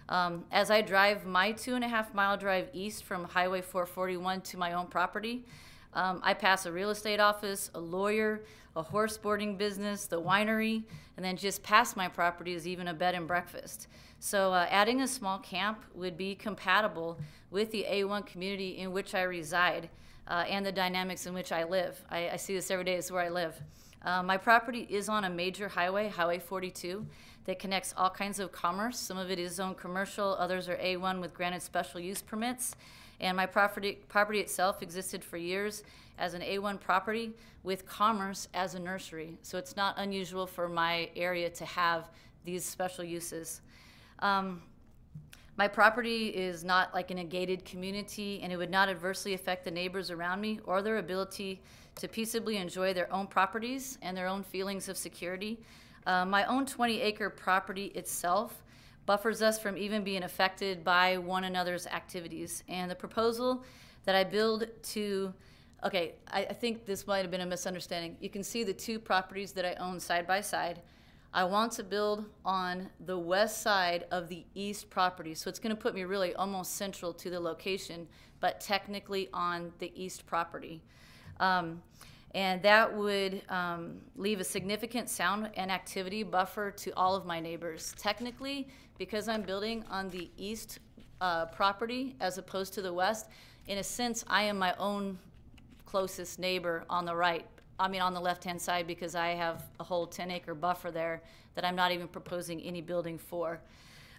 As I drive my 2.5-mile drive east from Highway 441 to my own property, I pass a real estate office, a lawyer, a horse boarding business, the winery, and then just past my property is even a bed and breakfast. So adding a small camp would be compatible with the A1 community in which I reside and the dynamics in which I live. I see this every day. It's where I live. My property is on a major highway, Highway 42, that connects all kinds of commerce. Some of it is zoned commercial, others are A1 with granted special use permits. And my property itself existed for years as an A1 property with commerce as a nursery. So it's not unusual for my area to have these special uses. My property is not like in a gated community, and it would not adversely affect the neighbors around me or their ability to peaceably enjoy their own properties and their own feelings of security. My own 20-acre property itself buffers us from even being affected by one another's activities. And the proposal that I build to, okay, I think this might have been a misunderstanding. You can see the 2 properties that I own side by side. I want to build on the west side of the east property. So it's going to put me really almost central to the location, but technically on the east property. And that would leave a significant sound and activity buffer to all of my neighbors. Technically, because I'm building on the east property as opposed to the west, in a sense, I am my own closest neighbor on the right. I mean, on the left-hand side, because I have a whole 10-acre buffer there that I'm not even proposing any building for.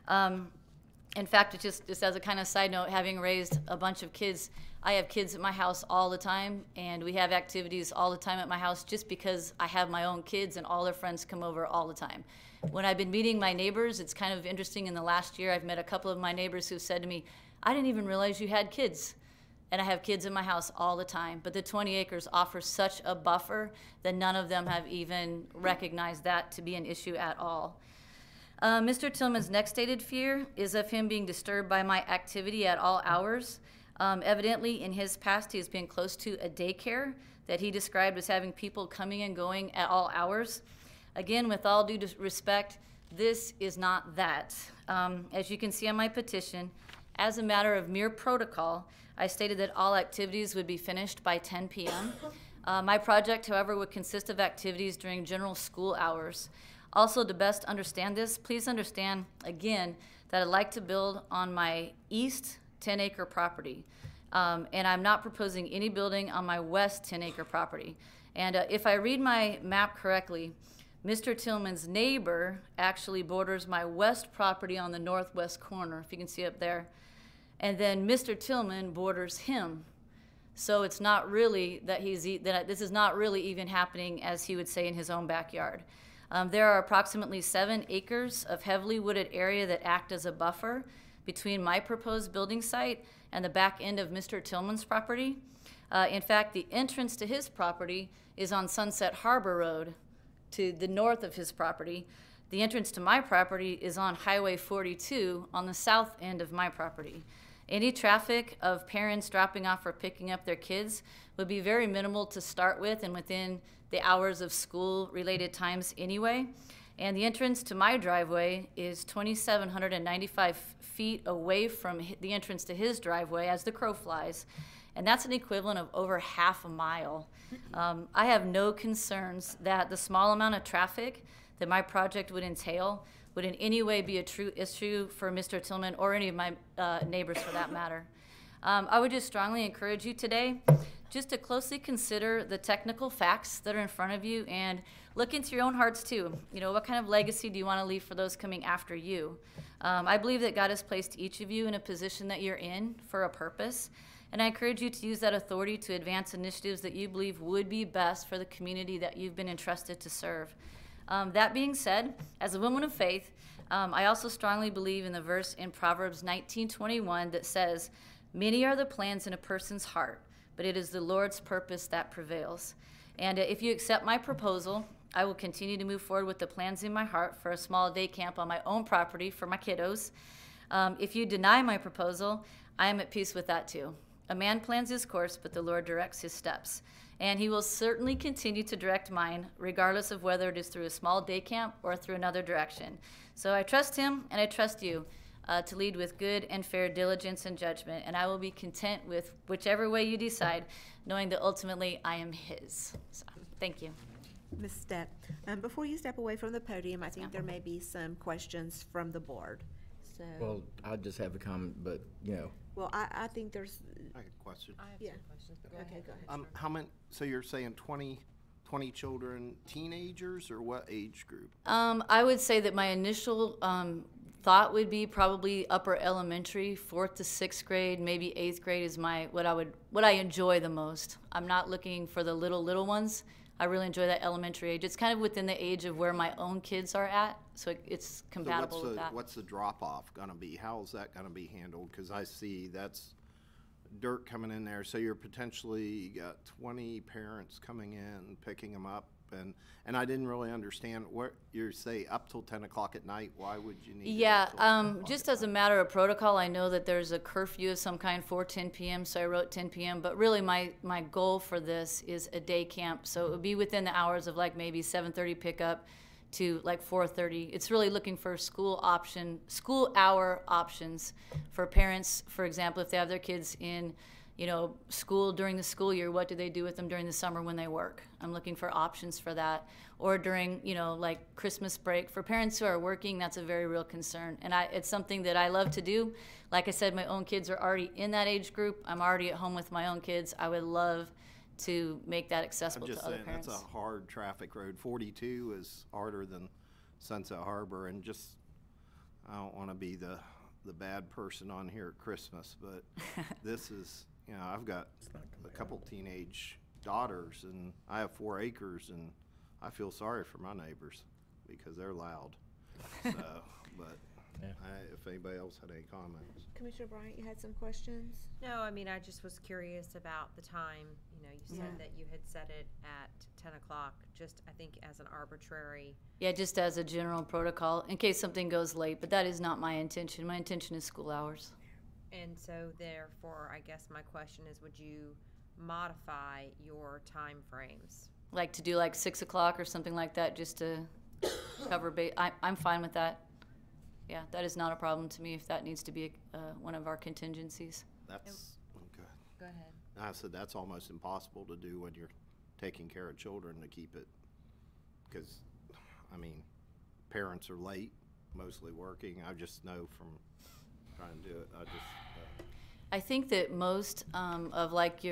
In fact, just as a kind of side note, having raised a bunch of kids, I have kids at my house all the time, and we have activities all the time at my house just because I have my own kids and all their friends come over all the time. When I've been meeting my neighbors, it's kind of interesting. In the last year, I've met a couple of my neighbors who said to me, I didn't even realize you had kids. And I have kids in my house all the time. But the 20 acres offers such a buffer that none of them have even recognized that to be an issue at all. Mr. Tillman's next stated fear is of him being disturbed by my activity at all hours. Evidently, in his past, he has been close to a daycare that he described as having people coming and going at all hours. Again, with all due respect, this is not that. As you can see on my petition, as a matter of mere protocol, I stated that all activities would be finished by 10 p.m. My project, however, would consist of activities during general school hours. Also, to best understand this, please understand, again, that I'd like to build on my east 10-acre property. And I'm not proposing any building on my west 10-acre property. And if I read my map correctly, Mr. Tillman's neighbor actually borders my west property on the northwest corner, if you can see up there. And then Mr. Tillman borders him. So it's not really that this is not really even happening, as he would say, in his own backyard. There are approximately 7 acres of heavily wooded area that act as a buffer between my proposed building site and the back end of Mr. Tillman's property. In fact, the entrance to his property is on Sunset Harbor Road to the north of his property. The entrance to my property is on Highway 42 on the south end of my property. Any traffic of parents dropping off or picking up their kids would be very minimal to start with and within the hours of school-related times anyway. And the entrance to my driveway is 2,795 feet away from the entrance to his driveway as the crow flies. And that's an equivalent of over half a mile. I have no concerns that the small amount of traffic that my project would entail would in any way be a true issue for Mr. Tillman or any of my neighbors for that matter. I would just strongly encourage you today just to closely consider the technical facts that are in front of you and look into your own hearts too. You know, what kind of legacy do you want to leave for those coming after you? I believe that God has placed each of you in a position that you're in for a purpose, and I encourage you to use that authority to advance initiatives that you believe would be best for the community that you've been entrusted to serve. That being said, as a woman of faith, I also strongly believe in the verse in Proverbs 19:21 that says, "Many are the plans in a person's heart, but it is the Lord's purpose that prevails." And if you accept my proposal, I will continue to move forward with the plans in my heart for a small day camp on my own property for my kiddos. If you deny my proposal, I am at peace with that too. A man plans his course, but the Lord directs his steps. And he will certainly continue to direct mine, regardless of whether it is through a small day camp or through another direction. So I trust him and I trust you to lead with good and fair diligence and judgment, and I will be content with whichever way you decide, knowing that ultimately I am his. So, thank you. Ms. Stepp, before you step away from the podium, I think there may be some questions from the board. So, Well, I just have a comment, but, you know. well, I think there's, I have a question. I have yeah. some questions. Go Okay, ahead. go ahead. How many, so you're saying 20 children, teenagers, or what age group? I would say that my initial thought would be probably upper elementary, 4th to 6th grade, maybe 8th grade is what I enjoy the most. I'm not looking for the little ones. I really enjoy that elementary age. It's kind of within the age of where my own kids are at, so it's compatible So with that. what's the drop-off gonna be? How is that gonna be handled? Because I see that's dirt coming in there, so you're potentially got 20 parents coming in, picking them up, and I didn't really understand what you say up till 10 o'clock at night. Why would you need? Yeah, just as a matter of protocol, I know that there's a curfew of some kind for 10 p.m., so I wrote 10 p.m., but really my goal for this is a day camp, so it would be within the hours of like maybe 7:30 pickup to like 4:30. It's really looking for school hour options for parents. For example, if they have their kids in, school during the school year, what do they do with them during the summer when they work? I'm looking for options for that. Or during, like Christmas break. For parents who are working, that's a very real concern. And it's something that I love to do. Like I said, my own kids are already in that age group. I'm already at home with my own kids. I would love to make that accessible to other parents. I'm just saying, that's a hard traffic road. 42 is harder than Sunset Harbor, and I don't want to be the bad person on here at Christmas, but this is, I've got a couple teenage daughters, and I have 4 acres, and I feel sorry for my neighbors because they're loud. So, but if anybody else had any comments. Commissioner Bryant, you had some questions? No, I mean, I just was curious about the time. You said that you had set it at 10 o'clock, just, I think, as an arbitrary. Yeah, just as a general protocol, in case something goes late, but that is not my intention. My intention is school hours. And so therefore, I guess my question is, would you modify your time frames? Like to do like 6 o'clock or something like that, just to cover base. I'm fine with that. Yeah, that is not a problem to me if that needs to be one of our contingencies. That's okay. Go ahead. I said that's almost impossible to do when you're taking care of children, to keep it, because, parents are late, mostly working. I just know from trying to do it. I think that most of like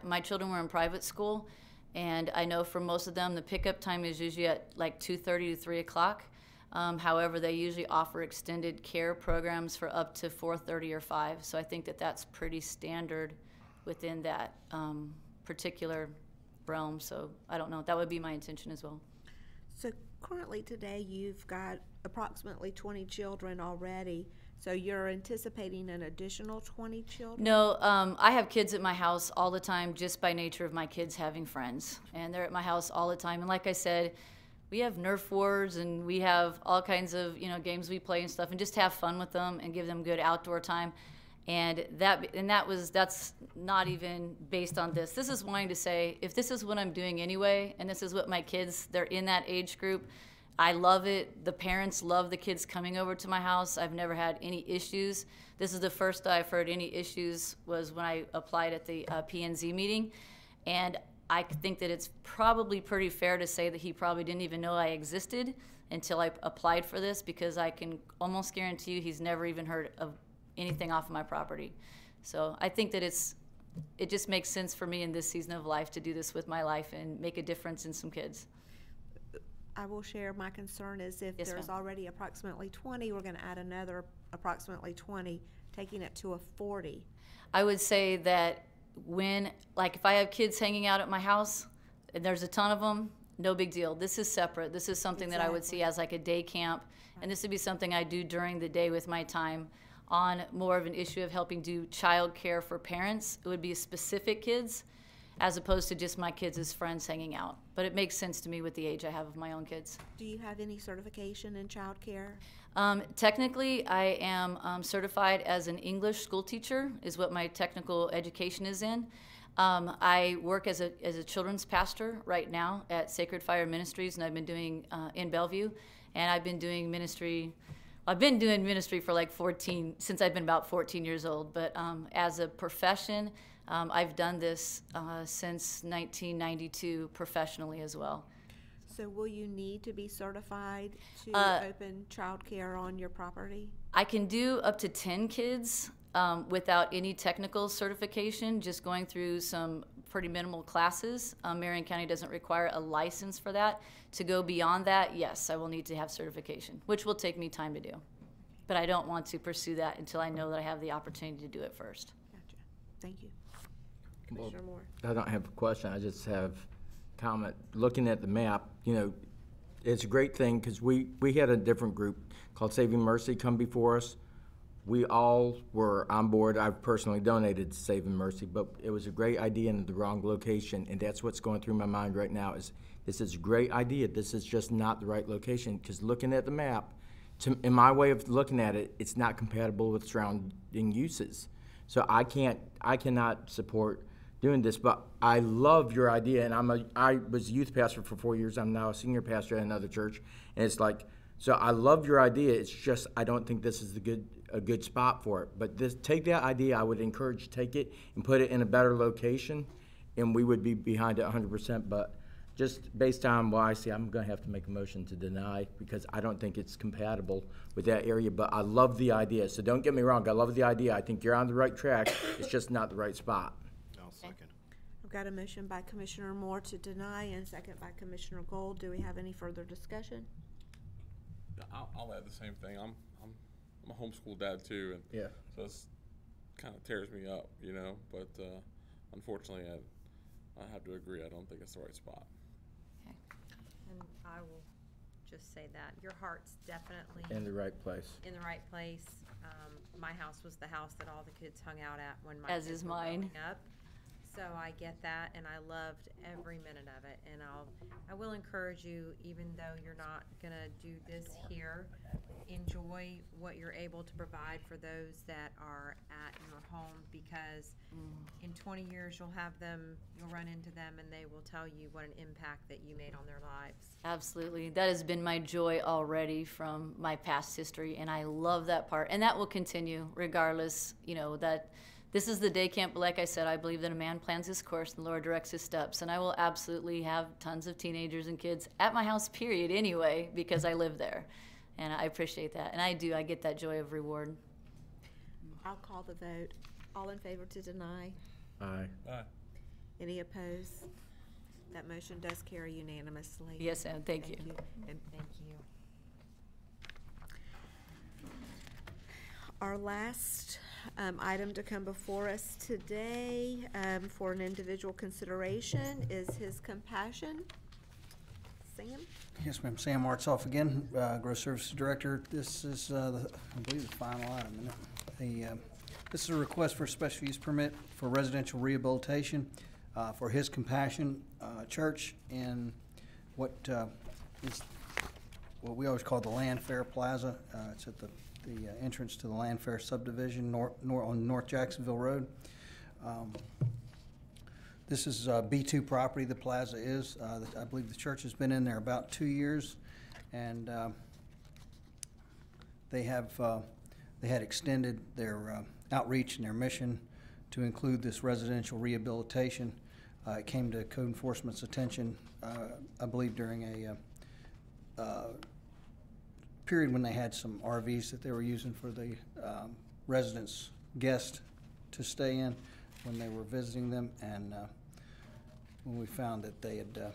my children were in private school, and I know for most of them the pickup time is usually at like 2:30 to 3 o'clock. However, they usually offer extended care programs for up to 4:30 or 5. So I think that that's pretty standard within that particular realm. So I don't know. That would be my intention as well. So currently today you've got approximately 20 children already. So you're anticipating an additional 20 children? No, I have kids at my house all the time just by nature of my kids having friends. And they're at my house all the time. And like I said, we have Nerf wars and we have all kinds of games we play and stuff, and just have fun with them and give them good outdoor time. And that's not even based on this. This is wanting to say, if this is what I'm doing anyway, and this is what my kids, they're in that age group, I love it. The parents love the kids coming over to my house. I've never had any issues. This is the first I've heard any issues was when I applied at the P&Z meeting. And I think that it's probably pretty fair to say that he probably didn't even know I existed until I applied for this, because I can almost guarantee you he's never even heard of anything off of my property. So I think that it just makes sense for me in this season of life to do this with my life and make a difference in some kids. I will share my concern is if there's already approximately 20, we're going to add another approximately 20, taking it to a 40. I would say that if I have kids hanging out at my house and there's a ton of them, no big deal. This is separate. This is something that I would see as like a day camp, and this would be something I do during the day with my time on more of an issue of helping do child care for parents. It would be specific kids. as opposed to just my kids as friends hanging out. But it makes sense to me with the age I have of my own kids. Do you have any certification in childcare? Technically, I am certified as an English school teacher, is what my technical education is in. I work as a children's pastor right now at Sacred Fire Ministries, and I've been doing in Bellevue, and I've been doing ministry. I've been doing ministry for like since I've been about 14 years old. But as a profession, I've done this since 1992 professionally as well. So will you need to be certified to open childcare on your property? I can do up to 10 kids without any technical certification, just going through some pretty minimal classes. Marion County doesn't require a license for that. To go beyond that, yes, I will need to have certification, which will take me time to do. But I don't want to pursue that until I know that I have the opportunity to do it first. Gotcha. Thank you. Well, Commissioner Moore. I don't have a question. I just have comment. Looking at the map, you know, it's a great thing because we had a different group called Saving Mercy come before us. We all were on board. I've personally donated to Saving Mercy, but it was a great idea in the wrong location, and that's what's going through my mind right now is this is a great idea. This is just not the right location because looking at the map, in my way of looking at it, it's not compatible with surrounding uses. So I cannot support doing this, but I love your idea, and I was youth pastor for 4 years. I'm now a senior pastor at another church, and it's like, so I love your idea. It's just I don't think this is a good spot for it. But take that idea. I would encourage you to take it and put it in a better location, and we would be behind it 100%. But just based on what I see, I'm going to have to make a motion to deny because I don't think it's compatible with that area. But I love the idea. So don't get me wrong. I love the idea. I think you're on the right track. It's just not the right spot. I'll second. I've got a motion by Commissioner Moore to deny and second by Commissioner Gold. Do we have any further discussion? I'll add the same thing. I'm a homeschool dad too, and yeah, so it's kind of tears me up, you know. But unfortunately, I have to agree. I don't think it's the right spot. Okay. And I will just say that your heart's definitely in the right place. In the right place. My house was the house that all the kids hung out at when my As kids is were mine. growing up. So I get that, and I loved every minute of it. And I will encourage you, even though you're not gonna do this here, enjoy what you're able to provide for those that are at your home, because in 20 years you'll run into them, and they will tell you what an impact that you made on their lives. Absolutely. That has been my joy already from my past history, and I love that part. And that will continue regardless, you know, that this is the day camp, but like I said, I believe that a man plans his course and the Lord directs his steps. And I will absolutely have tons of teenagers and kids at my house, period, anyway, because I live there. And I appreciate that. And I get that joy of reward. I'll call the vote. All in favor to deny? Aye. Aye. Any opposed? That motion does carry unanimously. Yes, ma'am. Thank you. And thank you. Our last item to come before us today for an individual consideration is his compassion. Sam? Yes, ma'am. Sam Artsoff again, Growth Services Director. This is, I believe, the final item. Isn't it? This is a request for a special use permit for residential rehabilitation for His Compassion Church in what is what we always call the Land Fair Plaza. It's at the entrance to the Land Fair subdivision on North Jacksonville Road. This is B2 property, the plaza is. I believe the church has been in there about 2 years, and they had extended their outreach and their mission to include this residential rehabilitation. It came to code enforcement's attention, I believe, during a period when they had some RVs that they were using for the residents' guests to stay in when they were visiting them, and when we found that they had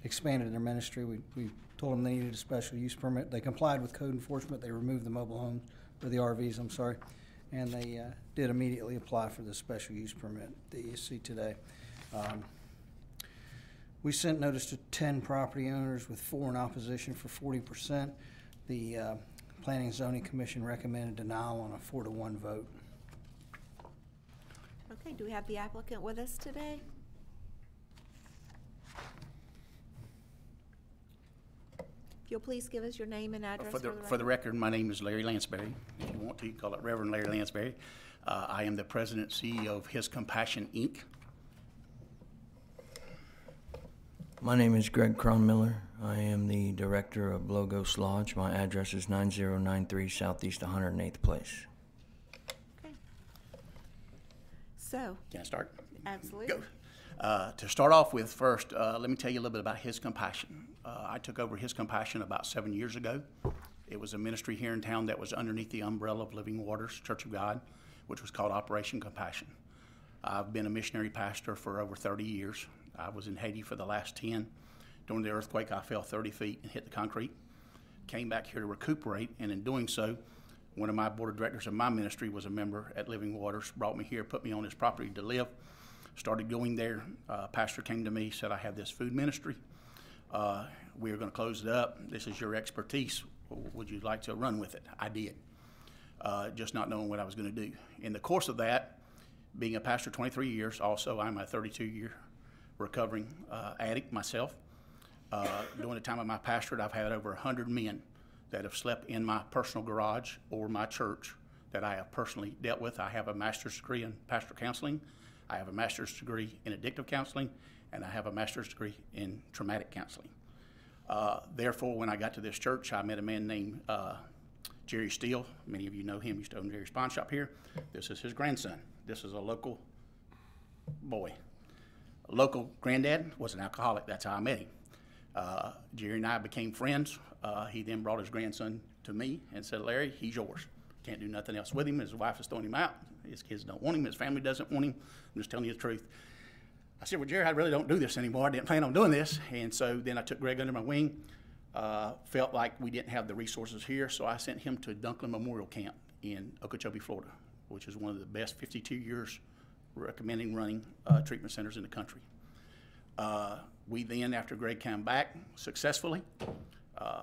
expanded their ministry, we told them they needed a special use permit. They complied with code enforcement. They removed the mobile homes, or the RVs, I'm sorry, and they did immediately apply for the special use permit that you see today. We sent notice to 10 property owners with 4 in opposition for 40%. The Planning and Zoning Commission recommended denial on a 4-to-1 vote. Okay, do we have the applicant with us today? If you'll please give us your name and address For the record, my name is Larry Lansbury. If you want to, you can call it Reverend Larry Lansbury. I am the president and CEO of His Compassion, Inc. My name is Greg Cronmiller. I am the director of Logos Lodge. My address is 9093 Southeast 108th Place. Okay. So. Can I start? Absolutely. Go. To start off with, first, let me tell you a little bit about His Compassion. I took over His Compassion about 7 years ago. It was a ministry here in town that was underneath the umbrella of Living Waters Church of God, which was called Operation Compassion. I've been a missionary pastor for over 30 years. I was in Haiti for the last 10. During the earthquake, I fell 30 feet and hit the concrete. Came back here to recuperate, and in doing so, one of my board of directors of my ministry was a member at Living Waters, brought me here, put me on his property to live. Started going there. Pastor came to me, said, I have this food ministry. We are going to close it up. This is your expertise. Would you like to run with it? I did, just not knowing what I was going to do. In the course of that, being a pastor 23 years, also I'm a 32-year recovering addict myself. During the time of my pastorate, I've had over 100 men that have slept in my personal garage or my church that I have personally dealt with. I have a master's degree in pastoral counseling. I have a master's degree in addictive counseling, and I have a master's degree in traumatic counseling. Therefore, when I got to this church, I met a man named Jerry Steele. Many of you know him. He used to own Jerry's Pawn Shop here. This is his grandson. This is a local boy. A local granddad was an alcoholic. That's how I met him. Jerry and I became friends. He then brought his grandson to me and said, Larry, he's yours. Can't do nothing else with him. His wife is throwing him out. His kids don't want him. His family doesn't want him. I'm just telling you the truth. I said, well, Jerry, I really don't do this anymore. I didn't plan on doing this. And so then I took Greg under my wing. Felt like we didn't have the resources here, so I sent him to Dunklin Memorial Camp in Okeechobee, Florida, which is one of the best 52 years recommending running treatment centers in the country. We then, after Greg came back successfully,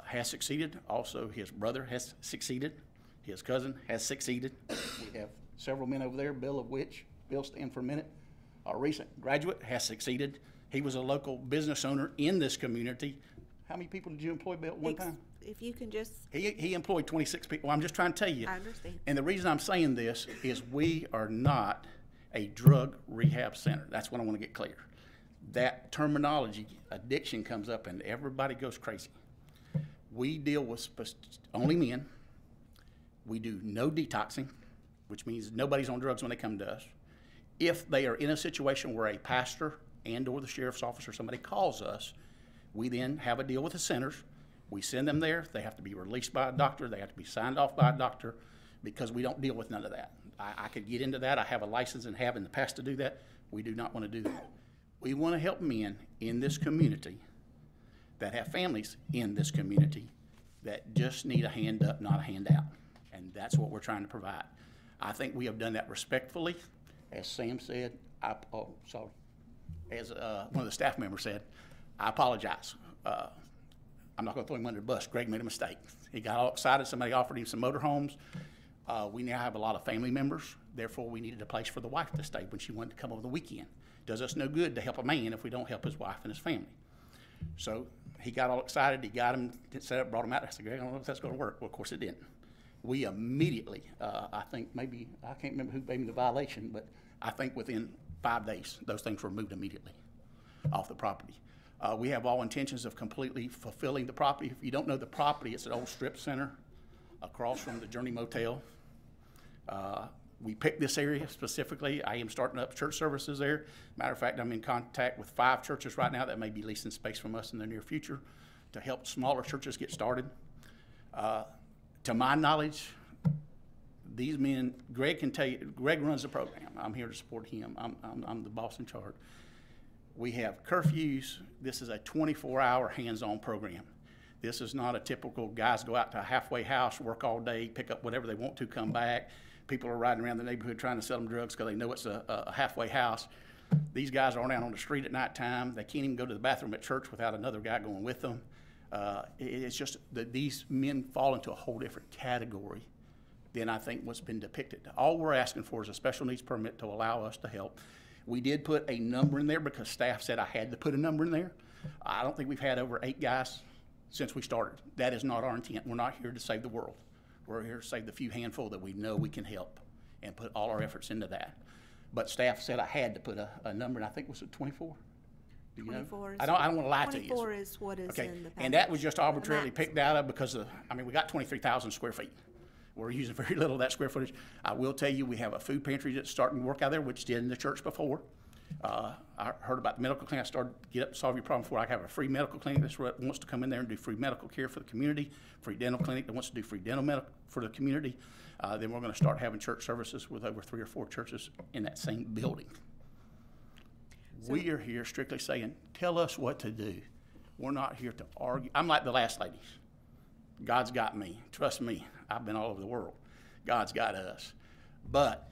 has succeeded. Also, his brother has succeeded. His cousin has succeeded. We have several men over there, Bill of which, Bill, stand for a minute, a recent graduate, has succeeded. He was a local business owner in this community. How many people did you employ, Bill, at one time? If you can just. He employed 26 people. I'm just trying to tell you. I understand. And the reason I'm saying this is we are not a drug rehab center. That's what I want to get clear. That terminology, addiction, comes up and everybody goes crazy. We deal with only men. We do no detoxing, which means nobody's on drugs when they come to us. If they are in a situation where a pastor and or the sheriff's office or somebody calls us, we then have a deal with the centers. We send them there. They have to be released by a doctor. They have to be signed off by a doctor because we don't deal with none of that. I could get into that. I have a license and have in the past to do that. We do not want to do that. We want to help men in this community that have families in this community that just need a hand up, not a hand out. And that's what we're trying to provide. I think we have done that respectfully. As Sam said, as one of the staff members said, I apologize. I'm not going to throw him under the bus. Greg made a mistake. He got all excited. Somebody offered him some motorhomes. We now have a lot of family members. Therefore, we needed a place for the wife to stay when she wanted to come over the weekend. Does us no good to help a man if we don't help his wife and his family. So he got all excited. He got him set up, brought him out. I said, Greg, I don't know if that's going to work. Well, of course it didn't. We immediately, I think maybe, I can't remember who gave me the violation, but I think within 5 days, those things were removed immediately off the property. We have all intentions of completely fulfilling the property. If you don't know the property, it's an old strip center across from the Journey Motel. We picked this area specifically. I am starting up church services there. Matter of fact, I'm in contact with 5 churches right now that may be leasing space from us in the near future to help smaller churches get started. To my knowledge, these men, Greg can tell you, Greg runs the program. I'm here to support him. I'm the boss in charge. We have curfews. This is a 24-hour hands-on program. This is not a typical guys go out to a halfway house, work all day, pick up whatever they want to, come back. People are riding around the neighborhood trying to sell them drugs because they know it's a halfway house. These guys aren't out on the street at nighttime. They can't even go to the bathroom at church without another guy going with them. It's just that these men fall into a whole different category than I think what's been depicted. All we're asking for is a special needs permit to allow us to help. We did put a number in there because staff said I had to put a number in there. I don't think we've had over 8 guys since we started. That is not our intent. We're not here to save the world. We're here to save the few handful that we know we can help and put all our efforts into that. But staff said I had to put a number, and I think, was it 24? Do you know? 24 is. I don't want to lie to you. 24 is what is Okay, in the package. and that was just arbitrarily Max. picked out of because of, I mean, we got 23,000 square feet. We're using very little of that square footage. I will tell you, we have a food pantry that's starting to work out there, which did in the church before. I heard about the medical clinic. I started to get up and solve your problem before. I have a free medical clinic that wants to come in there and do free medical care for the community, free dental clinic that wants to do free dental medical for the community. Then we're going to start having church services with over 3 or 4 churches in that same building. We are here strictly saying, tell us what to do. We're not here to argue. I'm like the last ladies. God's got me. Trust me, I've been all over the world. God's got us. But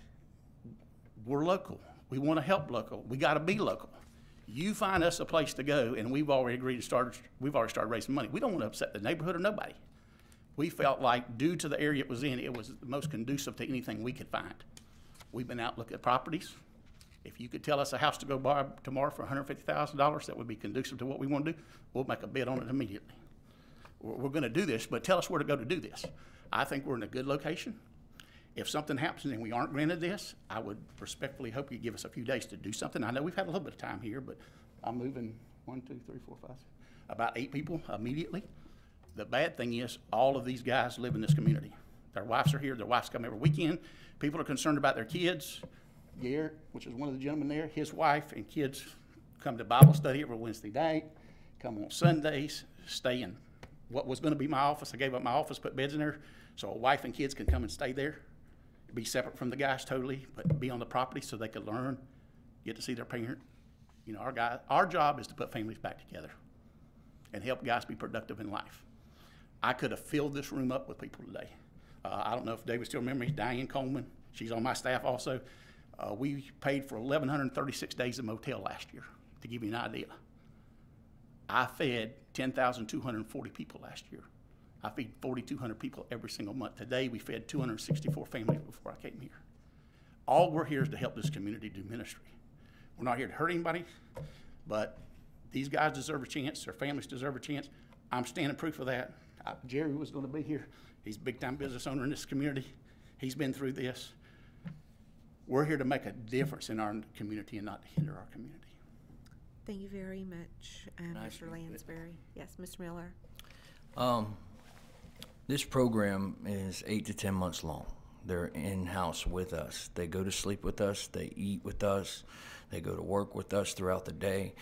we're local. We want to help local. We got to be local. You find us a place to go, and we've already agreed to start. We've already started raising money. We don't want to upset the neighborhood or nobody. We felt like, due to the area it was in, it was the most conducive to anything we could find. We've been out looking at properties. If you could tell us a house to go buy tomorrow for $150,000 that would be conducive to what we want to do, we'll make a bid on it immediately. We're going to do this, but tell us where to go to do this. I think we're in a good location. If something happens and we aren't granted this, I would respectfully hope you give us a few days to do something. I know we've had a little bit of time here, but I'm moving about 8 people immediately. The bad thing is all of these guys live in this community. Their wives are here. Their wives come every weekend. People are concerned about their kids. Garrett, which is one of the gentlemen there, his wife and kids come to Bible study every Wednesday night, come on Sundays, stay in what was going to be my office. I gave up my office, put beds in there, so a wife and kids can come and stay there, be separate from the guys totally, but be on the property so they could learn, get to see their parent. You know, our job is to put families back together and help guys be productive in life. I could have filled this room up with people today. I don't know if David still remembers Diane Coleman. She's on my staff also. We paid for 1,136 days of motel last year, to give you an idea. I fed 10,240 people last year. I feed 4,200 people every single month. Today, we fed 264 families before I came here. All we're here is to help this community do ministry. We're not here to hurt anybody, but these guys deserve a chance. Their families deserve a chance. I'm standing proof of that. Jerry was going to be here. He's a big-time business owner in this community. He's been through this. We're here to make a difference in our community and not to hinder our community. Thank you very much, Mr. Lansbury. Yes, Mr. Miller. This program is 8 to 10 months long. They're in-house with us. They go to sleep with us. They eat with us. They go to work with us throughout the day.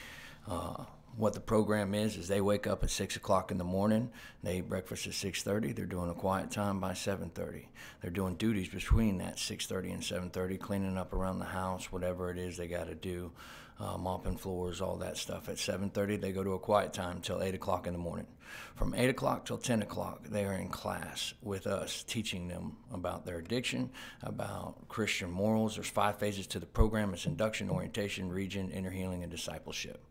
What the program is they wake up at 6 o'clock in the morning. They eat breakfast at 6:30. They're doing a quiet time by 7:30. They're doing duties between that 6:30 and 7:30, cleaning up around the house, whatever it is they got to do, mopping floors, all that stuff. At 7:30, they go to a quiet time until 8 o'clock in the morning. From 8 o'clock till 10 o'clock, they are in class with us, teaching them about their addiction, about Christian morals. There's 5 phases to the program. It's induction, orientation, region, inner healing, and discipleship.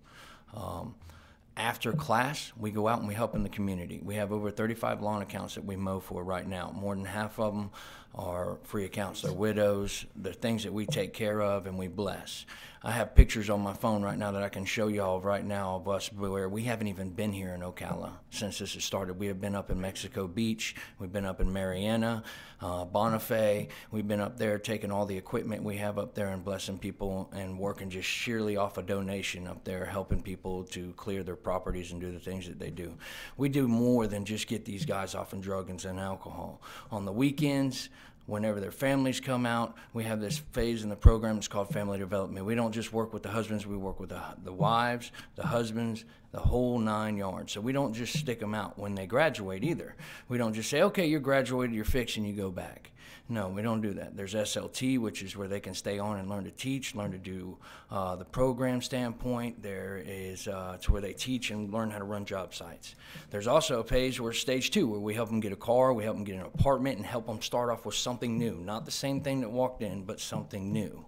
After class, we go out and we help in the community. We have over 35 lawn accounts that we mow for right now. More than half of them are free accounts. They're widows. They're things that we take care of and we bless. I have pictures on my phone right now that I can show y'all right now of us where we haven't even been here in Ocala since this has started. We have been up in Mexico Beach. We've been up in Mariana, Bonifay. We've been up there taking all the equipment we have up there and blessing people and working just sheerly off a donation up there, helping people to clear their properties and do the things that they do. We do more than just get these guys off of drugs and alcohol. On the weekends, whenever their families come out, we have this phase in the program. It's called family development. We don't just work with the husbands. We work with the wives, the husbands, the whole 9 yards. So we don't just stick them out when they graduate either. We don't just say, okay, you're graduated, you're fixed, and you go back. No, we don't do that. There's SLT, which is where they can stay on and learn to teach, learn to do the program standpoint. There is it's where they teach and learn how to run job sites. There's also a page where stage 2, where we help them get a car, we help them get an apartment, and help them start off with something new. Not the same thing that walked in, but something new.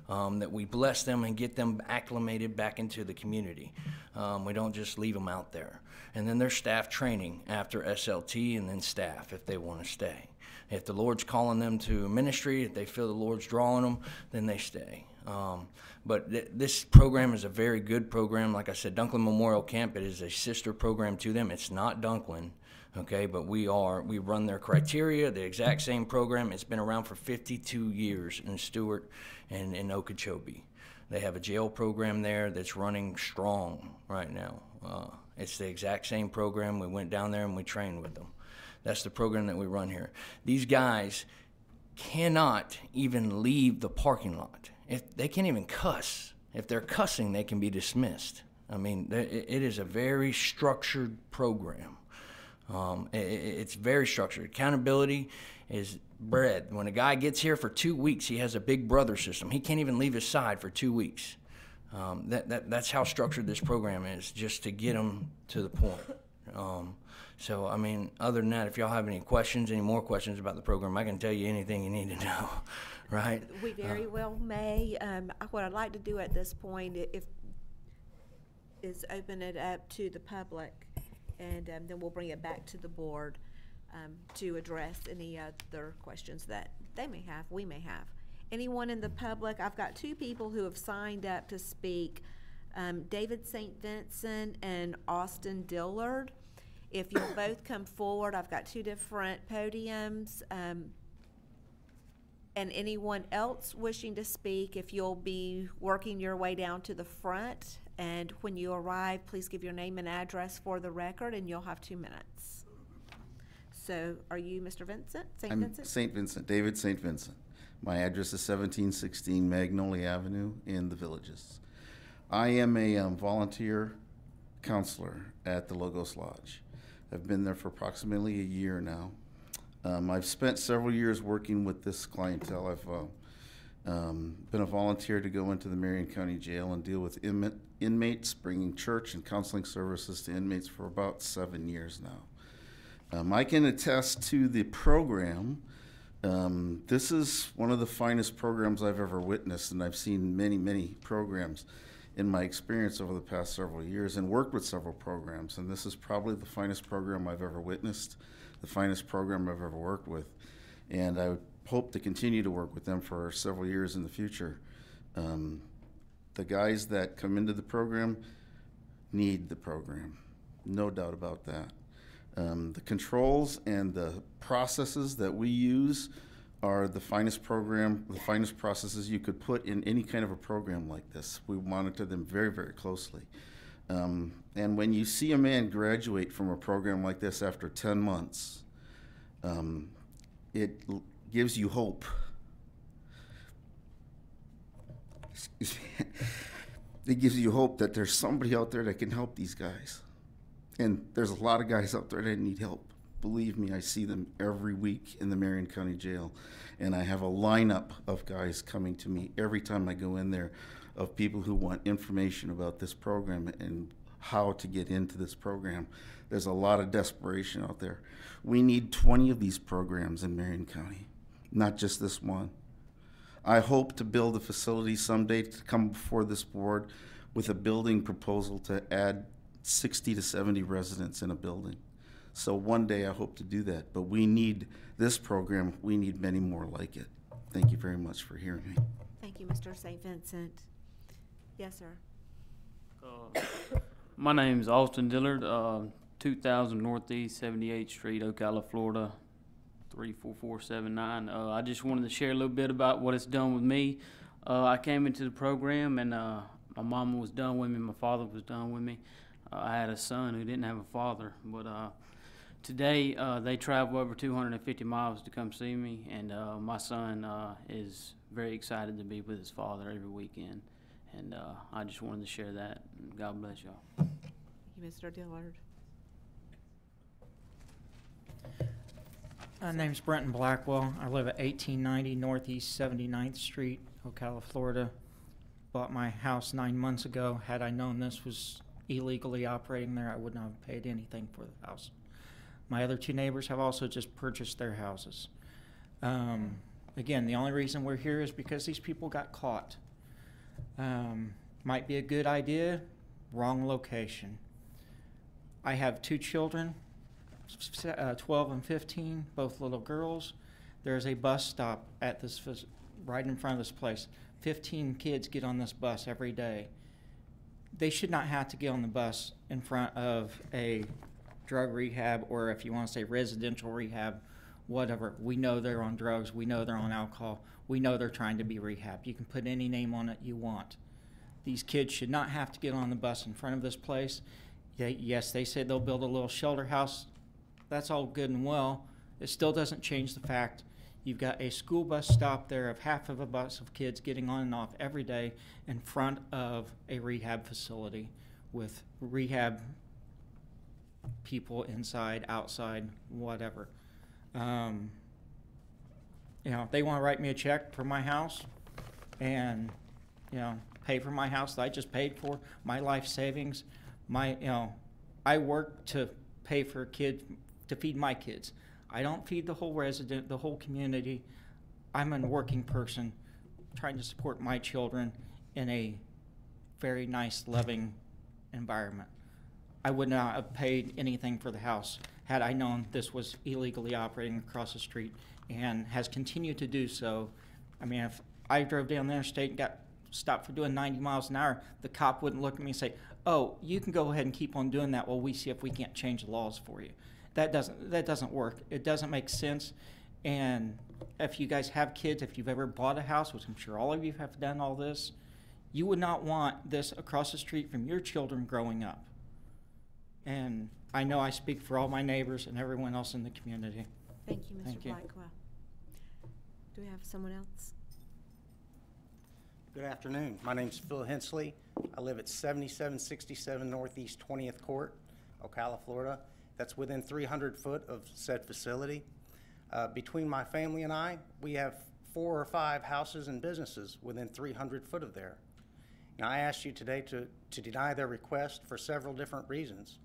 That we bless them and get them acclimated back into the community. We don't just leave them out there. And then there's staff training after SLT, and then staff if they want to stay. If the Lord's calling them to ministry, if they feel the Lord's drawing them, then they stay. But this program is a very good program. Like I said, Dunklin Memorial Camp, it is a sister program to them. It's not Dunklin, okay, but we run their criteria, the exact same program. It's been around for 52 years in Stewart and in Okeechobee. They have a jail program there that's running strong right now. It's the exact same program. We went down there and we trained with them. That's the program that we run here. These guys cannot even leave the parking lot. If they can't even cuss. If they're cussing, they can be dismissed. I mean, it is a very structured program. It's very structured. Accountability is bred. When a guy gets here for 2 weeks, he has a big brother system. He can't even leave his side for 2 weeks. That's how structured this program is, just to get them to the point. So, I mean, other than that, if y'all have any more questions about the program, I can tell you anything you need to know, right? We very well may. What I'd like to do at this point is open it up to the public, and then we'll bring it back to the board to address any other questions that they may have, we may have. Anyone in the public? I've got 2 people who have signed up to speak, David St. Vincent and Austin Dillard. If you'll both come forward, I've got 2 different podiums. And anyone else wishing to speak, if you'll be working your way down to the front, and when you arrive, please give your name and address for the record, and you'll have 2 minutes. So, are you Mr. Vincent? I'm Vincent? St. Vincent, David St. Vincent. My address is 1716 Magnolia Avenue in the Villages. I am a volunteer counselor at the Logos Lodge. I've been there for approximately a year now. I've spent several years working with this clientele. I've been a volunteer to go into the Marion County Jail and deal with inmates, bringing church and counseling services to inmates for about 7 years now. I can attest to the program. This is one of the finest programs I've ever witnessed, and I've seen many, many programs in my experience over the past several years and worked with several programs, and this is probably the finest program I've ever witnessed, the finest program I've ever worked with, and I hope to continue to work with them for several years in the future. The guys that come into the program need the program, no doubt about that. The controls and the processes that we use are the finest processes you could put in any kind of a program like this. We monitor them very, very closely. And when you see a man graduate from a program like this after 10 months, it gives you hope. Excuse me. It gives you hope that there's somebody out there that can help these guys. And there's a lot of guys out there that need help. Believe me, I see them every week in the Marion County Jail. And I have a lineup of guys coming to me every time I go in there of people who want information about this program and how to get into this program. There's a lot of desperation out there. We need 20 of these programs in Marion County, not just this one. I hope to build a facility someday to come before this board with a building proposal to add 60 to 70 residents in a building. So one day I hope to do that, but we need this program. We need many more like it. Thank you very much for hearing me. Thank you, Mr. St. Vincent. Yes, sir. My name's Austin Dillard, 2000 Northeast 78th Street, Ocala, Florida, 34479. I just wanted to share a little bit about what it's done with me. I came into the program and my mama was done with me, my father was done with me. I had a son who didn't have a father, but today they travel over 250 miles to come see me, and my son is very excited to be with his father every weekend, and I just wanted to share that. God bless y'all. Thank you, Mr. Dillard. My name's Brenton Blackwell. I live at 1890 Northeast 79th Street, Ocala, Florida. Bought my house 9 months ago. Had I known this was illegally operating there, I would not have paid anything for the house. My other 2 neighbors have also just purchased their houses. Again, the only reason we're here is because these people got caught. Might be a good idea, wrong location. I have 2 children, 12 and 15, both little girls. There's a bus stop at this, right in front of this place, 15 kids get on this bus every day. They should not have to get on the bus in front of a drug rehab, or if you want to say residential rehab, whatever. We know they're on drugs. We know they're on alcohol. We know they're trying to be rehabbed. You can put any name on it you want. These kids should not have to get on the bus in front of this place. Yes, they said they'll build a little shelter house. That's all good and well. It still doesn't change the fact you've got a school bus stop there of half of a bus of kids getting on and off every day in front of a rehab facility with rehab people inside, outside, whatever. You know, they want to write me a check for my house and, you know, pay for my house that I just paid for, my life savings, I work to pay for kids, to feed my kids. I don't feed the whole the whole community. I'm a working person trying to support my children in a very nice, loving environment. I would not have paid anything for the house had I known this was illegally operating across the street and has continued to do so. I mean, if I drove down the interstate and got stopped for doing 90 miles an hour, the cop wouldn't look at me and say, "Oh, you can go ahead and keep on doing that while we see if we can't change the laws for you." That doesn't work. It doesn't make sense. And if you guys have kids, if you've ever bought a house, which I'm sure all of you have done all this, you would not want this across the street from your children growing up. And I know I speak for all my neighbors and everyone else in the community. Thank you, Mr. Thank you. Blackwell. Do we have someone else? Good afternoon. My name's Phil Hensley. I live at 7767 Northeast 20th Court, Ocala, Florida. That's within 300 foot of said facility. Between my family and I, we have 4 or 5 houses and businesses within 300 foot of there. Now, I asked you today to deny their request for several different reasons.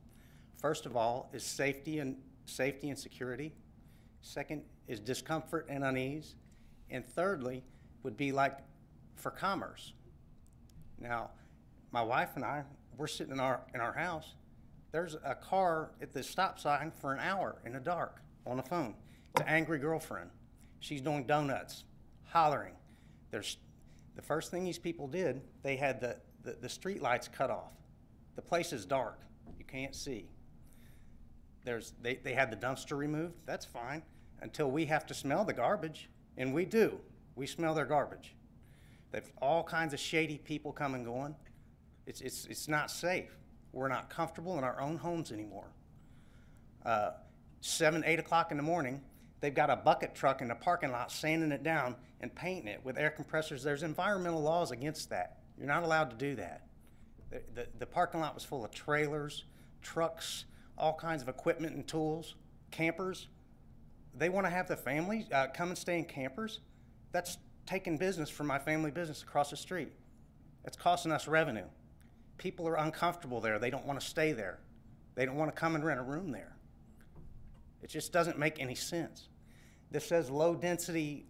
First of all is safety and security. Second is discomfort and unease. And thirdly would be like for commerce. Now, my wife and I, we're sitting in our house. There's a car at the stop sign for an hour in the dark on the phone. It's an angry girlfriend. She's doing donuts, hollering. The first thing these people did, they had the street lights cut off. The place is dark. You can't see. They had the dumpster removed. That's fine until we have to smell the garbage, and we do. We smell their garbage. They've all kinds of shady people come and going. It's not safe. We're not comfortable in our own homes anymore. 7, 8 o'clock in the morning, they've got a bucket truck in the parking lot sanding it down and painting it with air compressors. There's environmental laws against that. You're not allowed to do that. The parking lot was full of trailers, trucks, all kinds of equipment and tools, campers. They want to have the family come and stay in campers. That's taking business from my family business across the street. It's costing us revenue. People are uncomfortable there. They don't want to stay there. They don't want to come and rent a room there. It just doesn't make any sense. This says low density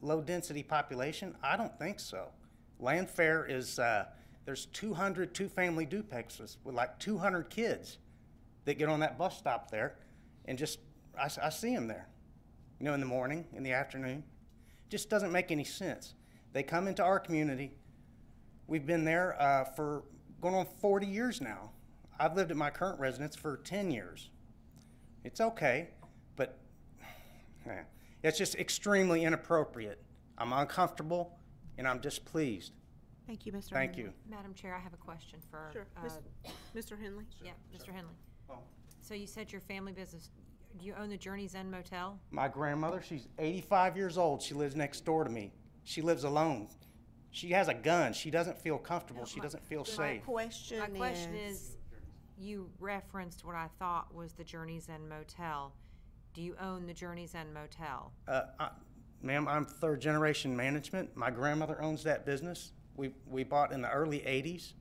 population. I don't think so. Landfair is, there's 200 two-family duplexes with like 200 kids that get on that bus stop there, and just, I see them there, you know, in the morning, in the afternoon. Just doesn't make any sense. They come into our community. We've been there for going on 40 years now. I've lived at my current residence for 10 years. It's okay, but it's just extremely inappropriate. I'm uncomfortable and I'm displeased. Thank you, Mr. Thank Henley. you. Madam Chair, I have a question for. Sure. Mr. Henley? Yeah, Mr. Henley. So you said your family business, do you own the Journey's Inn Motel? My grandmother, she's 85 years old. She lives next door to me. She lives alone. She has a gun. She doesn't feel comfortable. She doesn't feel safe. My question is, you referenced what I thought was the Journey's Inn Motel. Do you own the Journey's Inn Motel? Ma'am, I'm third generation management. My grandmother owns that business. We bought in the early 80s.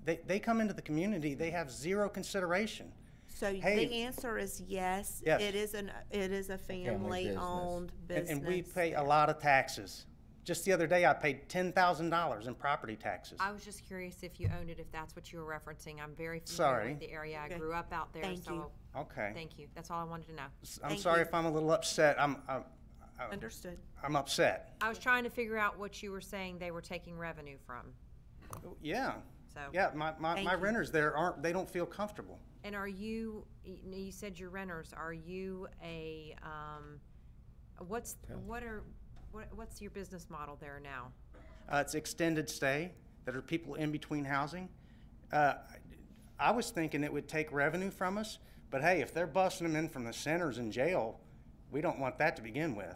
They come into the community. They have zero consideration. So the answer is yes. Yes. It is a family-owned business. And we pay a lot of taxes. Just the other day, I paid $10,000 in property taxes. I was just curious if you owned it, if that's what you were referencing. I'm very familiar with the area. I grew up out there. Thank you. Okay. Thank you. That's all I wanted to know. I'm sorry if I'm a little upset. Understood. I'm upset. I was trying to figure out what you were saying they were taking revenue from. Yeah. So. Yeah, my renters there they don't feel comfortable. And are you said your renters, are you a, what's your business model there now? It's extended stay. That are people in between housing. I was thinking it would take revenue from us, but hey, if they're busting them in from the centers in jail, we don't want that to begin with.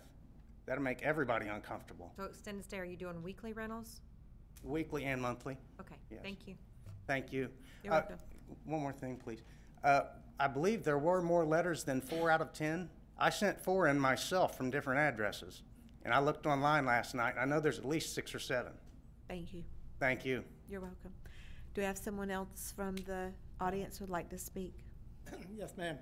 That'll make everybody uncomfortable. So extended stay, are you doing weekly rentals? Weekly and monthly. Okay, yes. Thank you. Thank you. You're welcome. One more thing, please. I believe there were more letters than 4 out of 10. I sent 4 in myself from different addresses, and I looked online last night. I know there's at least 6 or 7. Thank you. Thank you. You're welcome. Do we have someone else from the audience who would like to speak? Yes, ma'am.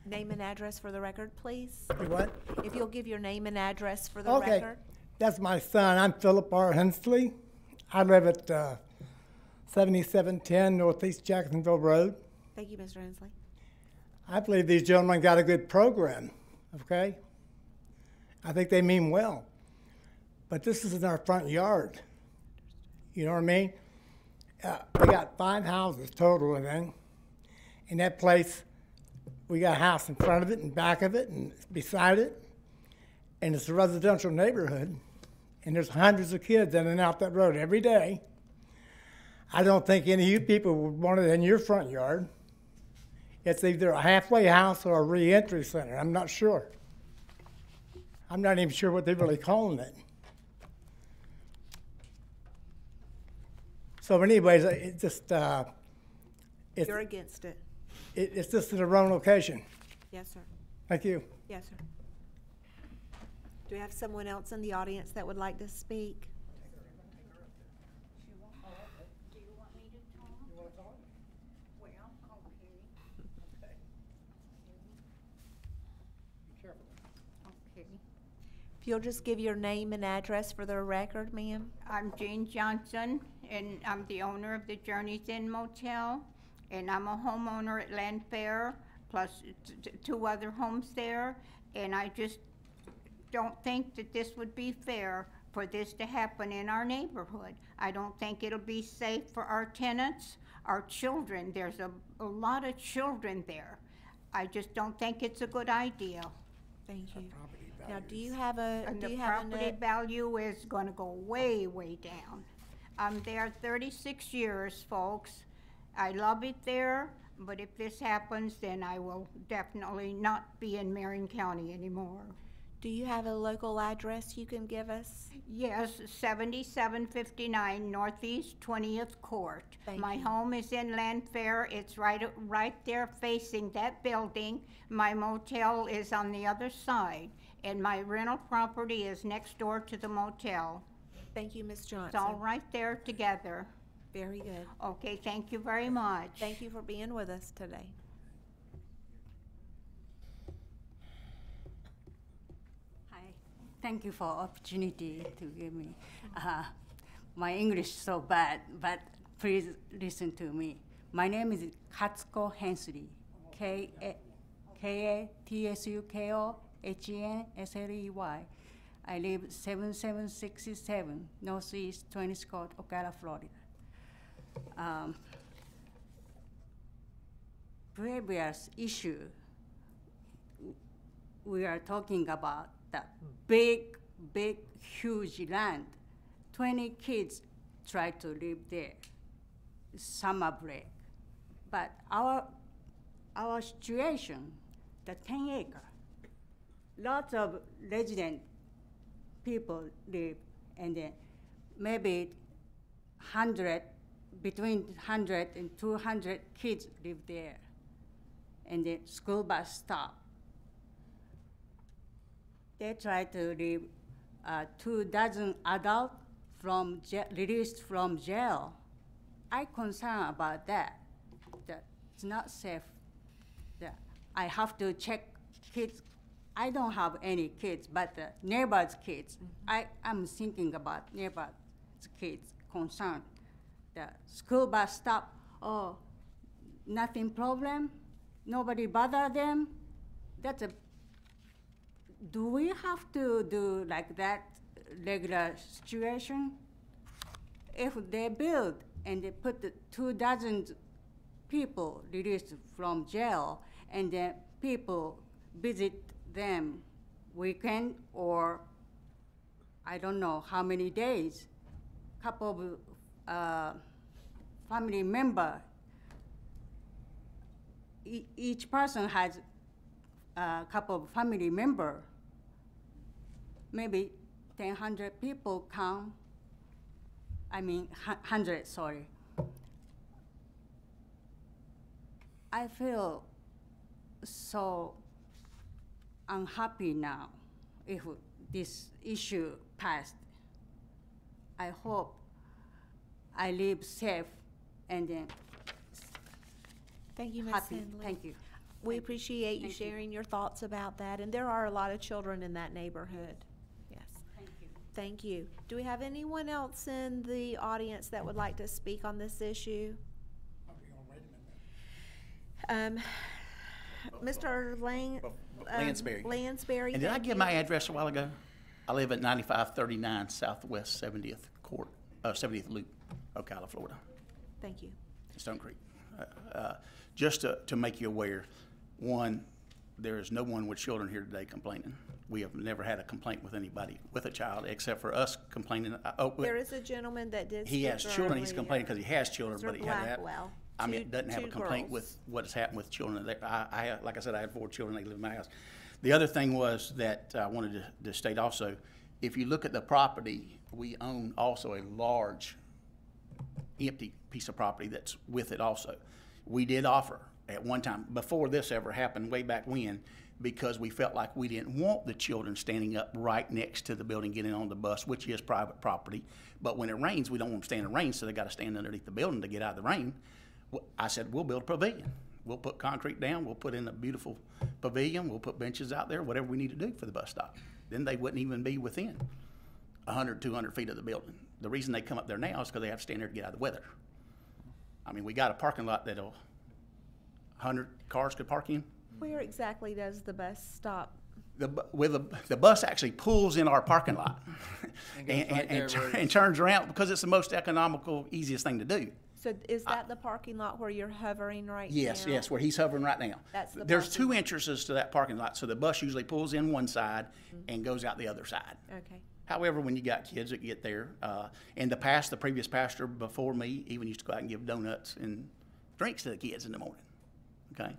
Name and address for the record, please. You what? If you'll give your name and address for the Okay, record. that's my son. I'm Philip R. Hensley. I live at 7710 Northeast Jacksonville Road. Thank you, Mr. Hensley. I believe these gentlemen got a good program, okay? I think they mean well. But this is in our front yard. You know what I mean? We got 5 houses total, and then in that place, we got a house in front of it and back of it and beside it, and it's a residential neighborhood, and there's hundreds of kids in and out that road every day. I don't think any of you people would want it in your front yard. It's either a halfway house or a re-entry center. I'm not sure. I'm not even sure what they're really calling it. So anyways, it just, You're against it. It's just in the wrong location. Yes, sir. Thank you. Yes, sir. Do we have someone else in the audience that would like to speak? If you'll just give your name and address for the record, ma'am. I'm Jane Johnson, and I'm the owner of the Journeys Inn Motel, and I'm a homeowner at Land Fair, plus 2 other homes there, and I just don't think that this would be fair for this to happen in our neighborhood. I don't think it'll be safe for our tenants, our children. There's a lot of children there. I just don't think it's a good idea. Thank you. Now, do you have a, And do the you have property value is gonna go way, way down. I'm there 36 years, folks. I love it there, but if this happens, then I will definitely not be in Marion County anymore. Do you have a local address you can give us? Yes, 7759 Northeast 20th Court. Thank My you. home is in Land Fair. It's right there facing that building. My motel is on the other side, and my rental property is next door to the motel. Thank you, Ms. Johnson. It's all right there together. Very good. Okay, thank you very much. Thank you for being with us today. Hi, thank you for opportunity to give me. My English is so bad, but please listen to me. My name is Katsuko Hensley, K-A-T-S-U-K-O-H-E-N-S-L-E-Y. I live 7767 Northeast 20th Court, Ocala, Florida. Previous issue, we are talking about the big, huge land. 20 kids try to live there, summer break. But our situation, the 10 acre, lots of resident people live, and then maybe between 100 and 200 kids live there, and the school bus stop. They try to leave 24 adults released from jail. I'm concerned about that. That it's not safe. That I have to check kids. I don't have any kids, but the neighbors' kids. I'm thinking about neighbors' kids concerned. The school bus stop, oh, nothing problem, nobody bother them. do we have to do like that regular situation? If they build and they put the 24 people released from jail, and then people visit them weekend or I don't know how many days, couple of family member, each person has a couple of family member, maybe 100 people come, 100, sorry. I feel so unhappy now if this issue passed. I hope I live safe and then Thank you, Ms. happy. Hindley. Thank you. We appreciate you Thank you. sharing your thoughts about that, and there are a lot of children in that neighborhood. Yes. Thank you. Thank you. Do we have anyone else in the audience that would like to speak on this issue? Mr. Lansbury. Lansbury. And did I thank give you. my address a while ago? I live at 9539 Southwest 70th Court, 70th Loop, Ocala, Florida. Thank you. Stone Creek. Just to make you aware, one, there is no one with children here today complaining. We have never had a complaint with anybody with a child except for us complaining. There is a gentleman that did He speak has children. He's earlier. complaining because he has children, Mr. but he had that. Blackwell. Doesn't have a Two complaint girls. with what has happened with children. Like I said, I had 4 children. They live in my house. The other thing was that I wanted to state also, if you look at the property, we own also a large empty piece of property that's with it also. We did offer at one time, before this ever happened, way back when, because we felt like we didn't want the children standing up right next to the building getting on the bus, which is private property. But when it rains, we don't want them to stand in the rain, so they got to stand underneath the building to get out of the rain. I said, we'll build a pavilion. We'll put concrete down. We'll put in a beautiful pavilion. We'll put benches out there, whatever we need to do for the bus stop. Then they wouldn't even be within 100, 200 feet of the building. The reason they come up there now is because they have to stand there to get out of the weather. We got a parking lot that 100 cars could park in. Where exactly does the bus stop? The bus actually pulls in our parking lot and turns around because it's the most economical, easiest thing to do. So is that the parking lot where you're hovering right now? Yes, where he's hovering right now. That's the There's parking 2 entrances to that parking lot, so the bus usually pulls in one side and goes out the other side. Okay. However, when you got kids that get there, in the past, the previous pastor before me even used to go out and give donuts and drinks to the kids in the morning. Okay,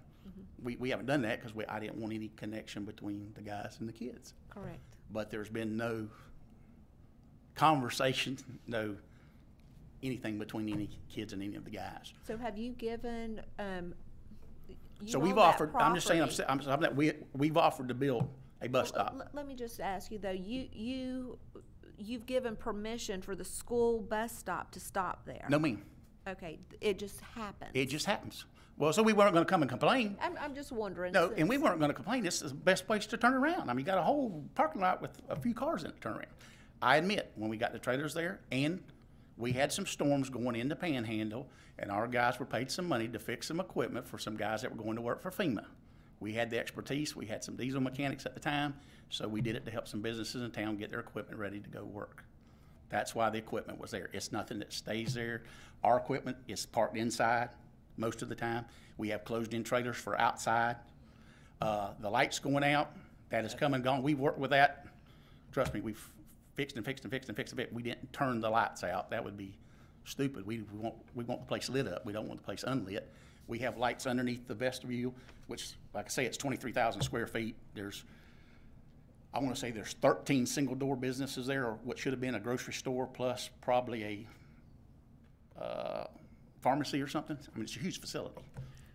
we haven't done that because I didn't want any connection between the guys and the kids. Correct. But there's been no conversation, no anything between any kids and any of the guys. So have you given? So we've offered. I'm just saying. I'm that we've offered to build a bus stop. Let me just ask you though. You've given permission for the school bus stop to stop there. No, ma'am. Okay, it just happens. It just happens. Well, so we weren't going to come and complain. I'm just wondering. No, and we weren't going to complain. This is the best place to turn around. You got a whole parking lot with a few cars in it to turn around. I admit, when we got the trailers there, and we had some storms going into Panhandle, and our guys were paid some money to fix some equipment for some guys that were going to work for FEMA. We had the expertise. We had some diesel mechanics at the time, so we did it to help some businesses in town get their equipment ready to go work. That's why the equipment was there. It's nothing that stays there. Our equipment is parked inside most of the time. We have closed-in trailers for outside. The lights going out, that has come and gone. We've worked with that. Trust me, we've fixed and fixed and fixed and fixed it. We didn't turn the lights out. That would be stupid. We want the place lit up. We don't want the place unlit. We have lights underneath the vestibule, which, like I say, it's 23,000 square feet. I want to say there's 13 single-door businesses there, or what should have been a grocery store plus probably a pharmacy or something. It's a huge facility.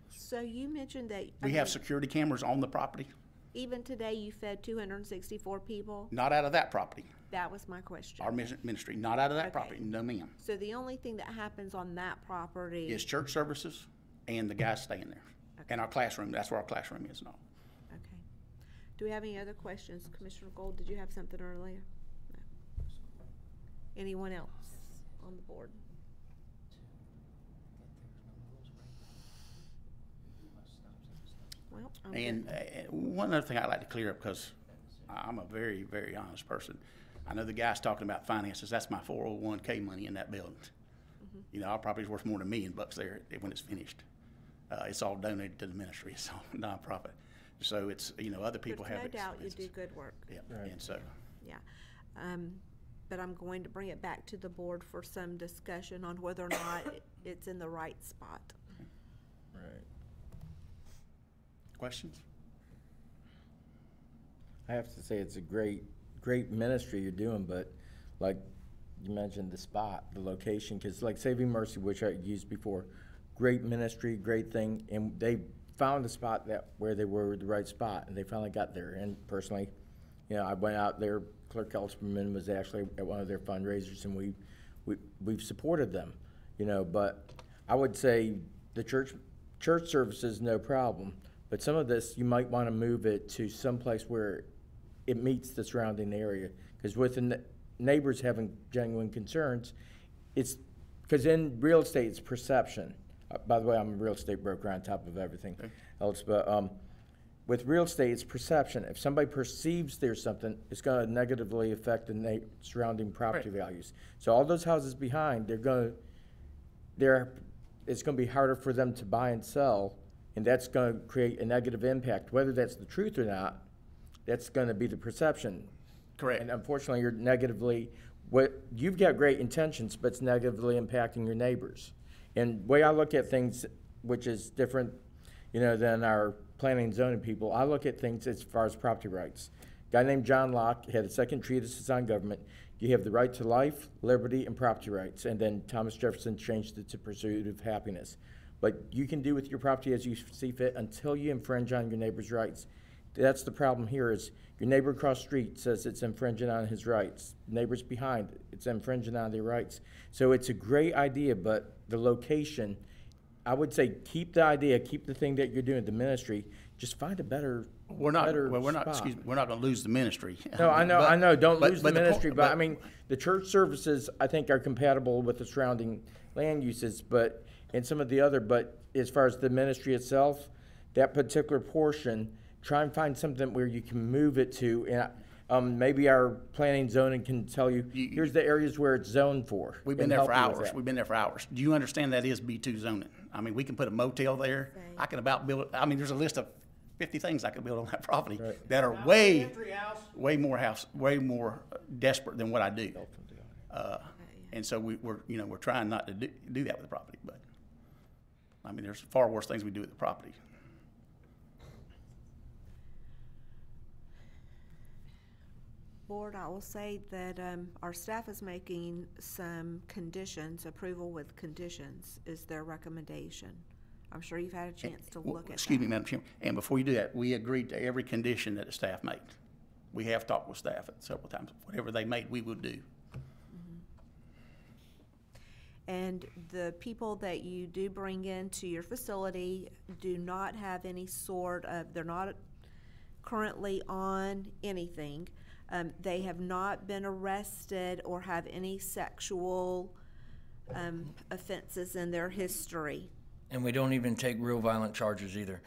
So you mentioned that We have security cameras on the property. even today you fed 264 people. Not out of that property. That was my question. Our ministry, not out of that Okay. property. No, ma'am. So the only thing that happens on that property Is church services and the guys staying there. And our classroom, that's where our classroom is and all. Okay. Do we have any other questions? Commissioner Gold, did you have something earlier? No. Anyone else on the board? Well, I'm And good. one other thing I'd like to clear up, because I'm a very, very honest person. I know the guy's talking about finances. That's my 401k money in that building. You know, our property's worth more than $1 million there when it's finished. It's all donated to the ministry. It's all nonprofit. So it's, you know, other people have There's no doubt you expenses. do good work. Yeah, and so. Yeah. But I'm going to bring it back to the board for some discussion on whether or not it's in the right spot. Right. Questions? I have to say it's a great ministry you're doing, but like you mentioned, the spot, the location, because like Saving Mercy, which I used before, great ministry, great thing, and they found a spot where they were the right spot, and they finally got there. And personally, you know, I went out there. Clerk Elsterman was actually at one of their fundraisers, and we've supported them, you know. But I would say the church services, no problem, but some of this you might want to move it to some place where it meets the surrounding area, because with the neighbors having genuine concerns, it's because in real estate it's perception. By the way, I'm a real estate broker on top of everything else, but with real estate, it's perception. If somebody perceives there's something, it's going to negatively affect the surrounding property values. So all those houses behind, it's going to be harder for them to buy and sell, and that's going to create a negative impact. Whether that's the truth or not, that's going to be the perception. Correct. And unfortunately, you've got great intentions, but it's negatively impacting your neighbors. And the way I look at things, which is different, you know, than our planning and zoning people, I look at things as far as property rights. A guy named John Locke had a second treatise on government. You have the right to life, liberty, and property rights. And then Thomas Jefferson changed it to pursuit of happiness. But you can do with your property as you see fit until you infringe on your neighbor's rights. That's the problem here is your neighbor across the street says it's infringing on his rights. Neighbors behind, it's infringing on their rights. So it's a great idea, but the location, I would say keep the idea, keep the thing that you're doing, the ministry, just find a better spot. Excuse me, we're not going to lose the ministry. No, I know, don't lose the ministry, but I mean, mean, the church services, I think, are compatible with the surrounding land uses, but, and some of the other, but as far as the ministry itself, that particular portion, try and find something where you can move it to, and maybe our planning and zoning can tell you, here's the areas where it's zoned for. We've been there for hours. We've been there for hours. Do you understand that is B2 zoning? I mean, we can put a motel there. I can about build, I mean, there's a list of 50 things I could build on that property that are way more desperate than what I do. And so we're trying not to do that with the property, but I mean, there's far worse things we do with the property. Board, I will say that our staff is making some conditions, approval with conditions is their recommendation. I'm sure you've had a chance to look at that. Excuse me, Madam Chairman, and before you do that, we agreed to every condition that the staff made. We have talked with staff several times. Whatever they made, we would do. And the people that you do bring into your facility do not have any sort of, they're not currently on anything. They have not been arrested or have any sexual offenses in their history. And we don't even take real violent charges either.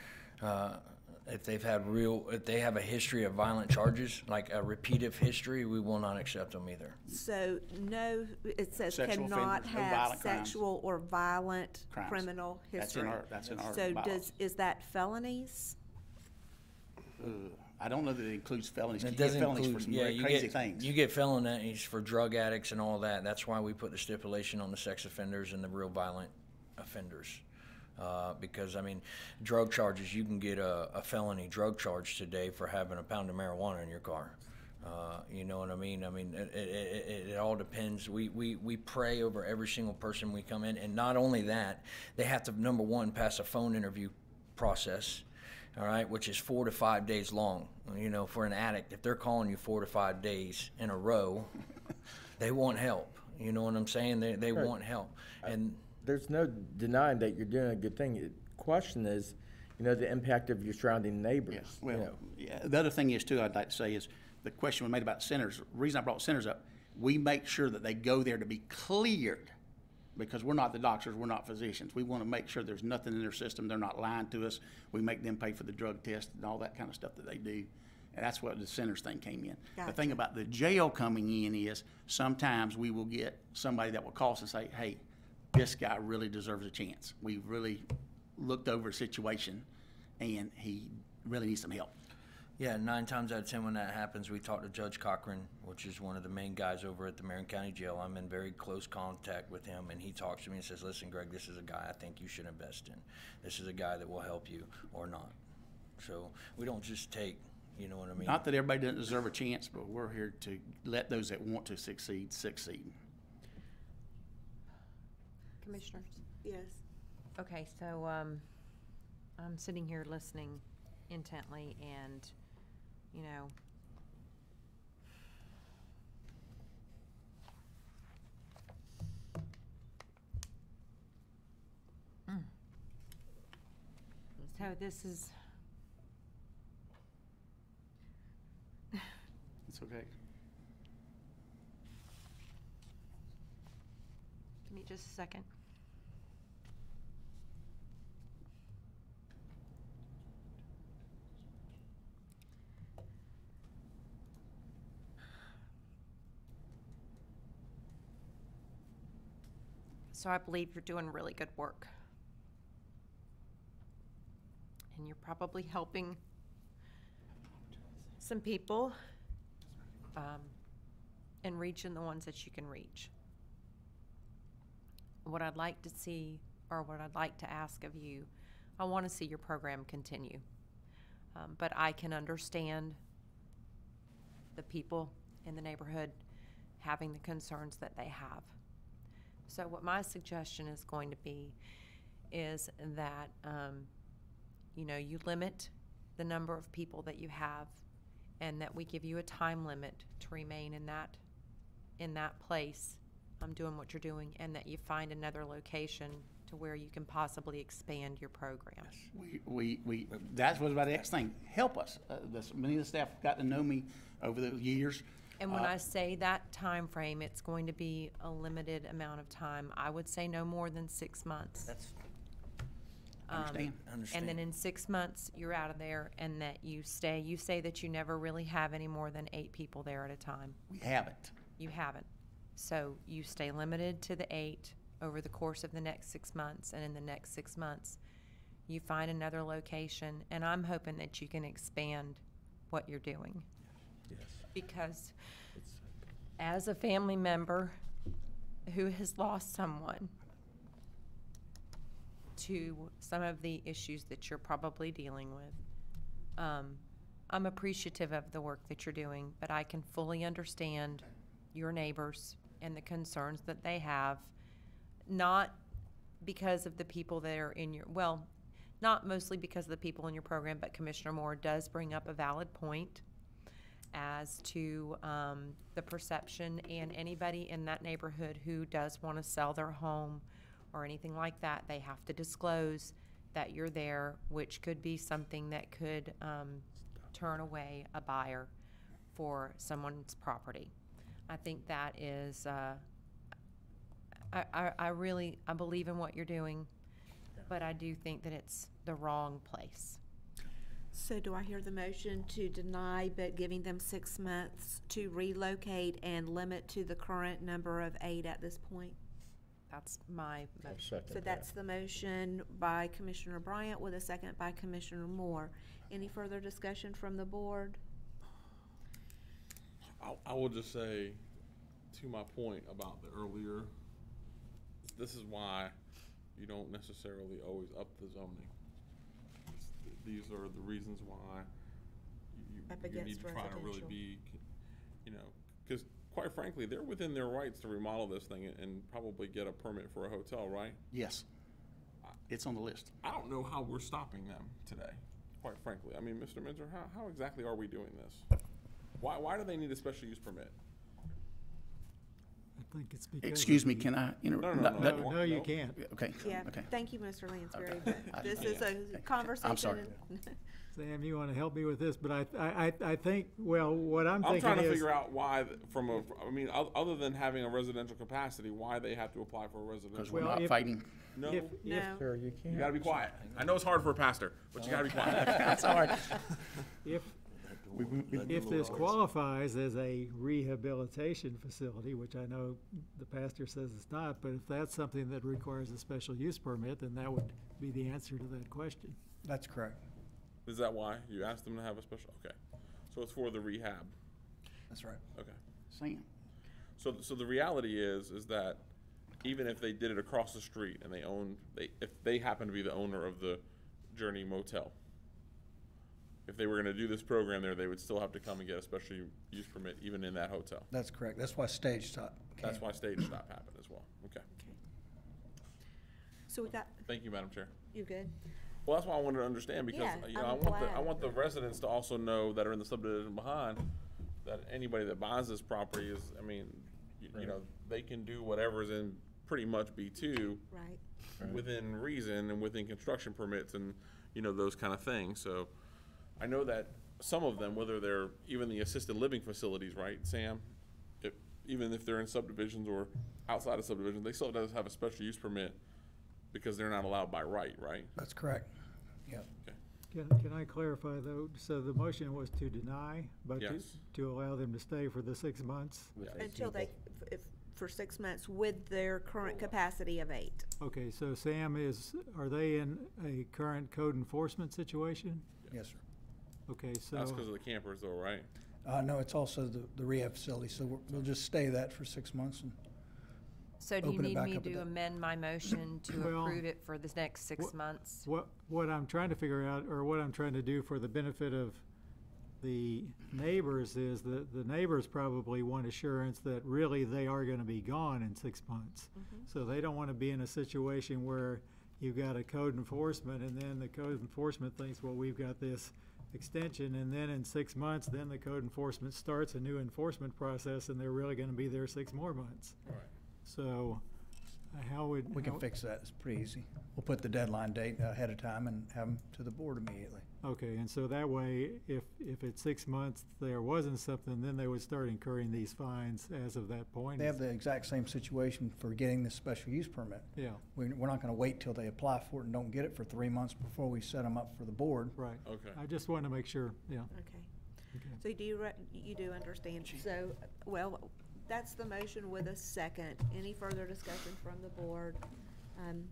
If they have a history of violent charges, like a repeated history, we will not accept them either. So no, it says Sexual cannot offenders, no have violent sexual or violent crimes. criminal history. That's in our So bylaws. is that felonies? I don't know that it includes felonies. It You get doesn't felonies include, for some yeah, very you crazy get, things. you get felonies for drug addicts and all that. That's why we put the stipulation on the sex offenders and the real violent offenders. Because, I mean, drug charges, you can get a felony drug charge today for having a pound of marijuana in your car. You know what I mean? I mean, it all depends. We pray over every single person we come in. And not only that, they have to, number one, pass a phone interview process. All right, which is 4 to 5 days long. You know, for an addict, if they're calling you 4 to 5 days in a row, they want help. You know what I'm saying? They Right. want help. And there's no denying that you're doing a good thing. The question is, you know, the impact of your surrounding neighbors. Yes, well, you know. yeah. The other thing is, too, I'd like to say is the question we made about centers. The reason I brought centers up, we make sure that they go there to be cleared, because we're not the doctors, we're not physicians. We want to make sure there's nothing in their system. They're not lying to us. We make them pay for the drug test and all that kind of stuff that they do. And that's what the centers thing came in. The Gotcha. thing about the jail coming in is sometimes we will get somebody that will call us and say, hey, this guy really deserves a chance. We really looked over a situation and he really needs some help. Yeah, 9 times out of 10 when that happens, we talk to Judge Cochran, which is one of the main guys over at the Marion County Jail. I'm in very close contact with him, and he talks to me and says, listen, Greg, this is a guy I think you should invest in. This is a guy that will help you or not. So we don't just take, you know what I mean? Not that everybody doesn't deserve a chance, but we're here to let those that want to succeed, succeed. Commissioners? Yes. Okay, so I'm sitting here listening intently, and, you know, so this is, It's okay. give me just a second. So I believe you're doing really good work. And you're probably helping some people and reaching the ones that you can reach. What I'd like to see, or what I'd like to ask of you, I want to see your program continue. But I can understand the people in the neighborhood having the concerns that they have. So what my suggestion is going to be is that, you know, you limit the number of people that you have, and that we give you a time limit to remain in that place, doing what you're doing, and that you find another location to where you can possibly expand your program. That's what about the next thing. Help us. Many of the staff got to know me over the years. And when I say that time frame, it's going to be a limited amount of time. I would say no more than 6 months. Understand. And then in 6 months, you're out of there, and that you stay. You say that you never really have any more than 8 people there at a time. We haven't. You haven't. So you stay limited to the 8 over the course of the next 6 months, and in the next 6 months, you find another location, and I'm hoping that you can expand what you're doing. Yes. Because as a family member who has lost someone to some of the issues that you're probably dealing with, I'm appreciative of the work that you're doing, but I can fully understand your neighbors and the concerns that they have, not because of the people that are in your, well, not mostly because of the people in your program, but Commissioner Moore does bring up a valid point as to the perception, and anybody in that neighborhood who does want to sell their home or anything like that, they have to disclose that you're there, which could be something that could turn away a buyer for someone's property. I think that is, I believe in what you're doing, but I do think that it's the wrong place. So do I hear the motion to deny, but giving them 6 months to relocate and limit to the current number of 8 at this point? That's my motion. So that's the motion by Commissioner Bryant with a second by Commissioner Moore. Any further discussion from the board? I will just say, to my point about the earlier, this is why you don't necessarily always up the zoning. These are the reasons why you need to try to really be, you know, because quite frankly, they're within their rights to remodel this thing and probably get a permit for a hotel, right? Yes. It's on the list. I don't know how we're stopping them today, quite frankly. I mean, Mr. Minzer, how exactly are we doing this? Why do they need a special use permit? I think it's because. Excuse me, can I interrupt? No, you can't. Okay. Yeah, Okay. thank you, Mr. Lansbury, Okay. but this is a conversation. I'm sorry. Sam, you want to help me with this, but I think, well, what I'm thinking is. I'm trying to figure out why, other than having a residential capacity, why they have to apply for a residential. Because we're not fighting. No. Sir, you can't. You gotta be quiet. I know it's hard for a pastor, but you gotta be quiet. That's all right. If this qualifies as a rehabilitation facility, which I know the pastor says it's not, but if that's something that requires a special use permit, then that would be the answer to that question. That's correct. Is that why you asked them to have a special? Okay, so it's for the rehab. That's right. Okay. Sam. So the reality is that even if they did it across the street and if they happen to be the owner of the Journey Motel, if they were going to do this program there, they would still have to come and get a special use permit even in that hotel. That's correct. That's why Stage Stop came. That's why Stage Stop happened as well. Okay. So we got, Thank you, Madam Chair. you good? Well, that's why I wanted to understand because Yeah, I I'm want the glad. residents to also know that are in the subdivision behind that anybody that buys this property is, I mean, you know, they can do whatever's in pretty much B2 Right. within reason and within construction permits and, you know, those kind of things. So I know that some of them, whether they're even the assisted living facilities, right, Sam? Even if they're in subdivisions or outside of subdivisions, they still does have a special use permit because they're not allowed by right, right? That's correct. Yep. Okay. Can I clarify though? So the motion was to deny, but Yes. to allow them to stay for the 6 months? Until they, for 6 months with their current capacity of 8. Okay, so Sam, are they in a current code enforcement situation? Yes, sir. Okay, so. That's because of the campers though, right? No, it's also the rehab facility, so we'll just stay that for 6 months and So do you Open it need back me up at to that. amend my motion to Well, approve it for the next 6 months? What I'm trying to figure out, or what I'm trying to do for the benefit of the neighbors is that the neighbors probably want assurance that really they are gonna be gone in 6 months. So they don't wanna be in a situation where you've got a code enforcement and then the code enforcement thinks, well, we've got this extension, and then in 6 months, then the code enforcement starts a new enforcement process and they're really gonna be there 6 more months. Right. So how would? we can fix that. It's pretty easy. We'll put the deadline date ahead of time and have them to the board immediately. Okay, and so that way, if at 6 months there wasn't something, then they would start incurring these fines as of that point? They have the exact same situation for getting the special use permit. Yeah, We're not gonna wait till they apply for it and don't get it for 3 months before we set them up for the board. right. Okay. I just wanted to make sure, yeah. Okay. Okay. So you do understand. So, well, that's the motion with a second. Any further discussion from the board?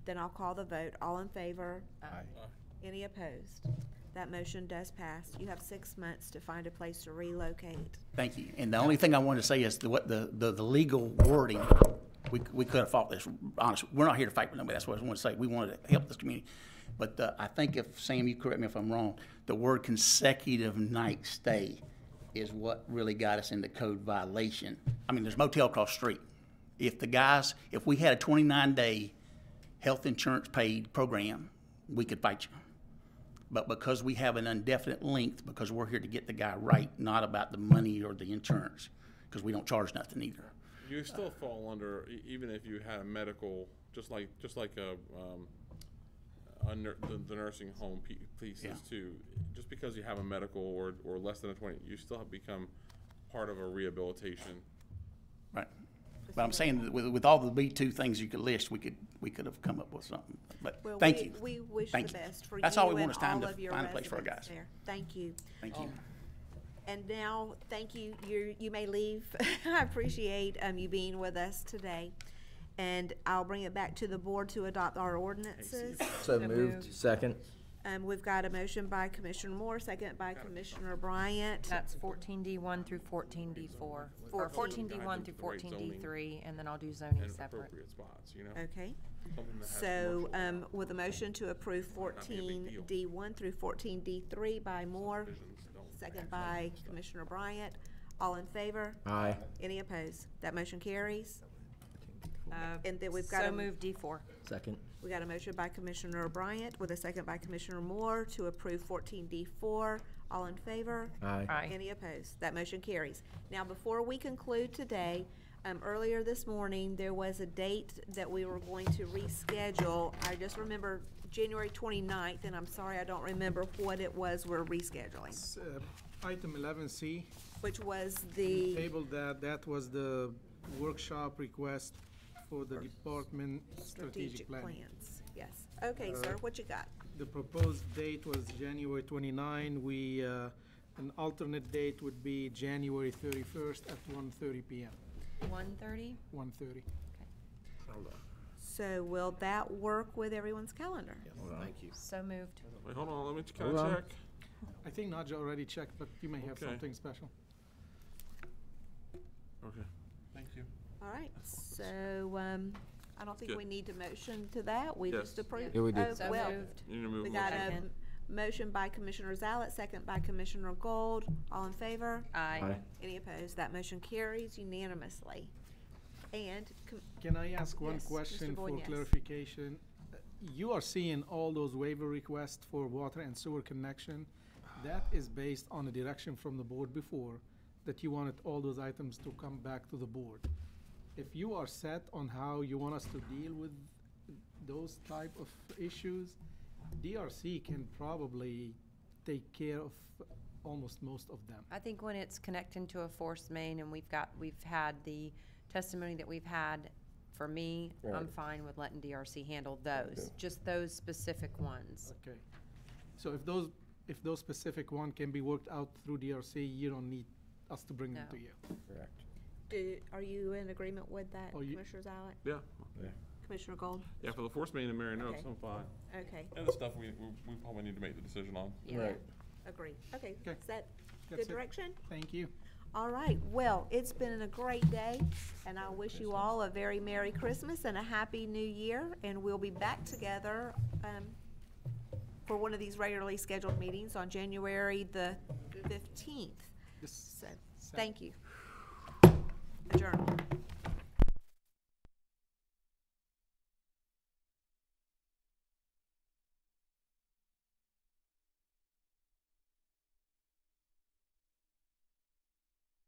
Then I'll call the vote. All in favor? Aye. Any opposed? That motion does pass. You have 6 months to find a place to relocate. Thank you. And the only thing I wanted to say is what the legal wording, we could have fought this, honestly. We're not here to fight with nobody. That's what I want to say. We wanted to help this community. But I think if, Sam, you correct me if I'm wrong, the word consecutive night stay is what really got us into code violation. I mean, there's motel across the street. If we had a 29-day health insurance paid program, we could fight you. But because we have an indefinite length, because we're here to get the guy right, not about the money or the insurance, because we don't charge nothing either. You still fall under, even if you had a medical, just like the nursing home pieces Yeah. too. Just because you have a medical or less than a 20, you still have become part of a rehabilitation. Right. But I'm saying that with all the B2 things you could list, we could have come up with something. But Well, thank you. We wish Thank the you. best for you That's all we want and is time all to of your find a place for our residents guys. there. Thank you. Thank you. And now, thank you. You may leave. I appreciate you being with us today. And I'll bring it back to the board to adopt our ordinances. So moved. Second. We've got a motion by Commissioner Moore, second by Commissioner Bryant. That's 14D1 through 14D4. Or 14D1 through 14D3, and then I'll do zoning And separate. appropriate spots, you know? Okay. Something that has So, commercial with a motion to approve not be a big deal. 14D1 through 14D3 by Moore, subdivisions don't second have by stuff. Commissioner Bryant. All in favor? Aye. Any opposed? That motion carries. And then we've got So a, move D4. Second. we got a motion by Commissioner Bryant with a second by Commissioner Moore to approve 14D4. All in favor? Aye. Aye. Any opposed? That motion carries. Now, before we conclude today, earlier this morning, there was a date that we were going to reschedule. I just remember January 29th, and I'm sorry, I don't remember what it was we're rescheduling, Item 11C, which was the, tabled that was the workshop request for the department strategic planning. plans. Yes. Okay, sir, what you got? The proposed date was January 29. We An alternate date would be January 31st at 1:30 PM. 1:30? 1:30. So will that work with everyone's calendar? Thank you. So moved. Wait, hold on, let me, can Hold I on. check? I think Nadja already checked, but you may have Okay. something special. Okay, thank you. All right, so, I don't think Good. we need to motion to that, we Yes. just approve. Yeah, we did. Oh, So well, moved. You need to move. we a got motion. a motion by Commissioner Zalet, second by Commissioner Gold. All in favor? Aye. Aye. Any opposed? That motion carries unanimously. And, Can I ask one Yes, Mr. question for Boyd, yes. clarification? You are seeing all those waiver requests for water and sewer connection. That is based on a direction from the board before, that you wanted all those items to come back to the board. If you are set on how you want us to deal with those type of issues, DRC can probably take care of almost most of them. I think when it's connecting to a force main and we've had the testimony that we've had, for me, I'm Right. fine with letting DRC handle those, just those specific ones. Okay. So if those specific one can be worked out through DRC, you don't need us to bring them No. to you. Correct. are you in agreement with that, Oh, you- Commissioner Zalet? Yeah, Commissioner Gold? yeah, for the force main and Marion Oaks, Okay. I'm fine. Okay, And the stuff we probably need to make the decision on. yeah, Right. agreed. Okay, Okay. is that That's good it. direction? Thank you. All right, well, it's been a great day, and I wish you all a very Merry Christmas and a Happy New Year, and we'll be back together for one of these regularly scheduled meetings on January the 15th. This So, thank you.